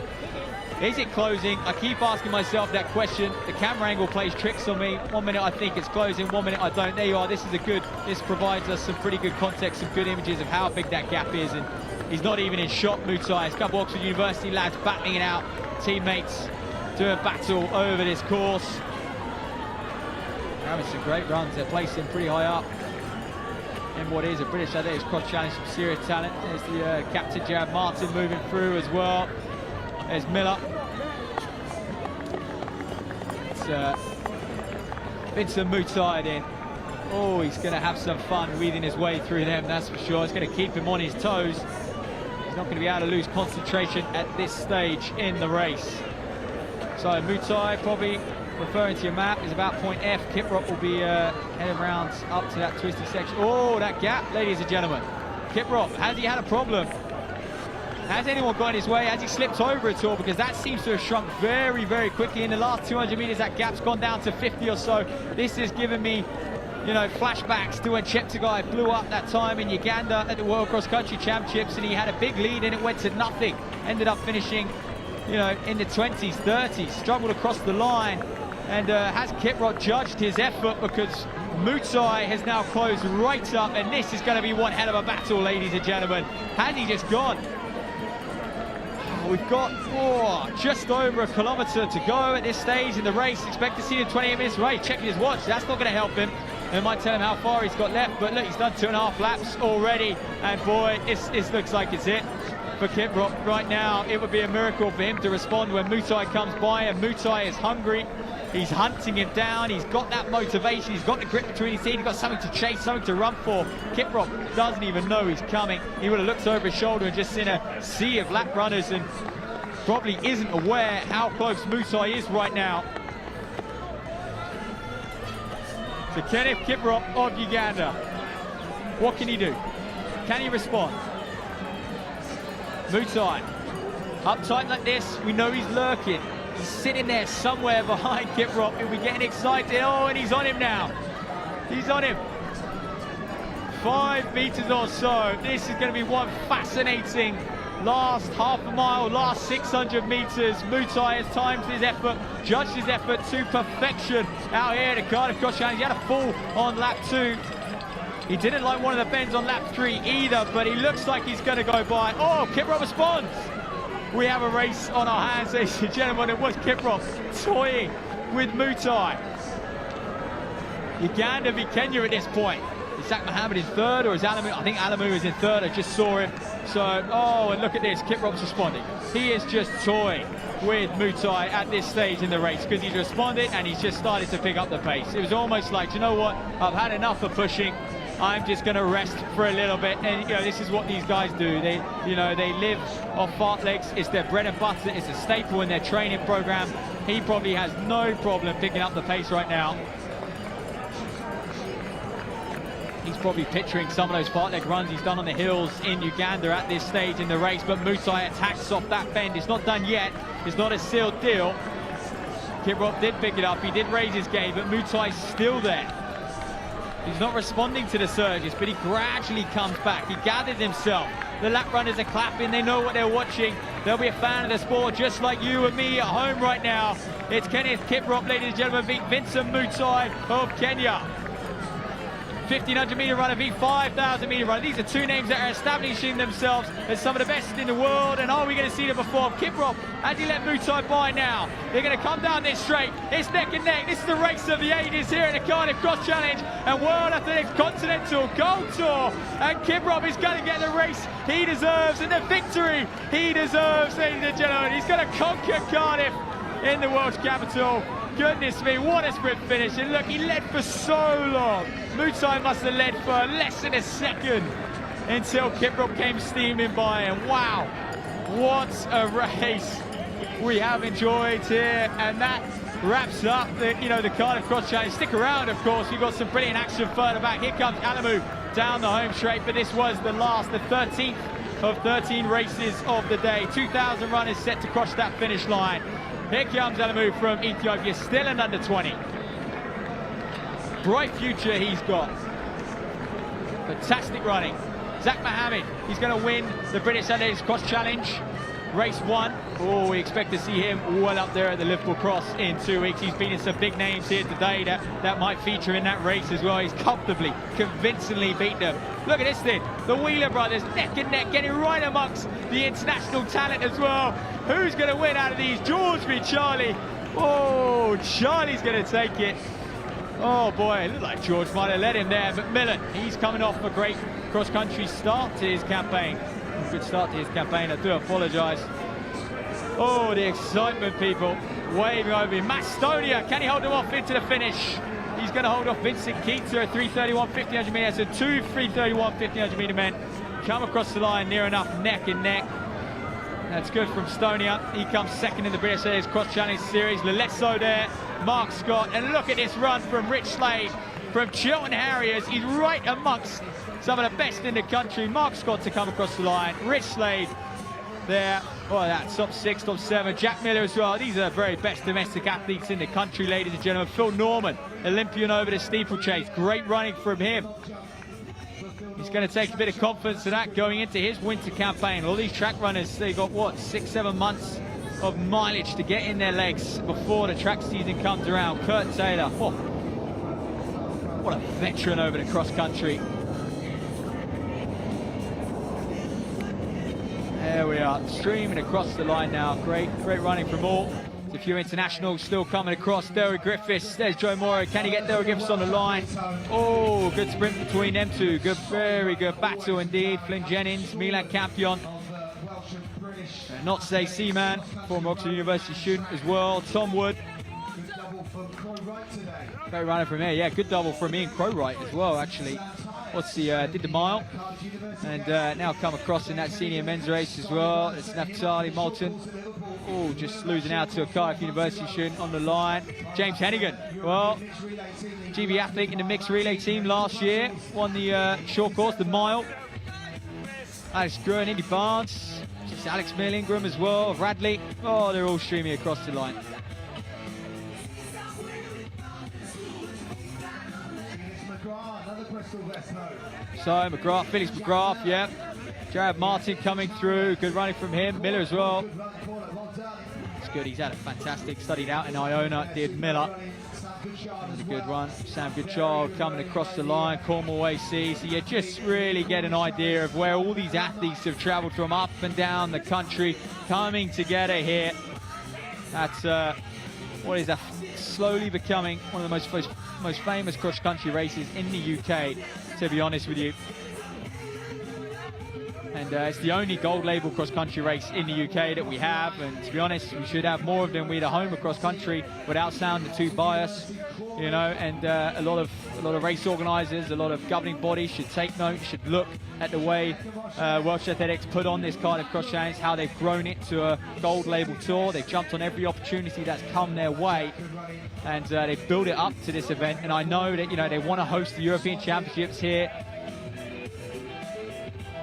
Is it closing? I keep asking myself that question. The camera angle plays tricks on me. 1 minute I think it's closing, 1 minute I don't. There you are. This provides us some pretty good context, some good images of how big that gap is, and he's not even in shot, Mutai. It's a couple of Oxford University lads battling it out. Teammates doing battle over this course. Having some great runs. They're placing pretty high up in what is a British Athletics Cross Challenge, some serious talent. There's the captain, Jared Martin, moving through as well. There's Miller. It's Vincent Mutai in. Oh, he's going to have some fun weaving his way through them, that's for sure. It's going to keep him on his toes. He's not going to be able to lose concentration at this stage in the race. So Mutai, probably referring to your map, is about point F. Kiprop will be heading round up to that twisty section. Oh, that gap, ladies and gentlemen. Kiprop, has he had a problem? Has anyone got in his way? Has he slipped over at all? Because that seems to have shrunk very, very quickly. In the last 200 meters, that gap's gone down to 50 or so. This has given me, you know, flashbacks to when Cheptegei blew up that time in Uganda at the World Cross Country Championships, and he had a big lead and it went to nothing. Ended up finishing, you know, in the 20s, 30s, struggled across the line. And has Kiprop judged his effort? Because Mutai has now closed right up, and this is going to be one hell of a battle, ladies and gentlemen. Has he just gone? We've got just over a kilometre to go at this stage in the race. Expect to see him 28 minutes race. Checking his watch, that's not going to help him. It might tell him how far he's got left, but look, he's done 2.5 laps already, and boy, this looks like it's it for Kiprop right now. It would be a miracle for him to respond when Mutai comes by, and Mutai is hungry. He's hunting him down. He's got that motivation. He's got the grip between his teeth. He's got something to chase, something to run for. Kiprop doesn't even know he's coming. He would have looked over his shoulder and just seen a sea of lap runners, and probably isn't aware how close Mutai is right now. So Kenneth Kiprop of Uganda. What can he do? Can he respond? Mutai, uptight like this, we know he's lurking. He's sitting there somewhere behind Kiprop. He'll be getting excited. Oh, and he's on him now. He's on him. 5 meters or so. This is going to be one fascinating last half a mile, last 600 meters. Mutai has timed his effort, judged his effort to perfection out here at the Cardiff Cross Challenge. He had a fall on lap 2. He didn't like one of the bends on lap 3 either, but he looks like he's going to go by. Oh, Kiprop responds. We have a race on our hands, ladies and gentlemen. It was Kiprop toying with Mutai. Uganda v Kenya at this point. Is Zach Mohammed in third, or is Alamu? I think Alamu is in third. I just saw him So, oh, and look at this, Kip Rob's responding. He is just toying with Mutai at this stage in the race because he's responded and he's just started to pick up the pace. It was almost like, you know what, I've had enough of pushing. I'm just going to rest for a little bit. And, you know, this is what these guys do. They, you know, they live off fartlegs. It's their bread and butter. It's a staple in their training program. He probably has no problem picking up the pace right now. He's probably picturing some of those fartleg runs he's done on the hills in Uganda at this stage in the race, but Mutai attacks off that bend. It's not done yet. It's not a sealed deal. Kip Rob did pick it up. He did raise his game, but Mutai's still there. He's not responding to the surges, but he gradually comes back. He gathers himself. The lap runners are clapping. They know what they're watching. They'll be a fan of the sport, just like you and me at home right now. It's Kenneth Kiprop, ladies and gentlemen, beat Vincent Mutai of Kenya. 1500 meter runner, v 5000 meter runner. These are two names that are establishing themselves as some of the best in the world. And are we going to see them perform? Kiprop, as he let Mutai by now. They're going to come down this straight. It's neck and neck. This is the race of the ages here in the Cardiff Cross Challenge and World Athletics Continental Gold Tour. And Kiprop is going to get the race he deserves and the victory he deserves, ladies and gentlemen. He's going to conquer Cardiff in the world's capital. Goodness me, what a sprint finish. And look, he led for so long. Mutai must have led for less than a second until Kiprop came steaming by. And wow, what a race we have enjoyed here. And that wraps up the Cardiff Cross Challenge. Stick around, of course. We've got some brilliant action further back. Here comes Alamu down the home straight, but this was the last, the 13th of 13 races of the day. 2,000 runners set to cross that finish line. Here comes Alamu from Ethiopia, still an under 20. Bright future he's got. Fantastic running. Zach Mohammed, he's going to win the British Athletics Cross Challenge. Race 1. Oh, we expect to see him well up there at the Liverpool Cross in 2 weeks. He's beaten some big names here today that might feature in that race as well. He's comfortably, convincingly beat them. Look at this thing. The Wheeler brothers, neck and neck, getting right amongst the international talent as well. Who's going to win out of these? George v. Charlie. Oh, Charlie's going to take it. Oh boy, it looked like George might have led him there. Macmillan, he's coming off a great cross-country start to his campaign. Good start to his campaign, I do apologise. Oh, the excitement, people, waving over him. Mastonia, can he hold him off into the finish? He's going to hold off Vincent Keitzer at 3:31, 1500 metres. So two 3:31, 1500 metre men come across the line near enough, neck and neck. That's good from Stonia. He comes second in the British Athletics Cross Challenge Series. Lelesso there, Mark Scott, and look at this run from Rich Slade from Chiltern Harriers. He's right amongst some of the best in the country. Mark Scott to come across the line. Rich Slade there. Oh, that's top 6, top 7. Jack Miller as well. These are the very best domestic athletes in the country, ladies and gentlemen. Phil Norman, Olympian over the steeplechase. Great running from him. He's going to take a bit of confidence in that going into his winter campaign. All these track runners, they've got, what, 6-7 months of mileage to get in their legs before the track season comes around. Kurt Taylor, oh, what a veteran over the cross country. There we are, streaming across the line now. Great running from all. There's a few internationals still coming across. Derry Griffiths, there's Joe Morrow. Can he get Derry Griffiths on the line? Oh, good sprint between them two. Good, very good battle indeed. Flynn Jennings, Milan Campion. Not say Seaman, former Oxford University student as well. Tom Wood. Great runner from here. Yeah, good double from Ian Crowright as well, actually. Did the mile and now come across in that senior men's race as well. It's Naftali Moulton. Oh, just losing out to a Cardiff University student on the line. James Hennigan, well, GB athlete in the mixed relay team last year. Won the short course, the mile. Alex Gruen, Indy Barnes. Just Alex Mill Ingram as well, Radley. Oh, they're all streaming across the line. So McGrath, Felix McGrath, yeah. Jared Martin coming through, good running from him. Miller as well. It's good, he's had a fantastic, studied out in Iona, did Miller. Another good run. Sam Goodchild coming across the line, Cornwall AC. So you just really get an idea of where all these athletes have travelled from up and down the country, coming together here. That's what is that? Slowly becoming one of the most famous cross-country races in the UK, to be honest with you. And And it's the only gold label cross-country race in the UK that we have, and to be honest, we should have more of them. We're the home of cross-country, without sounding too biased, you know. And a lot of race organisers, a lot of governing bodies should take note, should look at the way Welsh Athletics put on this Cardiff Cross Challenge, how they've grown it to a gold label tour. They've jumped on every opportunity that's come their way, and they've built it up to this event. And I know that, you know, they want to host the European Championships here.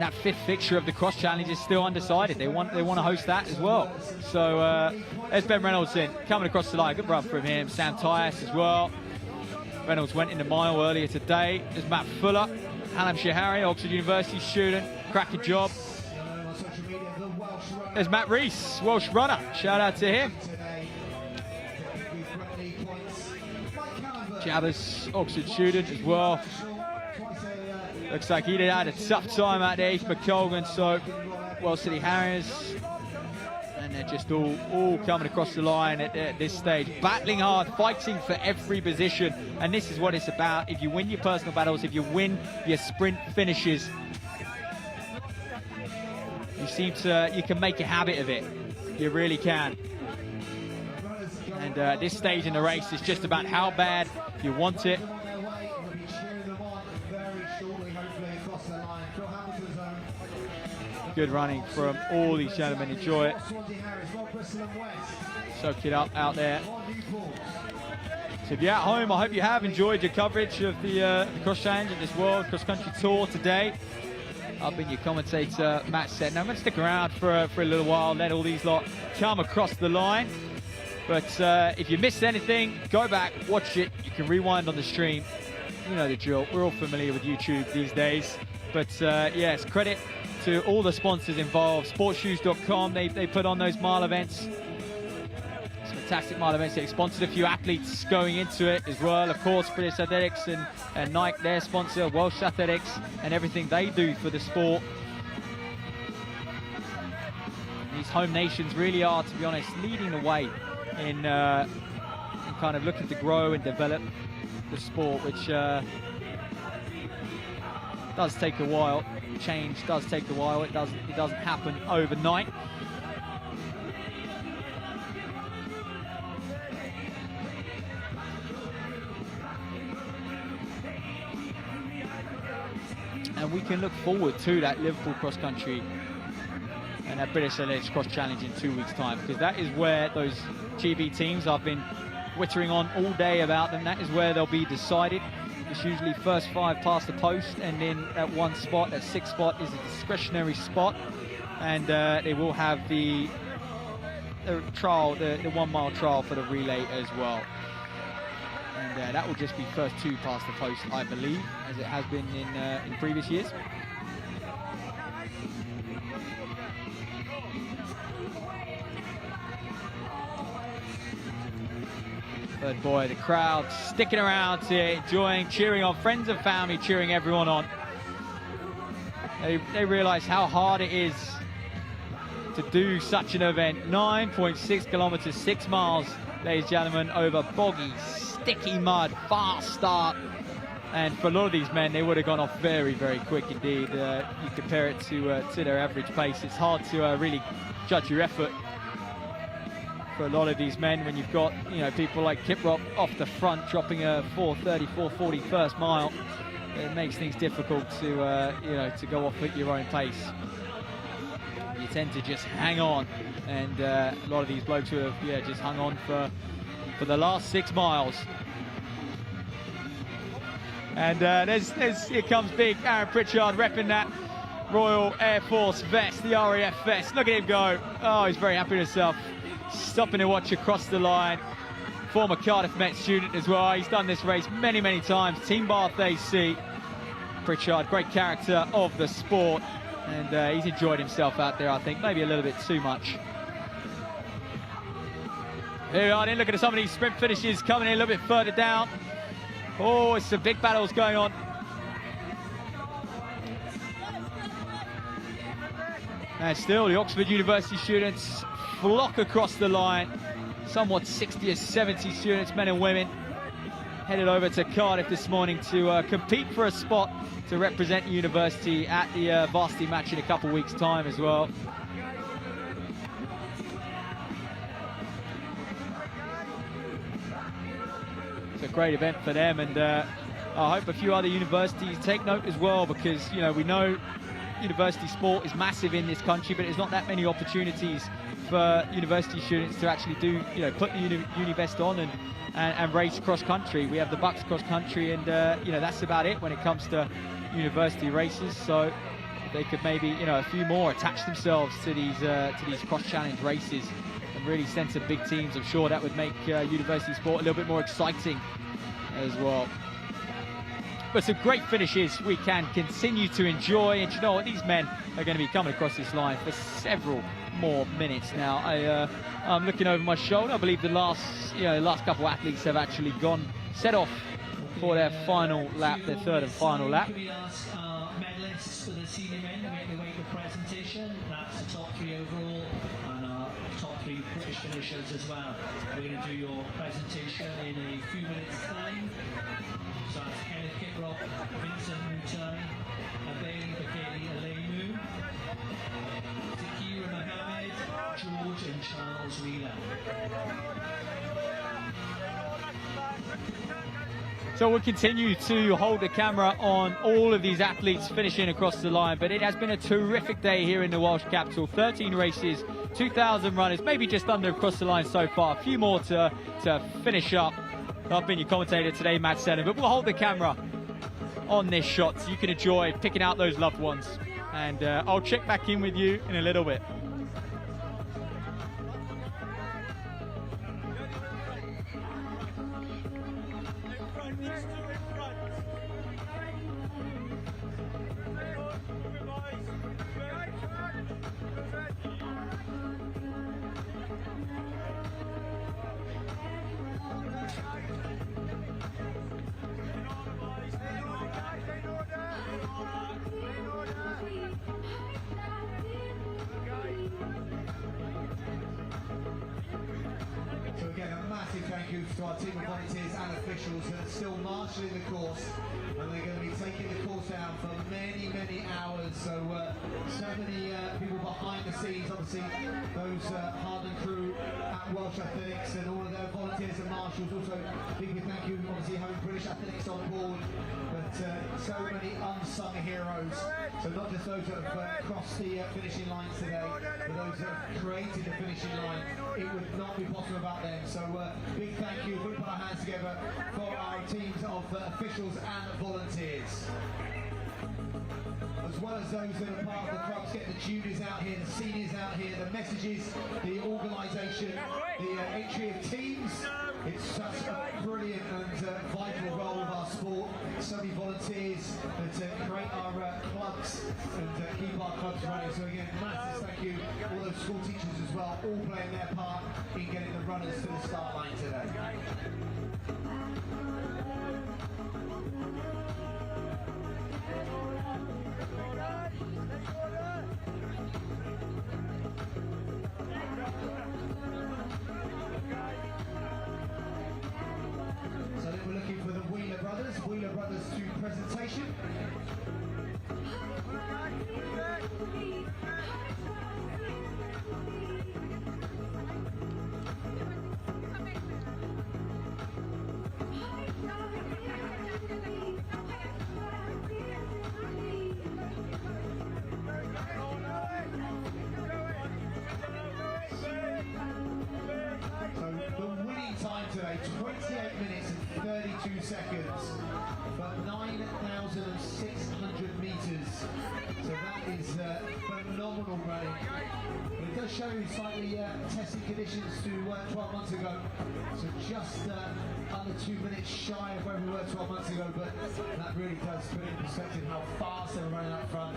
That 5th fixture of the Cross Challenge is still undecided. They want to host that as well. So there's Ben Reynolds in, coming across the line. Good run from him. Sam Tyas as well. Reynolds went in the mile earlier today. There's Matt Fuller, Hampshire Harry, Oxford University student. Cracking job. There's Matt Rees, Welsh runner. Shout out to him. Jabbers, Oxford student as well. Looks like he had a tough time out there, Heath McColgan, so Welsh City Harriers. And they're just all coming across the line at this stage. Battling hard, fighting for every position. And this is what it's about. If you win your personal battles, if you win your sprint finishes, you can make a habit of it. You really can. And at this stage in the race, it's just about how bad you want it. Good running from all these gentlemen. Enjoy it. Soak it up out there. So if you're at home, I hope you have enjoyed your coverage of the Cross Challenge and this World Cross Country Tour today. I've been your commentator, Matt Seton. I'm going to stick around for a little while, let all these lot come across the line. But if you missed anything, go back, watch it. You can rewind on the stream. You know the drill. We're all familiar with YouTube these days. But yes, credit to all the sponsors involved. Sportshoes.com, they put on those mile events. It's fantastic mile events. They sponsored a few athletes going into it as well. Of course, British Athletics and Nike, their sponsor, Welsh Athletics, and everything they do for the sport. These home nations really are, to be honest, leading the way in kind of looking to grow and develop the sport, which does take a while. Change does take a while. It doesn't happen overnight. And we can look forward to that Liverpool cross country and that British Athletics Cross Challenge in 2 weeks' time, because that is where those GB teams, I've been twittering on all day about them, that is where they'll be decided. It's usually first 5 past the post, and then at one spot, that 6th spot is a discretionary spot, and they will have the trial, the 1 mile trial for the relay as well. And that will just be first 2 past the post, I believe, as it has been in previous years. But boy, the crowd sticking around here, enjoying, cheering on, friends and family cheering everyone on. They realise how hard it is to do such an event. 9.6 kilometres, 6 miles, ladies and gentlemen, over boggy, sticky mud, fast start. And for a lot of these men, they would have gone off very, very quick indeed. You compare it to their average pace. It's hard to really judge your effort for a lot of these men when you've got, you know, people like Kiprop off the front dropping a 4:30, 4:40 first mile. It makes things difficult to you know, to go off at your own pace. You tend to just hang on, and a lot of these blokes who have just hung on for the last 6 miles. And here comes big Aaron Pritchard repping that Royal Air Force vest, the RAF vest. Look at him go. Oh, he's very happy with himself. Stopping to watch across the line. Former Cardiff Met student as well. He's done this race many, many times. Team Bath AC. Pritchard, great character of the sport. And he's enjoyed himself out there, I think. Maybe a little bit too much. Here we are then. Look at some of these sprint finishes coming in a little bit further down. Oh, it's some big battles going on. And still, the Oxford University students flock across the line. Somewhat 60 or 70 students, men and women. headed over to Cardiff this morning to compete for a spot to represent university at the varsity match in a couple weeks' time as well. It's a great event for them, and I hope a few other universities take note as well, because we know university sport is massive in this country, but there's not that many opportunities for university students to actually do, put the uni vest on and race cross country. We have the Bucks cross country, and that's about it when it comes to university races. So they could maybe, a few more attach themselves to these cross challenge races and really send some big teams. I'm sure that would make university sport a little bit more exciting as well. But some great finishes we can continue to enjoy, and you know what, these men are going to be coming across this line for several more minutes now. I'm looking over my shoulder. I believe the last couple of athletes have actually set off for their final lap, their third and final lap. We ask our medalists for the senior men to make their way to presentation. That's the top 3 overall, and our top 3 British finishers as well. We're going to do your presentation in a few minutes' time. So that's Kenneth Kickrock, Vincent Mutai, Abeli Bakeli Alemu, Takira Mohammed, George and Charles Wheeler. So we'll continue to hold the camera on all of these athletes finishing across the line, but it has been a terrific day here in the Welsh capital. 13 races, 2,000 runners, maybe just under across the line so far. A few more to finish up. I've been your commentator today, Matt Senna, but we'll hold the camera on this shot so you can enjoy picking out those loved ones. And I'll check back in with you in a little bit. So again, a massive thank you to our team of volunteers and officials who are still marshalling the course, and they're going to be taking the course down for many, many hours. So so many people behind the scenes, obviously those Harden crew at Welsh Athletics and all of their volunteers and marshals. Also, big thank you, obviously having British Athletics on board, but so many unsung heroes. So not just those that have crossed the finishing lines today, but those that have created the finishing line. It would not be possible without them. So big thank you. We put our hands together for our teams of officials and volunteers, as well as those that are part of the clubs, getting the juniors out here, the seniors out here, the messages, the organisation, the entry of teams. It's such a brilliant and vital role of our sport. So many volunteers that create our clubs and keep our clubs running. So again, massive thank you. All those school teachers as well, all playing their part in getting the runners to the start line today. So then we're looking for the Wheeler Brothers to presentation. So the winning time today, 28 minutes and 32 seconds for 9,600 metres. So that is phenomenal running. But it does show you slightly testing conditions to 12 months ago. So just under 2 minutes shy of where we were 12 months ago. But that really does put in perspective how fast they're running up front.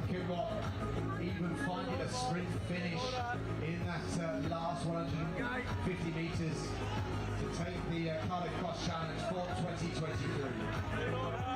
Kickrock even finding a sprint finish in that last 150 metres to take the Cardiff Cross Challenge for 2023.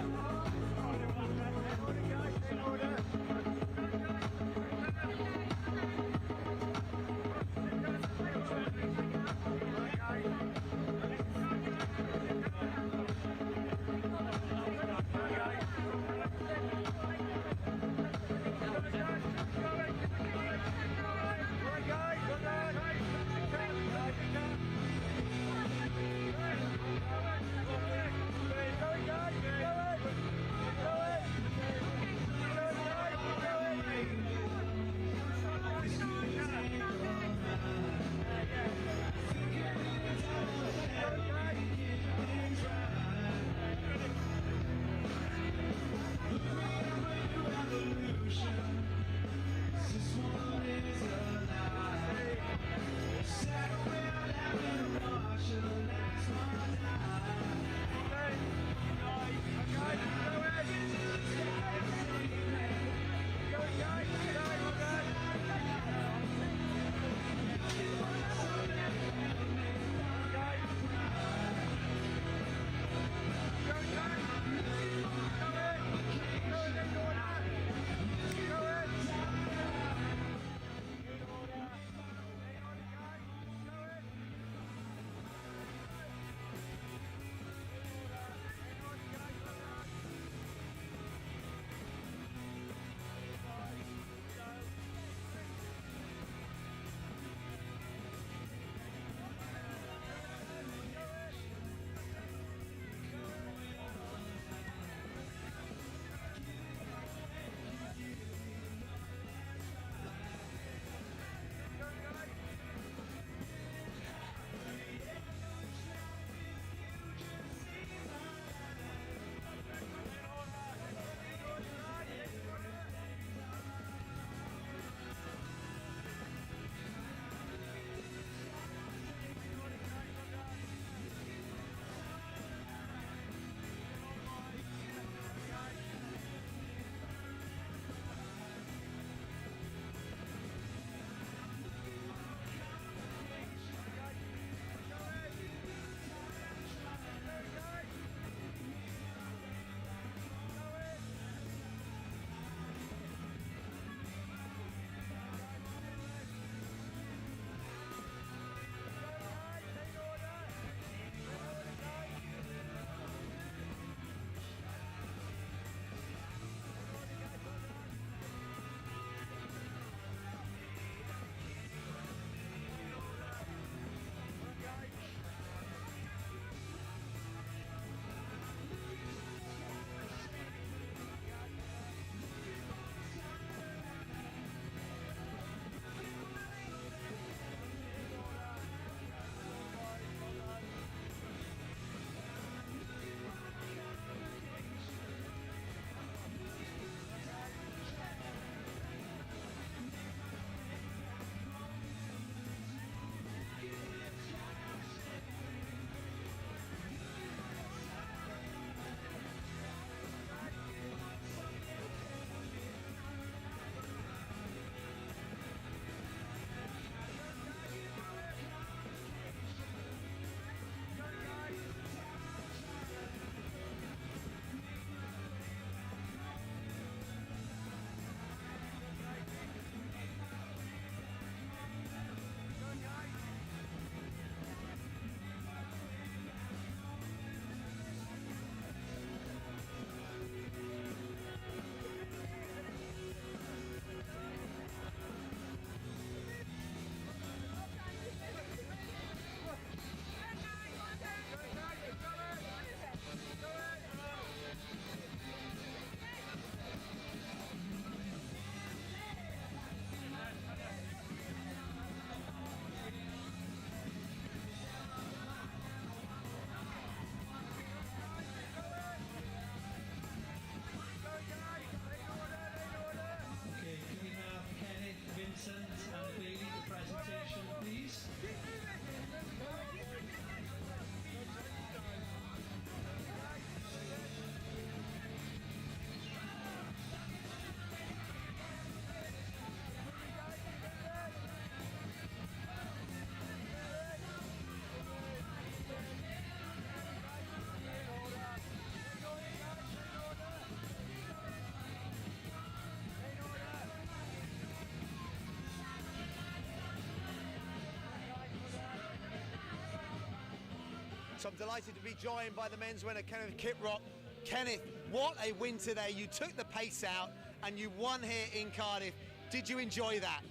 So I'm delighted to be joined by the men's winner, Kenneth Kiprop. Kenneth, what a win today. You took the pace out and you won here in Cardiff. Did you enjoy that?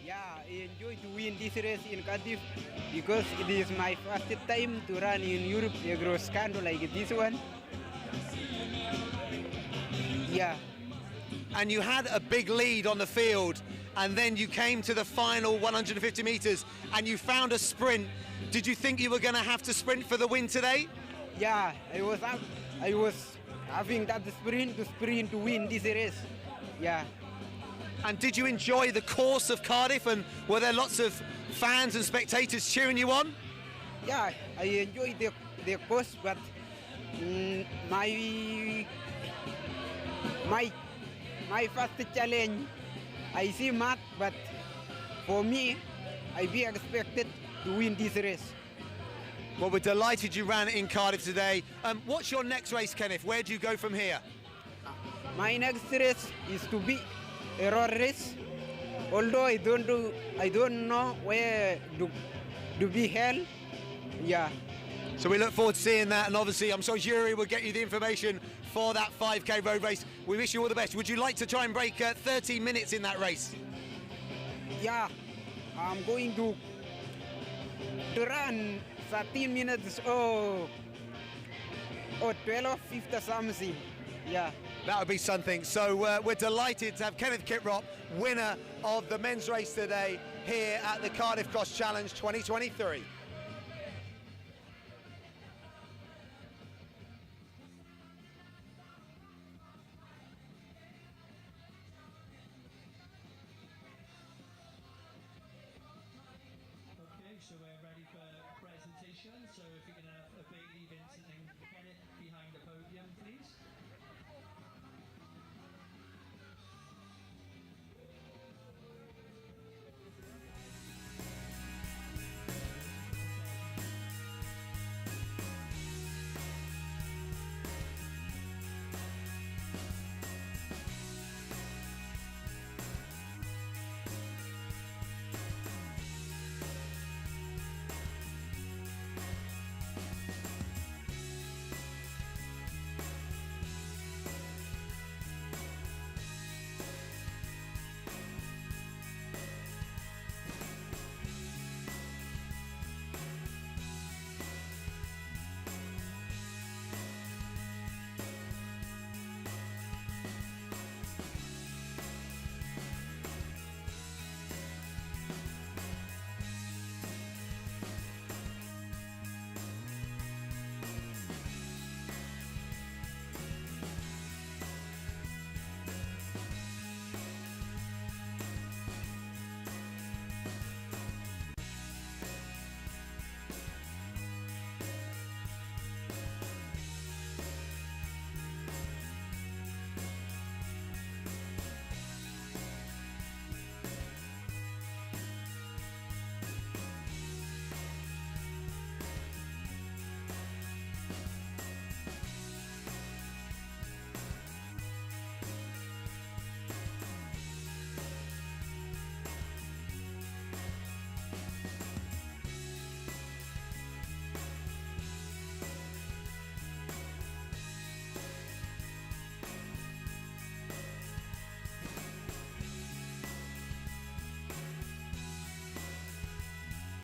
Yeah, I enjoy to win this race in Cardiff because it is my first time to run in Europe across country like this one. Yeah. And you had a big lead on the field, and then you came to the final 150 metres and you found a sprint. Did you think you were going to have to sprint for the win today? Yeah, I was having that sprint to win this race. Yeah. And did you enjoy the course of Cardiff, and were there lots of fans and spectators cheering you on? Yeah, I enjoyed the course, but my first challenge, I see Matt, but for me, I be expected to win this race. Well, we're delighted you ran in Cardiff today. What's your next race, Kenneth? Where do you go from here? My next race is to be a road race. Although I don't know where to be held. Yeah. So we look forward to seeing that, and obviously I'm sure Yuri will get you the information for that 5K road race. We wish you all the best. Would you like to try and break 30 minutes in that race? Yeah, I'm going to run 13 minutes or 12, 50 something. Yeah. That would be something. So we're delighted to have Kenneth Kiprop, winner of the men's race today here at the Cardiff Cross Challenge 2023. Okay, so we're ready for presentation. So if you can have a Bailey, Vincent and Kenneth behind the podium, please.